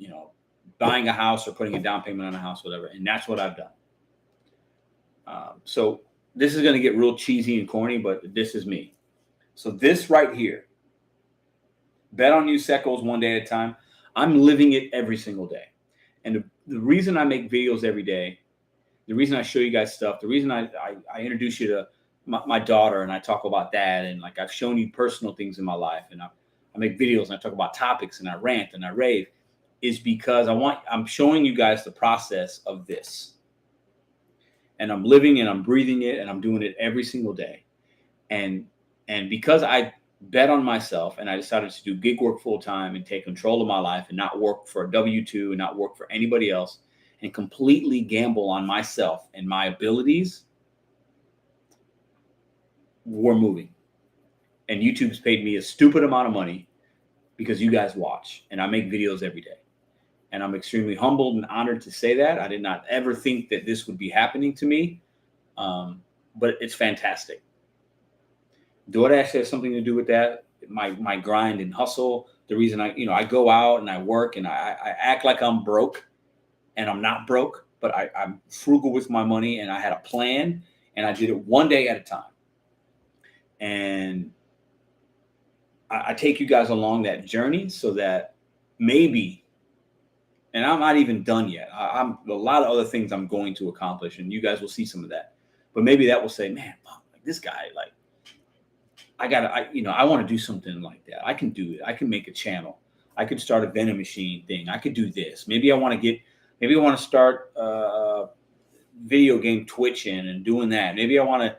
buying a house or putting a down payment on a house, whatever. And that's what I've done. So this is going to get real cheesy and corny, but this is me. So this right here, Bet on You set goals one day at a time. I'm living it every single day. And the reason I make videos every day, the reason I show you guys stuff, the reason I introduce you to my daughter and I talk about that, and like I've shown you personal things in my life, and I make videos and I talk about topics and I rant and I rave, is because I'm showing you guys the process of this. And I'm living and I'm breathing it and I'm doing it every single day. And because I bet on myself and I decided to do gig work full time and take control of my life and not work for a W-2 and not work for anybody else and completely gamble on myself and my abilities, we're moving. And YouTube's paid me a stupid amount of money because you guys watch and I make videos every day. And I'm extremely humbled and honored to say that. I did not ever think that this would be happening to me, but it's fantastic. DoorDash has something to do with that. My grind and hustle. The reason I go out and I work and I act like I'm broke, and I'm not broke, but I'm frugal with my money, and I had a plan, and I did it one day at a time. And I take you guys along that journey so that maybe. And I'm not even done yet. I'm a lot of other things I'm going to accomplish, and you guys will see some of that. But maybe that will say, man, like this guy, like I want to do something like that. I can do it. I can make a channel. I could start a vending machine thing. I could do this. Maybe I want to start a video game Twitch and doing that. Maybe I want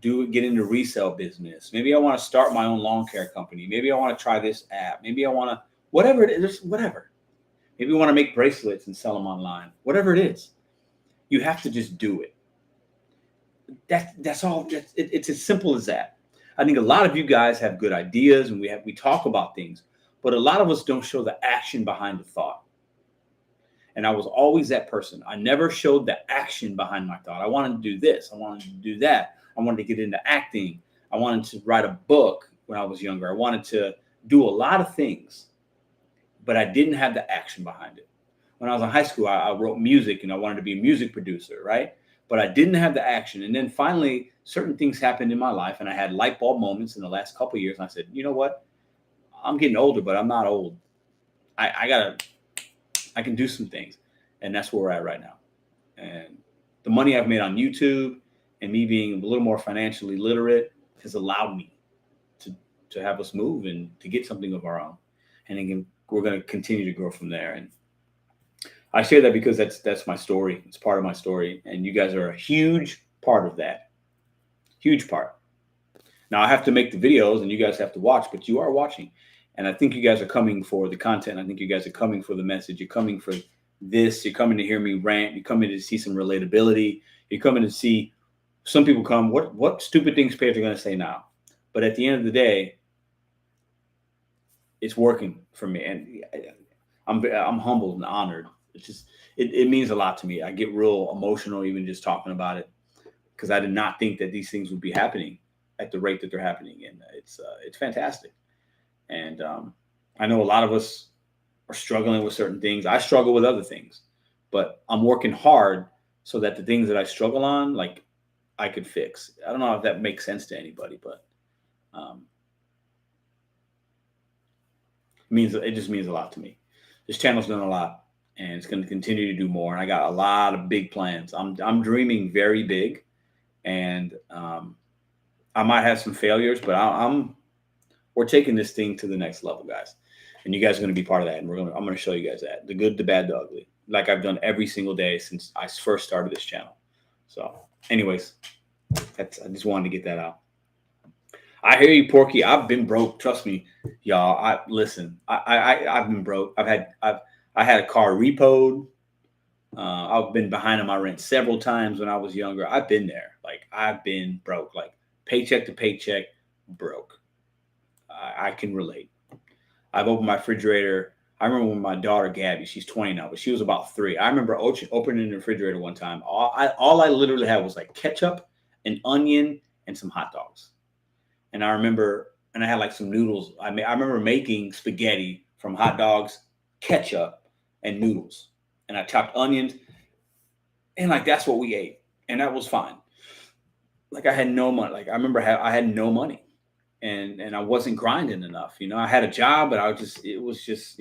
to get into resale business. Maybe I want to start my own lawn care company. Maybe I want to try this app. Maybe I want to, whatever it is, whatever. Maybe you want to make bracelets and sell them online. Whatever it is, you have to just do it. That's all. It's as simple as that. I think a lot of you guys have good ideas and we talk about things, but a lot of us don't show the action behind the thought. And I was always that person. I never showed the action behind my thought. I wanted to do this. I wanted to do that. I wanted to get into acting. I wanted to write a book when I was younger. I wanted to do a lot of things, but I didn't have the action behind it. When I was in high school, I wrote music and I wanted to be a music producer, right? But I didn't have the action. And then finally, certain things happened in my life and I had light bulb moments in the last couple of years. And I said, you know what? I'm getting older, but I'm not old. I can do some things. And that's where we're at right now. And the money I've made on YouTube and me being a little more financially literate has allowed me to have us move and to get something of our own. And again, we're going to continue to grow from there. And I share that because that's my story. It's part of my story. And you guys are a huge part of that. Huge part. Now I have to make the videos and you guys have to watch, but you are watching. And I think you guys are coming for the content. I think you guys are coming for the message. You're coming for this. You're coming to hear me rant. You're coming to see some relatability. You're coming to see some people come, what stupid things players are going to say now? But at the end of the day, it's working for me. And I'm humbled and honored. It's just, it means a lot to me. I get real emotional even just talking about it because I did not think that these things would be happening at the rate that they're happening. And it's fantastic. And I know a lot of us are struggling with certain things. I struggle with other things, but I'm working hard so that the things that I struggle on, like I could fix. I don't know if that makes sense to anybody, but it just means a lot to me. This channel's done a lot and it's going to continue to do more. And I got a lot of big plans. I'm dreaming very big, and I might have some failures, but we're taking this thing to the next level, guys. And you guys are going to be part of that. And I'm going to show you guys that, the good, the bad, the ugly, like I've done every single day since I first started this channel. So anyways, I just wanted to get that out. I hear you, Porky. I've been broke. Trust me, y'all. I've been broke. I had a car repoed. I've been behind on my rent several times when I was younger. I've been there. Like I've been broke, like paycheck to paycheck, broke. I can relate. I've opened my refrigerator. I remember when my daughter Gabby, she's 20 now, but she was about 3. I remember opening the refrigerator one time. All I literally had was like ketchup, an onion, and some hot dogs. And I had like some noodles. I remember making spaghetti from hot dogs, ketchup, and noodles. And I chopped onions, and like that's what we ate, and that was fine. Like I had no money. Like I remember I had no money, and I wasn't grinding enough. I had a job, but it was just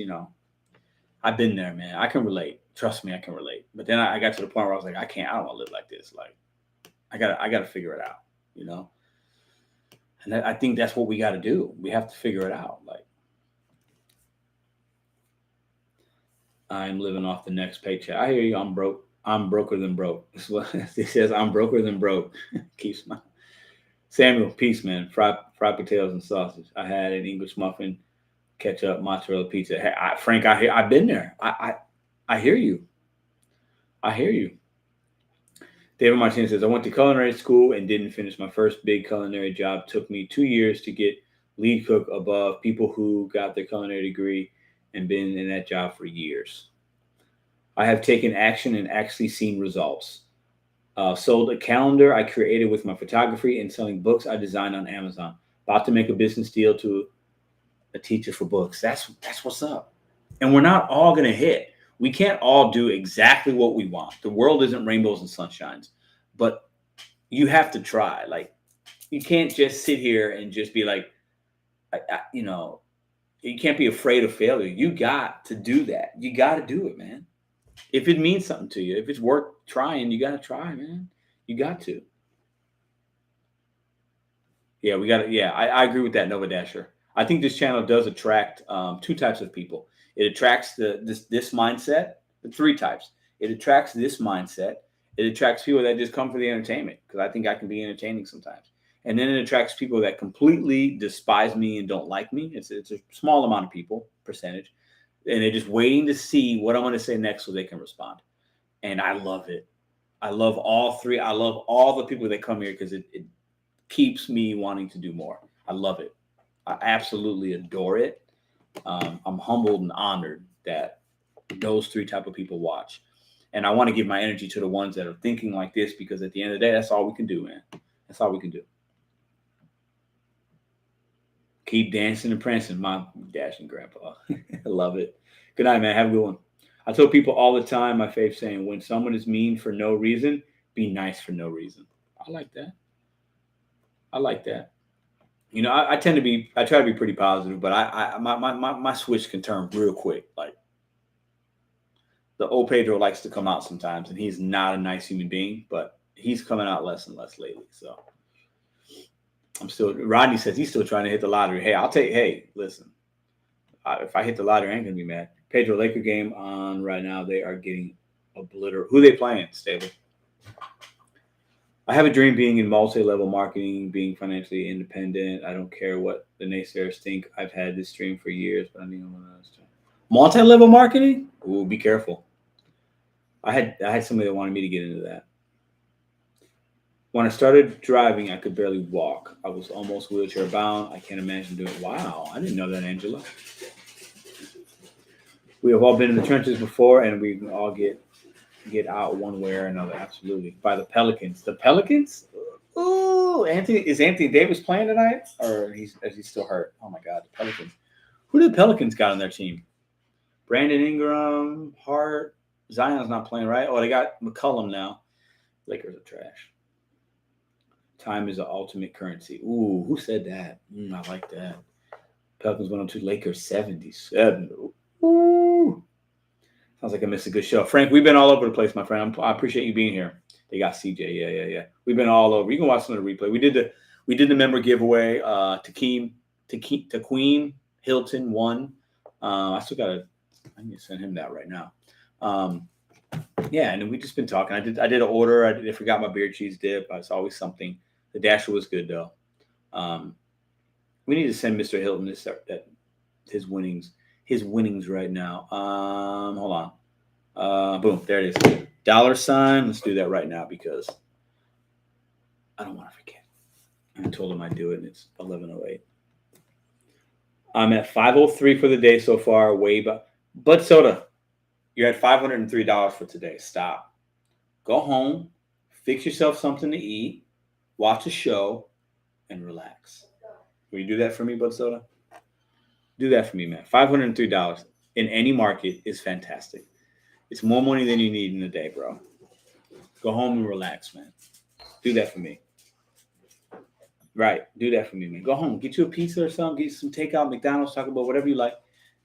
I've been there, man. I can relate. Trust me, I can relate. But then I got to the point where I was like, I don't want to live like this. Like I gotta figure it out. And I think that's what we got to do. We have to figure it out. Like I'm living off the next paycheck. I hear you. I'm broke. I'm broker than broke. That's what it says. I'm broker than broke. Keep smiling. Samuel, peace, man. Fried potatoes and sausage. I had an English muffin, ketchup, mozzarella pizza. Hey, Frank, I've been there. I hear you. I hear you. David Martinez says, I went to culinary school and didn't finish. My first big culinary job took me 2 years to get lead cook above people who got their culinary degree and been in that job for years. I have taken action and actually seen results. Sold a calendar I created with my photography and selling books I designed on Amazon. About to make a business deal to a teacher for books. That's what's up. And we're not all going to hit. We can't all do exactly what we want. The world isn't rainbows and sunshines, but you have to try. Like you can't just sit here and just be like, you can't be afraid of failure. You got to do that. You got to do it, man. If it means something to you, if it's worth trying, you got to try, man. You got to. Yeah, we got to. Yeah, I agree with that, Nova Dasher. I think this channel does attract 2 types of people. It attracts this mindset, the 3 types. It attracts this mindset. It attracts people that just come for the entertainment because I think I can be entertaining sometimes. And then it attracts people that completely despise me and don't like me. It's a small amount of people, percentage. And they're just waiting to see what I'm going to say next so they can respond. And I love it. I love all 3. I love all the people that come here because it keeps me wanting to do more. I love it. I absolutely adore it. I'm humbled and honored that those 3 type of people watch. And I want to give my energy to the ones that are thinking like this because at the end of the day, that's all we can do, man. That's all we can do. Keep dancing and prancing, my dashing grandpa. I love it. Good night, man. Have a good one. I tell people all the time, my favorite saying, when someone is mean for no reason, be nice for no reason. I like that. I like that. I try to be pretty positive, but my switch can turn real quick. Like the old Pedro likes to come out sometimes, and he's not a nice human being, but he's coming out less and less lately. So Rodney says he's still trying to hit the lottery. Hey, listen, if I hit the lottery, I ain't gonna be mad. Pedro Laker game on right now. They are getting obliterated. Who they playing, Stable? I have a dream being in multi-level marketing, being financially independent. I don't care what the naysayers think. I've had this dream for years, but I need one of those. Multi-level marketing? Ooh, be careful. I had somebody that wanted me to get into that. When I started driving, I could barely walk. I was almost wheelchair bound. I can't imagine doing it. Wow, I didn't know that, Angela. We have all been in the trenches before, and we can all get out one way or another. Absolutely. By the Pelicans. The Pelicans? Ooh, is Anthony Davis playing tonight? Or is he still hurt? Oh my God, the Pelicans. Who did the Pelicans got on their team? Brandon Ingram, Hart, Zion's not playing, right? Oh, they got McCollum now. Lakers are trash. Time is the ultimate currency. Ooh, who said that? I like that. Pelicans went on to Lakers 77. Ooh. Sounds like I missed a good show. Frank, we've been all over the place, my friend. I appreciate you being here. They got CJ. Yeah. We've been all over. You can watch some of the replay. We did the member giveaway. To Queen Hilton won. I need to send him that right now. Yeah, and then we just been talking. I did an order. I forgot my beer cheese dip. It's always something. The dasher was good though. We need to send Mr. Hilton his winnings right now. Hold on. Boom, there it is. $. Let's do that right now because I don't want to forget. I told him I'd do it, and it's 11:08. I'm at 5:03 for the day so far. Way Bud Soda, you're at $503 for today. Stop. Go home, fix yourself something to eat, watch a show, and relax. Will you do that for me, Bud Soda? Do that for me, man. $503 in any market is fantastic. It's more money than you need in a day, bro. Go home and relax, man. Do that for me. Right. Do that for me, man. Go home. Get you a pizza or something. Get you some takeout, McDonald's, Taco Bell, whatever you like,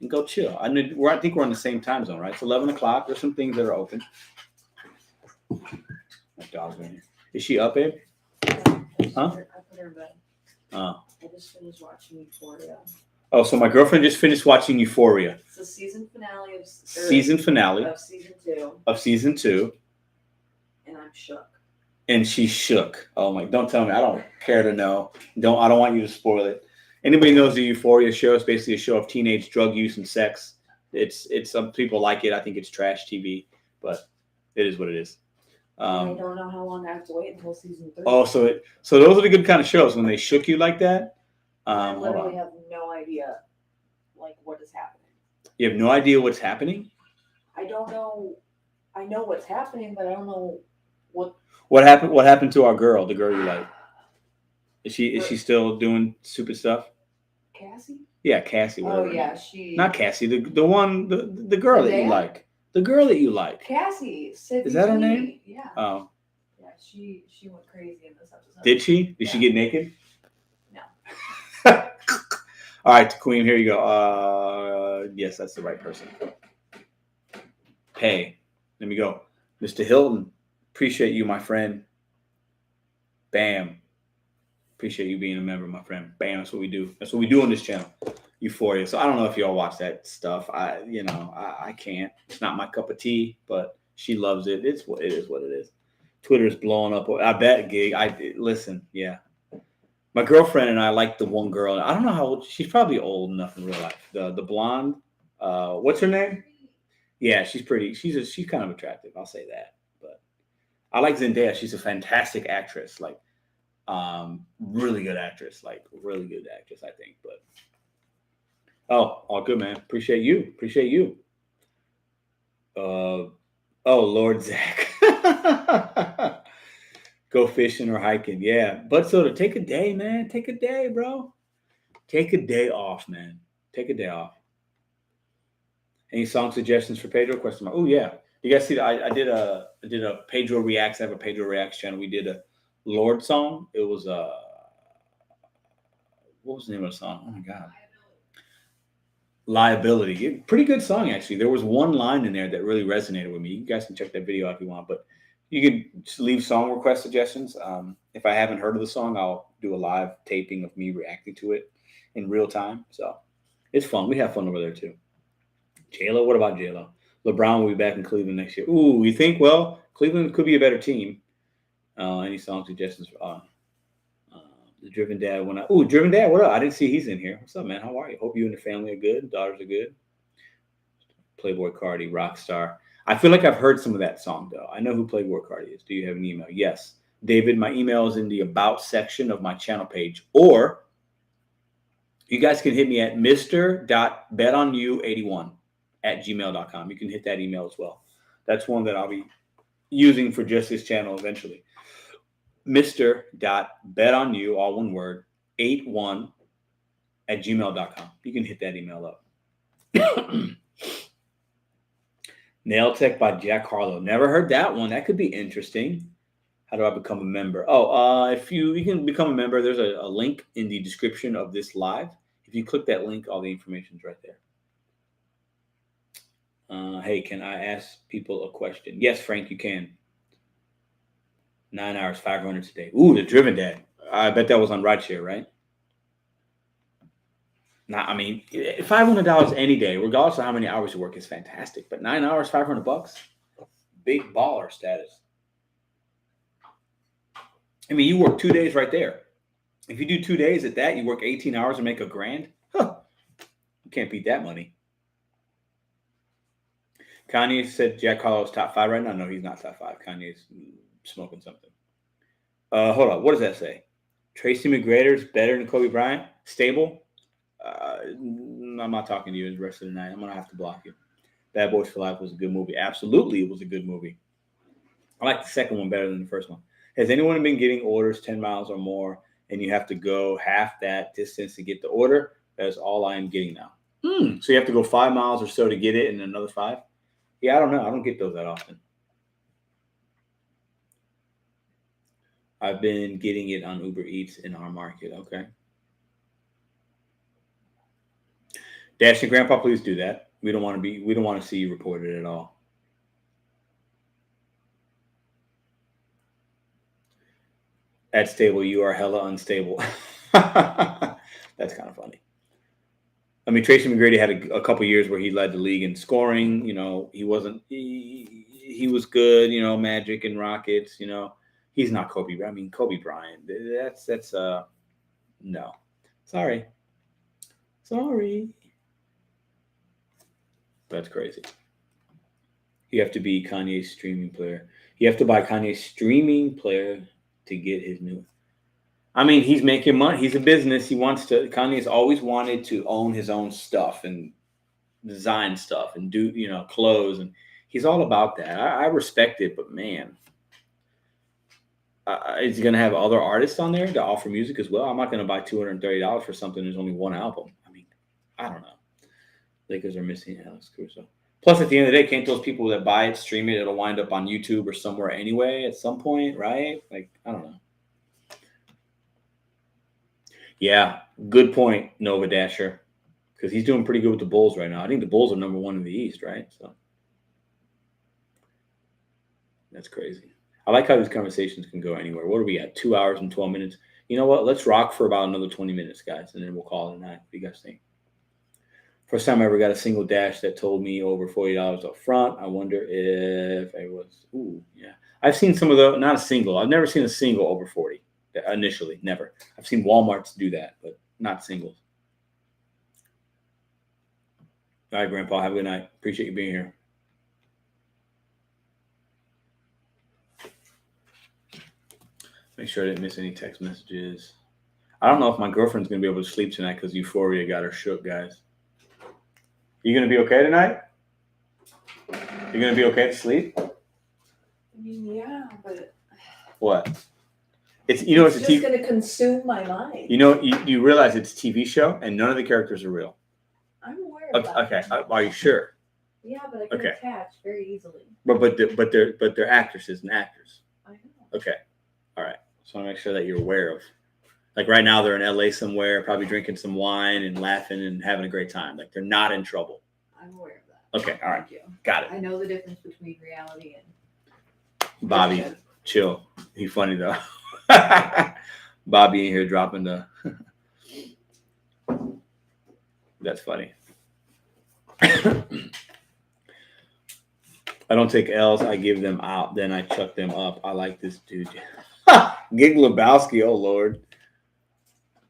and go chill. I think we're on the same time zone, right? It's 11 o'clock. There's some things that are open. My dog's in here. Is she up, babe? Huh? I put her in bed. Oh. I just finished watching Euphoria. Oh, so my girlfriend just finished watching Euphoria. It's the season finale of season two. Of season 2. And I'm shook. And she's shook. Oh my! Don't tell me. I don't care to know. I don't want you to spoil it. Anybody knows the Euphoria show? It's basically a show of teenage drug use and sex. It's some people like it. I think it's trash TV, but it is what it is. I don't know how long I have to wait until season 3. Oh, so those are the good kind of shows when they shook you like that. I literally have no idea, like, what is happening. You have no idea what's happening? I don't know. I know what's happening, but I don't know what. What happened to our girl, the girl you like? Is she still doing stupid stuff? Cassie? Yeah, Cassie. Oh yeah, she. Not Cassie. The girl that you like. The girl that you like. Cassie. Is that her name? Yeah. Oh. Yeah, she went crazy in this episode. Did she? Did she get naked? No. All right, Queen. Here you go. Yes, that's the right person. Hey, let me go, Mr. Hilton. Appreciate you, my friend. Bam. Appreciate you being a member, my friend. Bam. That's what we do. That's what we do on this channel. Euphoria. So I don't know if y'all watch that stuff. I can't. It's not my cup of tea, but she loves it. It is what it is. Twitter's blowing up. I bet, Gig. Listen, yeah. My girlfriend and I like the one girl. I don't know how old. She's probably old enough in real life. The blonde. What's her name? Yeah, she's pretty. She's kind of attractive. I'll say that. But I like Zendaya. She's a fantastic actress. Like, really good actress. Like, really good actress, I think. But all good, man. Appreciate you. Oh, Lord Zach. Go fishing or hiking. Yeah. But so to take a day, man. Take a day, bro. Take a day off, man. Take a day off. Any song suggestions for Pedro? Question mark. Oh yeah. You guys see that I did a Pedro Reacts. I have a Pedro Reacts channel. We did a Lord song. It was what was the name of the song? Oh my God. Liability. Pretty good song, actually. There was one line in there that really resonated with me. You guys can check that video out if you want, but you can just leave song request suggestions. If I haven't heard of the song, I'll do a live taping of me reacting to it in real time. So it's fun. We have fun over there too. J-Lo, what about J-Lo? LeBron will be back in Cleveland next year. Ooh, you think? Well, Cleveland could be a better team. Any song suggestions? The Driven Dad went out. Ooh, Driven Dad, what up? I didn't see he's in here. What's up, man? How are you? Hope you and the family are good. Daughters are good. Playboy Cardi, Rockstar. I feel like I've heard some of that song, though. I know who Playboy Cardi is. Do you have an email? Yes. David, my email is in the About section of my channel page. Or you guys can hit me at Mr.BetonYou81@gmail.com. You can hit that email as well. That's one that I'll be using for just this channel eventually. Mr.BetonYou, all one word, 81@gmail.com. You can hit that email up. Nail Tech by Jack Harlow. Never heard that one. That could be interesting. How do I become a member? If you can become a member, there's a link in the description of this live. If you click that link, all the information is right there. Hey, can I ask people a question? Yes, Frank, you can. 9 hours, 500 today. Ooh, the Driven Dad. I bet that was on Rideshare, right? $500 any day, regardless of how many hours you work, is fantastic. But 9 hours, $500, big baller status. I mean, you work 2 days right there. If you do 2 days at that, you work 18 hours and make $1,000. Huh. You can't beat that money. Kanye said Jack Harlow's top 5 right now. No, he's not top 5. Kanye's smoking something. Hold on. What does that say? Tracy McGrader's better than Kobe Bryant? Stable? I'm not talking to you the rest of the night. I'm going to have to block you. Bad Boys for Life was a good movie. Absolutely, it was a good movie. I like the second one better than the first one. Has anyone been getting orders 10 miles or more, and you have to go half that distance to get the order? That's all I am getting now. So you have to go 5 miles or so to get it, and another 5? Yeah, I don't know. I don't get those that often. I've been getting it on Uber Eats in our market. Okay. Dash and Grandpa, please do that. We don't want to see you reported at all. At Stable, you are hella unstable. That's kind of funny. I mean, Tracy McGrady had a couple years where he led the league in scoring. You know, he was good, you know, Magic and Rockets, you know. He's not Kobe. I mean, Kobe Bryant. That's no. Sorry. That's crazy. You have to be Kanye's streaming player. You have to buy Kanye's streaming player to get his new. I mean, he's making money. He's a business. Kanye's always wanted to own his own stuff and design stuff and do, you know, clothes. And he's all about that. I respect it, but man, is he going to have other artists on there to offer music as well? I'm not going to buy $230 for something. There's only one album. I mean, I don't know. Lakers are missing Alex Caruso. Plus, at the end of the day, can't those people that buy it, stream it, it'll wind up on YouTube or somewhere anyway at some point, right? Like, I don't know. Yeah, good point, Nova Dasher, because he's doing pretty good with the Bulls right now. I think the Bulls are number 1 in the East, right? So that's crazy. I like how these conversations can go anywhere. What are we at? 2 hours and 12 minutes. You know what? Let's rock for about another 20 minutes, guys, and then we'll call it a night. What do you guys think? First time I ever got a single dash that told me over $40 up front. I wonder if I was. Ooh, yeah. I've seen some of the, not a single. I've never seen a single over 40 initially. Never. I've seen Walmarts do that, but not singles. All right, Grandpa. Have a good night. Appreciate you being here. Make sure I didn't miss any text messages. I don't know if my girlfriend's going to be able to sleep tonight because Euphoria got her shook, guys. You going to be okay tonight? You going to be okay to sleep? I mean, yeah, but what? It's it's it's a just TV. going to consume my mind. You realize it's a TV show and none of the characters are real. I'm aware of that. Okay, are you sure? Yeah, but I can Okay. attach very easily. But they're actresses and actors. I know. Okay, all right. So I want to make sure that you're aware of. Like right now, they're in LA somewhere, probably drinking some wine and laughing and having a great time. Like they're not in trouble. I'm aware of that. Okay, all right, Thank you. got it. I know the difference between reality and Bobby, fiction. chill. He's funny though. Bobby in here dropping the. That's funny. I don't take L's. I give them out. Then I chuck them up. I like this dude. Gig Lebowski. Oh, Lord.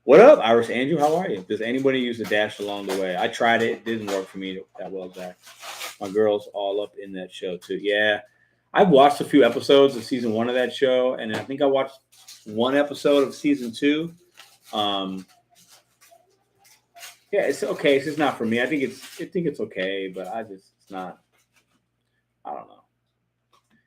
What up, Irish Andrew? How are you? Does anybody use the dash along the way? I tried it. It didn't work for me that well, Zach. My girl's all up in that show, too. Yeah. I've watched a few episodes of season 1 of that show, and I think I watched one episode of season 2. Yeah, it's okay. It's just not for me. I think it's okay, but it's not. I don't know.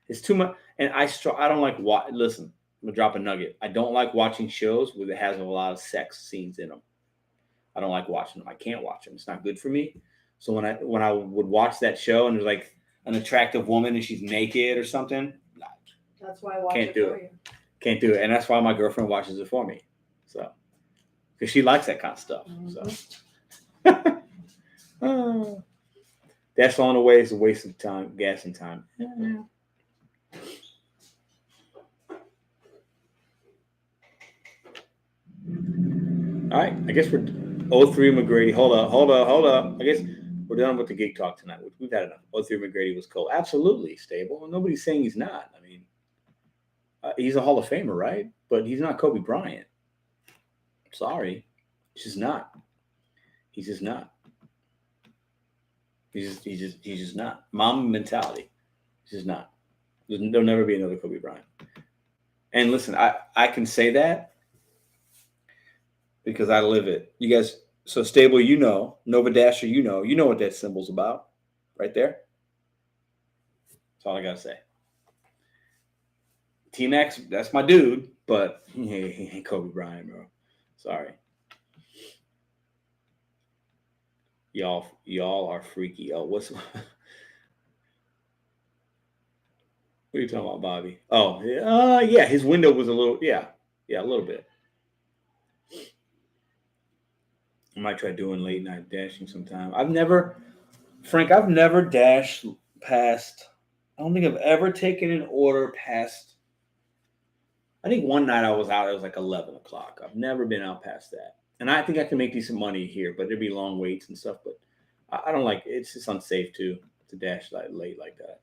It's too much, and I don't like listen. I'm gonna drop a nugget. I don't like watching shows where it has a lot of sex scenes in them. I don't like watching them. I can't watch them. It's not good for me. So when I would watch that show and there's like an attractive woman and she's naked or something, That's why I watch can't it do for it. you. Can't do it, and that's why my girlfriend watches it for me. So because she likes that kind of stuff. So that's on the way is a waste of time, gas and time. Yeah. All right, I guess we're 03 McGrady. Hold up. I guess we're done with the gig talk tonight. We've had enough. 03 McGrady was cool. Absolutely stable. Nobody's saying he's not. I mean, he's a Hall of Famer, right? But he's not Kobe Bryant. Sorry. He's just not. He's just not. He's just not. Mom mentality. He's just not. There'll never be another Kobe Bryant. And listen, I can say that because I live it. You guys, so Stable, Nova Dasher, you know what that symbol's about right there. That's all I gotta say. T-Max, that's my dude, but he ain't Kobe Bryant, bro. Sorry. Y'all are freaky. Oh, what are you talking about, Bobby? Oh, yeah, his window was a little, a little bit. I might try doing late night dashing sometime. I've never dashed past. I don't think I've ever taken an order past. I think one night I was out. It was like 11 o'clock. I've never been out past that, and I think I can make decent money here, but there'd be long waits and stuff. But I don't like. It's just unsafe to dash late like that.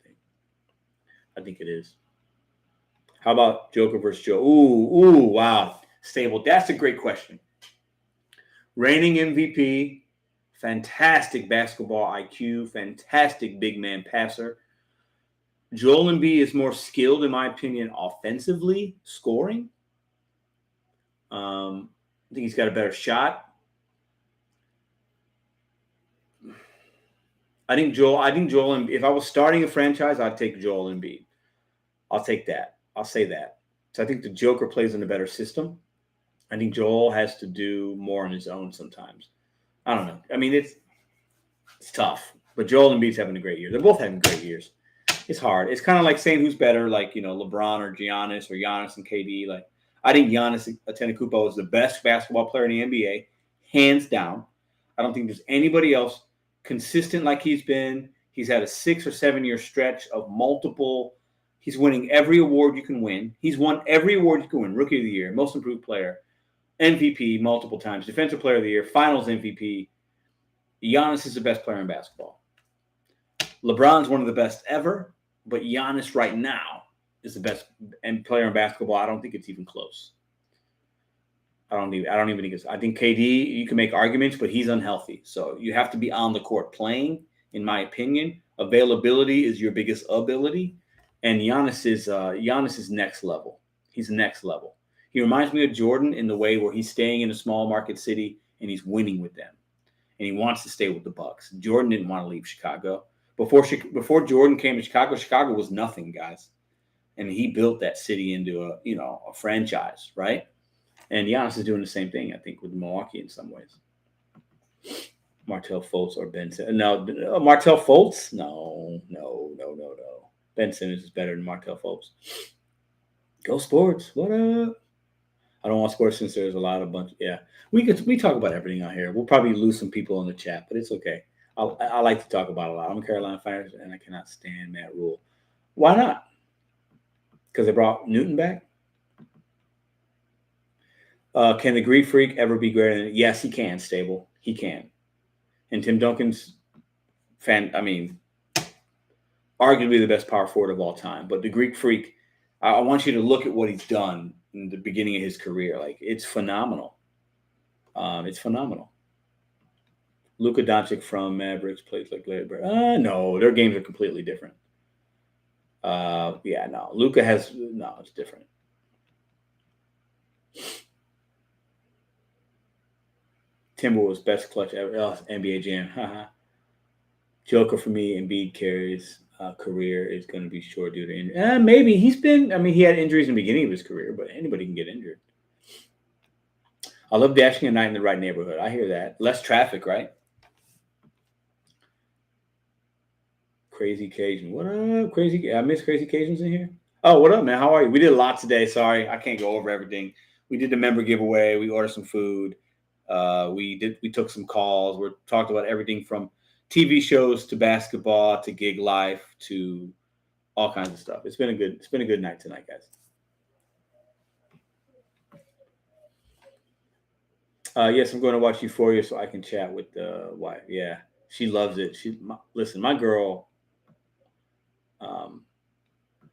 I think it is. How about Joker versus Joe? Ooh, wow, stable. That's a great question. Reigning MVP, fantastic basketball IQ, fantastic big man passer. Joel Embiid is more skilled, in my opinion, offensively, scoring. I think he's got a better shot. I think Joel Embiid, if I was starting a franchise, I'd take Joel Embiid. I'll take that. I'll say that. So I think the Joker plays in a better system. I think Joel has to do more on his own sometimes. I don't know. I mean, it's tough. But Joel Embiid's having a great year. They're both having great years. It's hard. It's kind of like saying who's better, like, LeBron or Giannis and KD. Like, I think Giannis Antetokounmpo is the best basketball player in the NBA, hands down. I don't think there's anybody else consistent like he's been. He's had a 6 or 7 year stretch of multiple. He's winning every award you can win. He's won every award you can win. Rookie of the Year, Most Improved Player, MVP multiple times, Defensive Player of the Year, Finals MVP. Giannis is the best player in basketball. LeBron's one of the best ever, but Giannis right now is the best player in basketball. I don't think it's even close. I don't even think it's. I think KD, you can make arguments, but he's unhealthy. So you have to be on the court playing, in my opinion. Availability is your biggest ability. And Giannis is next level. He's next level. He reminds me of Jordan in the way where he's staying in a small market city and he's winning with them. And he wants to stay with the Bucks. Jordan didn't want to leave Chicago. Before Jordan came to Chicago was nothing, guys. And he built that city into a franchise, right? And Giannis is doing the same thing, I think, with Milwaukee in some ways. Martell Fultz or Ben Simmons. No, Martell Fultz? No. Ben Simmons is better than Martell Fultz. Go Sports. What up? I don't want sports since there's we talk about everything out here. We'll probably lose some people in the chat, but it's okay. I like to talk about a lot. I'm a Carolina fan, and I cannot stand Matt Rule. Why not? Because they brought Newton back? Can the Greek Freak ever be greater than? Yes, he can, Stable. He can. And Tim Duncan's arguably the best power forward of all time. But the Greek Freak, I want you to look at what he's done in the beginning of his career. Like, it's phenomenal. It's phenomenal. Luka Doncic from Mavericks plays like Larry Bird. No, their games are completely different. Luka it's different. Timberwolves best clutch ever. NBA Jam. Joker for me. Embiid carries career is going to be short due to injury. Maybe he had injuries in the beginning of his career, but anybody can get injured. I love dashing at night in the right neighborhood. I hear that. Less traffic, right? Crazy Cajun. What up, Crazy? I miss Crazy Cajuns in here. Oh, what up, man? How are you? We did a lot today. Sorry, I can't go over everything. We did the member giveaway. We ordered some food. We took some calls. We talked about everything from TV shows to basketball to gig life to all kinds of stuff. It's been a good night tonight, guys. Yes, I'm going to watch Euphoria so I can chat with the wife. Yeah, she loves it. Listen, my girl.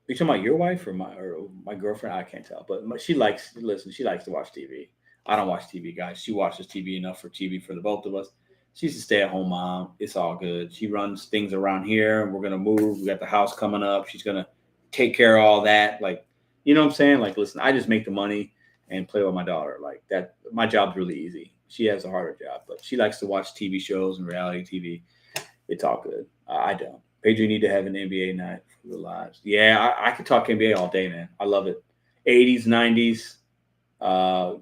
You talking about your wife or my girlfriend? I can't tell, but she likes to watch TV. I don't watch TV, guys. She watches TV enough for TV for the both of us. She's a stay-at-home mom. It's all good. She runs things around here, and we're gonna move. We got the house coming up. She's gonna take care of all that. Like, you know what I'm saying? Like, listen, I just make the money and play with my daughter. Like that. My job's really easy. She has a harder job, but she likes to watch TV shows and reality TV. It's all good. I don't. Pedro, you need to have an NBA night for the lives. Yeah, I could talk NBA all day, man. I love it. 80s, 90s,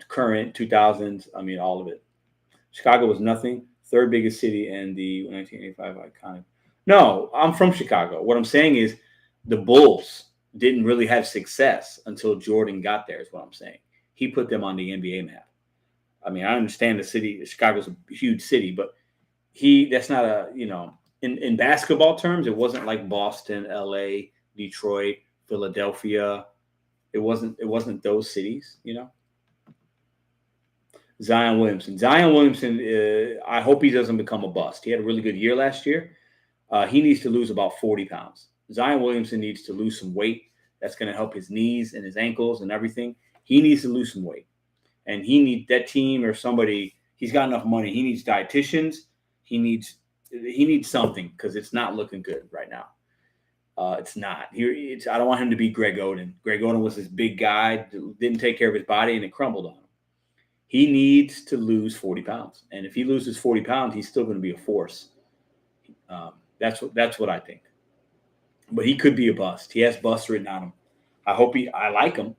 current, 2000s. I mean, all of it. Chicago was nothing. Third biggest city in the 1985 iconic. No, I'm from Chicago. What I'm saying is the Bulls didn't really have success until Jordan got there, is what I'm saying. He put them on the NBA map. I mean, I understand the city, Chicago's a huge city, but that's not a, in basketball terms, it wasn't like Boston, LA, Detroit, Philadelphia. It wasn't those cities, Zion Williamson. I hope he doesn't become a bust. He had a really good year last year. He needs to lose about 40 pounds. Zion Williamson needs to lose some weight. That's going to help his knees and his ankles and everything. He needs to lose some weight. And he needs that team or somebody. He's got enough money. He needs dietitians. He needs something because it's not looking good right now. It's not. I don't want him to be Greg Oden. Greg Oden was this big guy, didn't take care of his body, and it crumbled on him. He needs to lose 40 pounds. And if he loses 40 pounds, he's still going to be a force. That's what I think. But he could be a bust. He has bust written on him. I like him.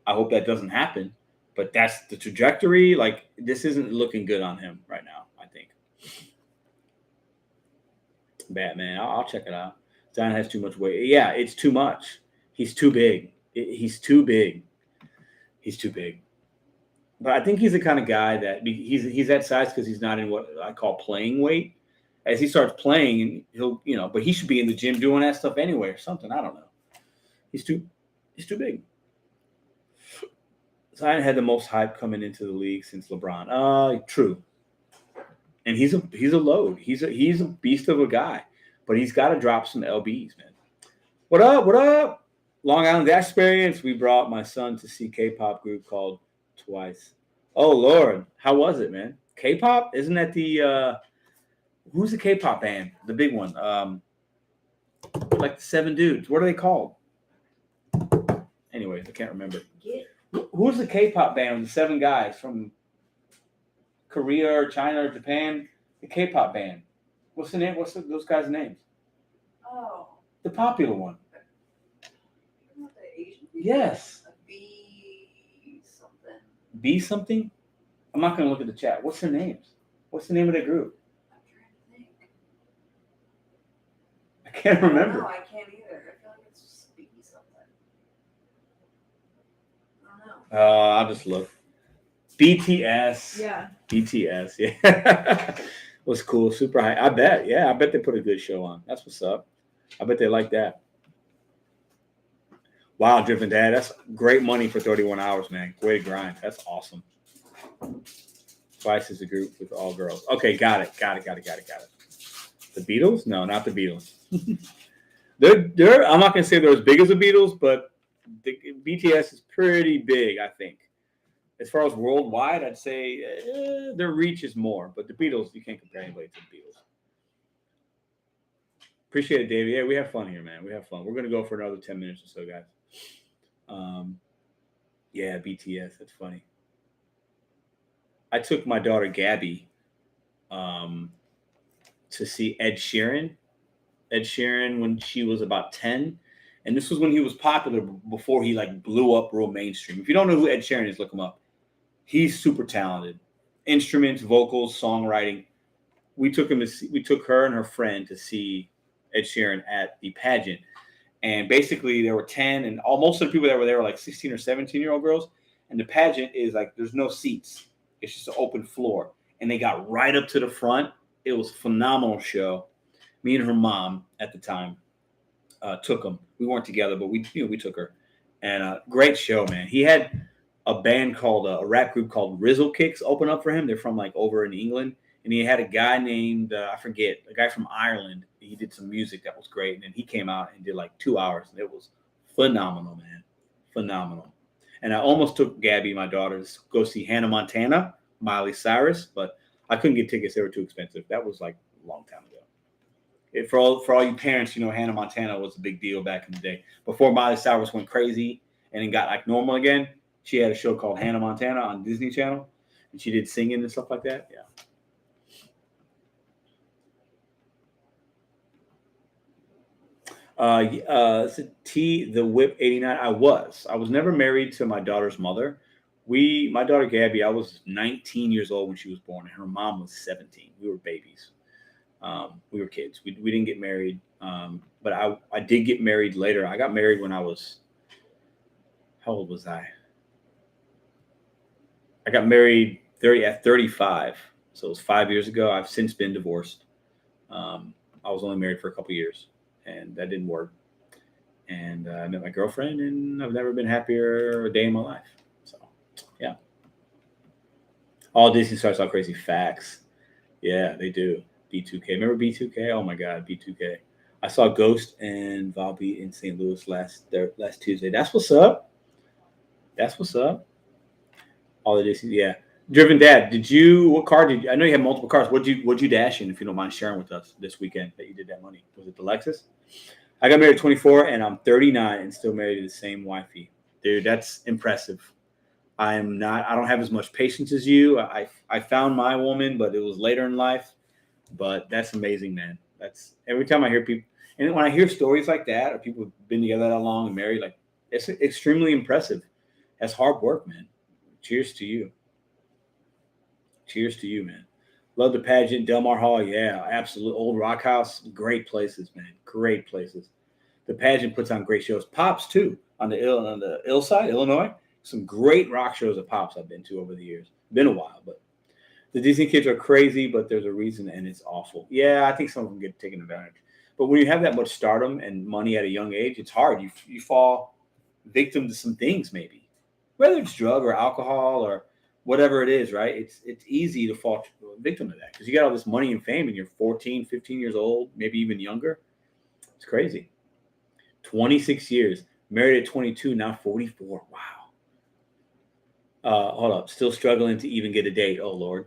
I hope that doesn't happen. But that's the trajectory. Like, this isn't looking good on him right now, I think. Batman. I'll check it out. Zion has too much weight. Yeah, it's too much. He's too big. He's too big. He's too big. But I think he's the kind of guy that he's that size because he's not in what I call playing weight. As he starts playing, he'll, but he should be in the gym doing that stuff anyway or something. I don't know. He's too big. Zion had the most hype coming into the league since LeBron. True. And he's a load. He's a beast of a guy, but he's got to drop some lbs, man. What up? Long Island Experience. We brought my son to see K-pop group called Twice. Oh Lord, how was it, man? K-pop? Isn't that the who's the K-pop band? The big one. Like the 7 dudes. What are they called? Anyways, I can't remember. Who's the K-pop band with the 7 guys from Korea or China or Japan? The K-pop band. What's the name? What's those guys' names? Oh. The popular one. Not the Asian people? Yes. B something. B something? I'm not going to look at the chat. What's their names? What's the name of their group? I'm trying to think. I can't remember. No, I can't either. I feel like it's just B something. I don't know. I'll just look. BTS. Yeah. BTS. Yeah. Was cool. Super high. I bet. Yeah. I bet they put a good show on. That's what's up. I bet they like that. Wow, Driven Dad. That's great money for 31 hours, man. Way to grind. That's awesome. Twice is a group with all girls. Okay, got it. The Beatles? No, not the Beatles. they're I'm not gonna say they're as big as the Beatles, but the BTS is pretty big, I think. As far as worldwide, I'd say their reach is more, but the Beatles, you can't compare anybody to the Beatles. Appreciate it, Davey. Yeah, we have fun here, man. We have fun. We're gonna go for another 10 minutes or so, guys. Yeah, BTS. That's funny. I took my daughter Gabby to see Ed Sheeran. Ed Sheeran when she was about 10. And this was when he was popular before he blew up real mainstream. If you don't know who Ed Sheeran is, look him up. He's super talented. Instruments, vocals, songwriting. We took her and her friend to see Ed Sheeran at the pageant. And basically there were 10 and most of the people that were there were 16 or 17-year-old girls. And the pageant is there's no seats. It's just an open floor. And they got right up to the front. It was a phenomenal show. Me and her mom at the time took them. We weren't together, but we took her. And great show, man. He had a band called a rap group called Rizzle Kicks open up for him. They're from over in England. And he had a guy named, I forget, a guy from Ireland. He did some music that was great. And then he came out and did 2 hours. And it was phenomenal, man. Phenomenal. And I almost took Gabby, my daughter, to go see Hannah Montana, Miley Cyrus. But I couldn't get tickets. They were too expensive. That was a long time ago. For all you parents, Hannah Montana was a big deal back in the day. Before Miley Cyrus went crazy and then got normal again, she had a show called Hannah Montana on Disney Channel. And she did singing and stuff like that. Yeah. It's a T the Whip 89. I was never married to my daughter's mother. My daughter Gabby, I was 19 years old when she was born, and her mom was 17. We were babies. We were kids. We didn't get married. But I did get married later. I got married when I was, how old was I? I got married at 35. So it was 5 years ago. I've since been divorced. I was only married for a couple years, and that didn't work. And I met my girlfriend, and I've never been happier a day in my life. So, yeah. All Disney stars all crazy facts. Yeah, they do. B2K. Remember B2K? Oh my God, B2K. I saw Ghost and Valby in St. Louis last Tuesday. That's what's up. That's what's up. All the Disney, yeah. Driven Dad, what car did you, I know you had multiple cars. What'd you dash in, if you don't mind sharing with us this weekend that you did that money? Was it the Lexus? I got married at 24 and I'm 39 and still married to the same wifey. Dude, that's impressive. I don't have as much patience as you. I found my woman, but it was later in life. But that's amazing, man. That's every time I hear people, and when I hear stories like that, or people have been together that long and married, like, it's extremely impressive. That's hard work, man. Cheers to you. Cheers to you, man. Love the pageant, Delmar Hall. Yeah, absolutely. Old Rock House, great places, man. Great places. The pageant puts on great shows. Pops too on the ill side, Illinois. Some great rock shows at Pops I've been to over the years. Been a while, but the Disney kids are crazy, but there's a reason, and it's awful. Yeah, I think some of them get taken advantage. But when you have that much stardom and money at a young age, it's hard. You fall victim to some things, maybe, whether it's drug or alcohol or whatever it is, right? It's easy to fall victim to that because you got all this money and fame and you're 14, 15 years old, maybe even younger. It's crazy. 26 years, married at 22, now 44. Wow. Hold up. Still struggling to even get a date. Oh, Lord.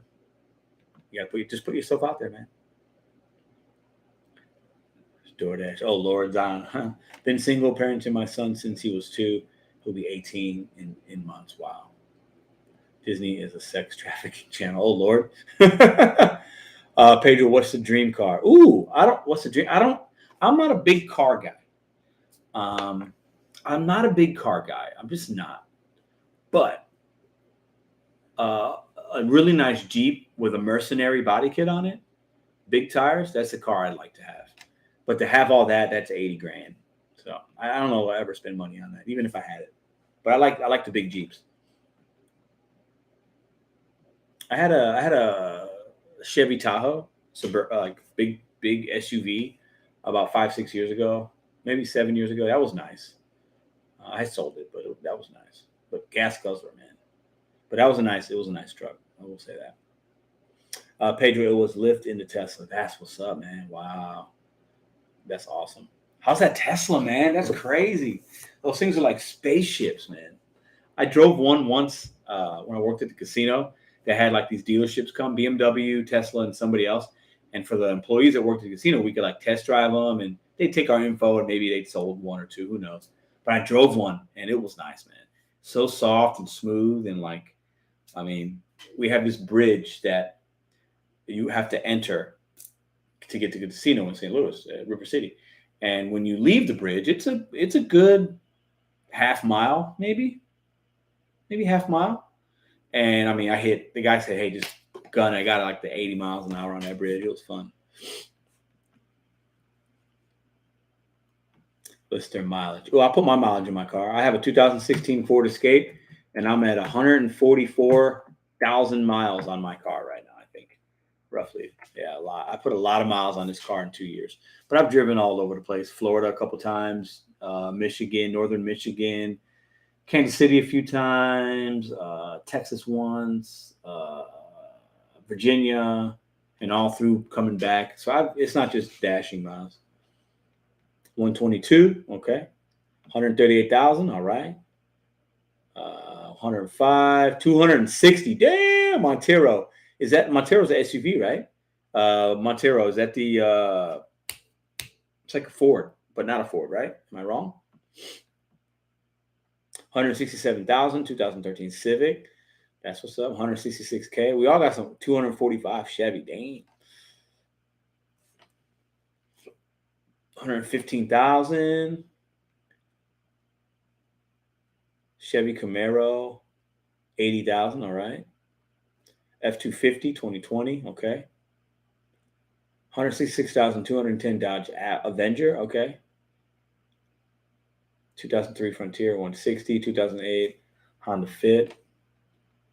You got to just put yourself out there, man. DoorDash. Oh, Lord, Zion. Been single parenting my son since he was 2. He'll be 18 in months. Wow. Disney is a sex trafficking channel. Oh, Lord. Pedro, what's the dream car? Ooh, what's the dream? I'm not a big car guy. I'm not a big car guy. I'm just not. But a really nice Jeep with a mercenary body kit on it, big tires, that's a car I'd like to have. But to have all that, that's 80 grand. So I don't know if I'll ever spend money on that, even if I had it. But I like the big Jeeps. I had a Chevy Tahoe, like big SUV, about 5-6 years ago, maybe 7 years ago. That was nice. I sold it, but that was nice. But gas guzzler, man. But it was a nice truck. I will say that. Pedro, it was Lyft into Tesla. That's what's up, man. Wow. That's awesome. How's that Tesla, man? That's crazy. Those things are like spaceships, man. I drove one once when I worked at the casino. They had like these dealerships come, BMW, Tesla, and somebody else. And for the employees that worked at the casino, we could like test drive them, and they'd take our info, and maybe they'd sold one or two, who knows. But I drove one, and it was nice, man. So soft and smooth, and like, I mean, we have this bridge that you have to enter to get to the casino in St. Louis, River City. And when you leave the bridge, it's a good half mile, maybe half mile. And I mean, the guy said, hey, just gun it. I got like the 80 miles an hour on that bridge. It was fun. What's their mileage? Oh, I put my mileage in my car. I have a 2016 Ford Escape, and I'm at 144,000 miles on my car right now, I think, roughly. Yeah, a lot. I put a lot of miles on this car in 2 years. But I've driven all over the place. Florida a couple times, Michigan, northern Michigan, Kansas City a few times, Texas once, Virginia, and all through coming back. So it's not just dashing miles. 122, okay. 138,000, all right. 105, 260. Damn, Montero. Montero's an SUV, right? Montero, is that it's like a Ford, but not a Ford, right? Am I wrong? 167,000, 2013 Civic. That's what's up. 166K. We all got some 245 Chevy. Dang. $115,000. Chevy Camaro, $80,000. All right. F-250, 2020. Okay. $166,210 Dodge Avenger. Okay. 2003 Frontier, 160. 2008 Honda Fit.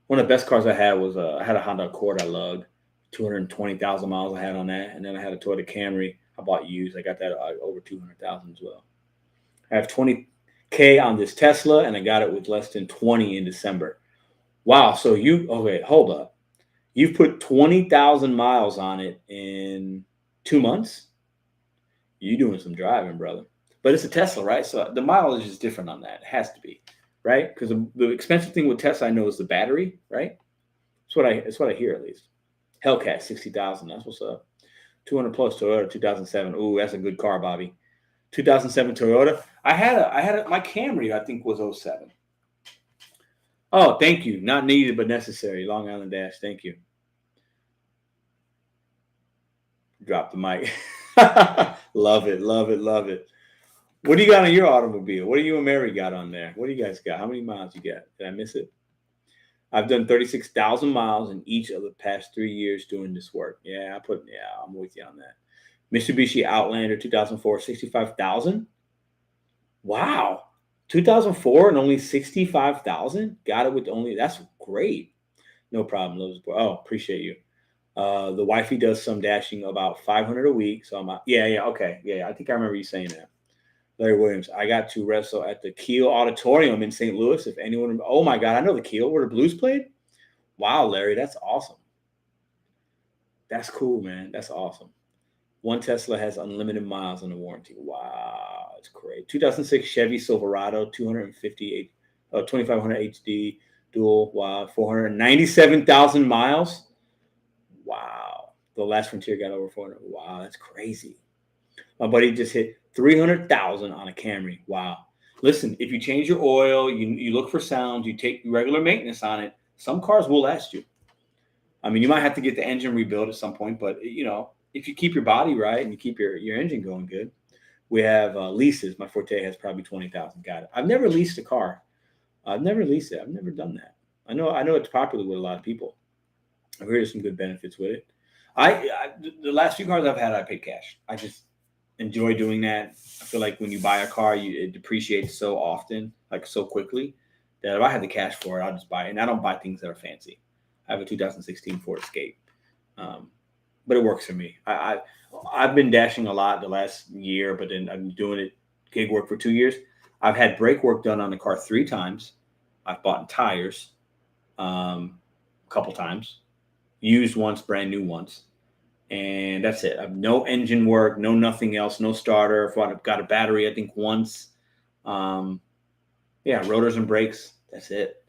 One of the best cars I had was I had a Honda Accord I loved. 220,000 miles I had on that, and then I had a Toyota Camry I bought used. I got that over 200,000 as well. I have 20K on this Tesla, and I got it with less than 20 in December. Wow. So hold up. You've put 20,000 miles on it in 2 months? You doing some driving, brother. But it's a Tesla, right? So the mileage is different on that. It has to be, right? Because the expensive thing with Tesla I know is the battery, right? That's what I hear at least. Hellcat, 60,000. That's what's up. 200 plus Toyota, 2007. Ooh, that's a good car, Bobby. 2007 Toyota. My Camry, I think, was 07. Oh, thank you. Not needed, but necessary. Long Island Dash. Thank you. Drop the mic. Love it, love it, love it. What do you got on your automobile? What do you and Mary got on there? What do you guys got? How many miles you got? Did I miss it? I've done 36,000 miles in each of the past 3 years doing this work. Yeah, I'm with you on that. Mitsubishi Outlander 2004, 65,000. Wow. 2004 and only 65,000? Got it with that's great. No problem. Oh, appreciate you. The wifey does some dashing about 500 a week. So I'm okay. Yeah, I think I remember you saying that. Larry Williams, I got to wrestle at the Kiel Auditorium in St. Louis. If anyone, oh my God, I know the Kiel where the Blues played. Wow, Larry, that's awesome. That's cool, man. That's awesome. One Tesla has unlimited miles on the warranty. Wow, that's great. 2006 Chevy Silverado, 258, 2500 HD dual. Wow, 497,000 miles. Wow, the last Frontier got over 400. Wow, that's crazy. My buddy just hit 300,000 on a Camry. Wow. Listen, if you change your oil, you look for sounds, you take regular maintenance on it, some cars will last you. I mean, you might have to get the engine rebuilt at some point, but if you keep your body right and you keep your engine going good. We have leases. My Forte has probably 20,000. Got it. I've never leased a car. I've never leased it. I've never done that. I know it's popular with a lot of people. I've heard of some good benefits with it. The last few cars I've had, I paid cash. I just enjoy doing that. I feel like when you buy a car, it depreciates so often, like so quickly, that if I had the cash for it, I'll just buy it. And I don't buy things that are fancy. I have a 2016 Ford Escape, but it works for me. I've been dashing a lot the last year, but then I've been doing it gig work for 2 years. I've had brake work done on the car 3 times. I've bought tires a couple times, used once, brand new once. And that's it. I've no engine work, no nothing else, no starter. I've got a battery, I think once. Rotors and brakes. That's it.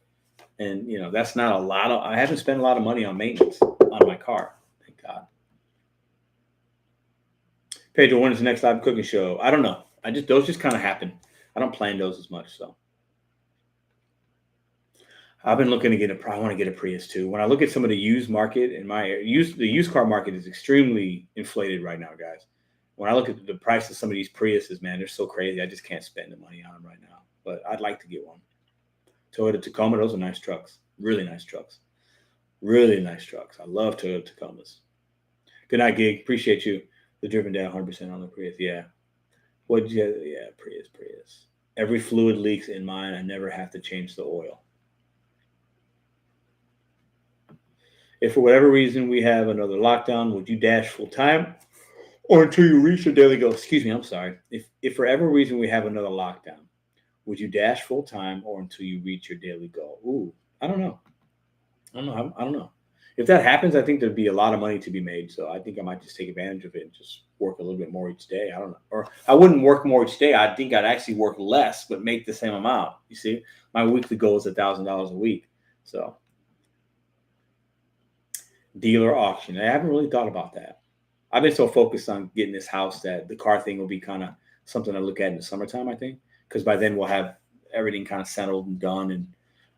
And that's not a lot of. I haven't spent a lot of money on maintenance on my car. Thank God. Pedro, when is the next live cooking show? I don't know. Those just kind of happen. I don't plan those as much. So I've been looking to I want to get a Prius too. When I look at some of the used market the used car market is extremely inflated right now, guys. When I look at the price of some of these Priuses, man, they're so crazy. I just can't spend the money on them right now. But I'd like to get one. Toyota Tacoma, those are nice trucks. Really nice trucks. Really nice trucks. I love Toyota Tacomas. Good night, Gig. Appreciate you. The driven down 100% on the Prius. Yeah. Prius. Every fluid leaks in mine. I never have to change the oil. If for whatever reason we have another lockdown, would you dash full time or until you reach your daily goal? Excuse me, I'm sorry. If for whatever reason we have another lockdown, would you dash full time or until you reach your daily goal? Ooh, I don't know. I don't know. If that happens, I think there'd be a lot of money to be made. So I think I might just take advantage of it and just work a little bit more each day. I don't know. Or I wouldn't work more each day. I think I'd actually work less, but make the same amount. You see, my weekly goal is $1,000 a week. So dealer auction. I haven't really thought about that. I've been so focused on getting this house that the car thing will be kind of something I look at in the summertime, I think, because by then we'll have everything kind of settled and done, and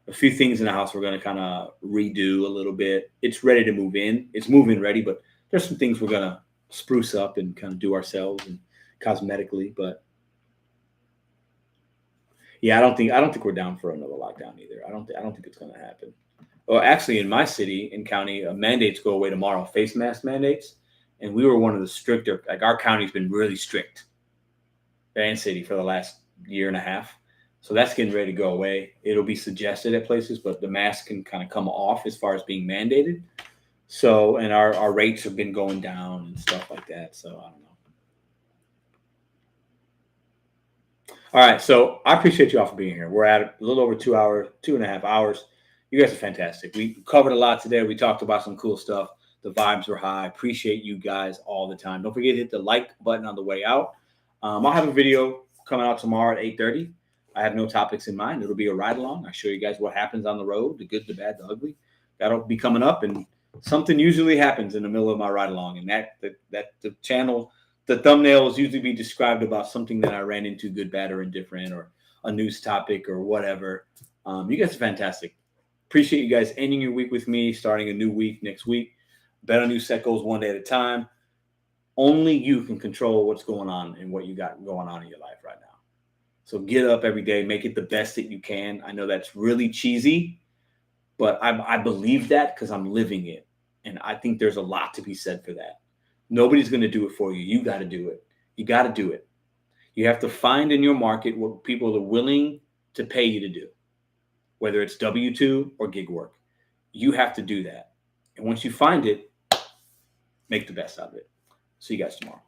a few things in the house we're going to kind of redo a little bit. It's ready to move in. It's move-in ready, but there's some things we're going to spruce up and kind of do ourselves and cosmetically, but yeah, I don't think we're down for another lockdown either. I don't think it's going to happen. Well, actually, in my city and county, mandates go away tomorrow. Face mask mandates, and we were one of the stricter. Like our county's been really strict, and city for the last year and a half. So that's getting ready to go away. It'll be suggested at places, but the mask can kind of come off as far as being mandated. So, and our rates have been going down and stuff like that. So I don't know. All right. So I appreciate you all for being here. We're at a little over 2 hours, 2.5 hours. You guys are fantastic. We covered a lot today. We talked about some cool stuff. The vibes were high. Appreciate you guys all the time. Don't forget to hit the like button on the way out. I'll have a video coming out tomorrow at 8:30. I have no topics in mind. It'll be a ride along. I show you guys what happens on the road, the good, the bad, the ugly. That'll be coming up, and something usually happens in the middle of my ride along, and that the channel, the thumbnails usually be described about something that I ran into, good, bad, or indifferent, or a news topic or whatever. You guys are fantastic. Appreciate you guys ending your week with me, starting a new week next week. BetonYou set goals one day at a time. Only you can control what's going on and what you got going on in your life right now. So get up every day, make it the best that you can. I know that's really cheesy, but I believe that because I'm living it. And I think there's a lot to be said for that. Nobody's going to do it for you. You got to do it. You got to do it. You have to find in your market what people are willing to pay you to do, whether it's W-2 or gig work. You have to do that. And once you find it, make the best out of it. See you guys tomorrow.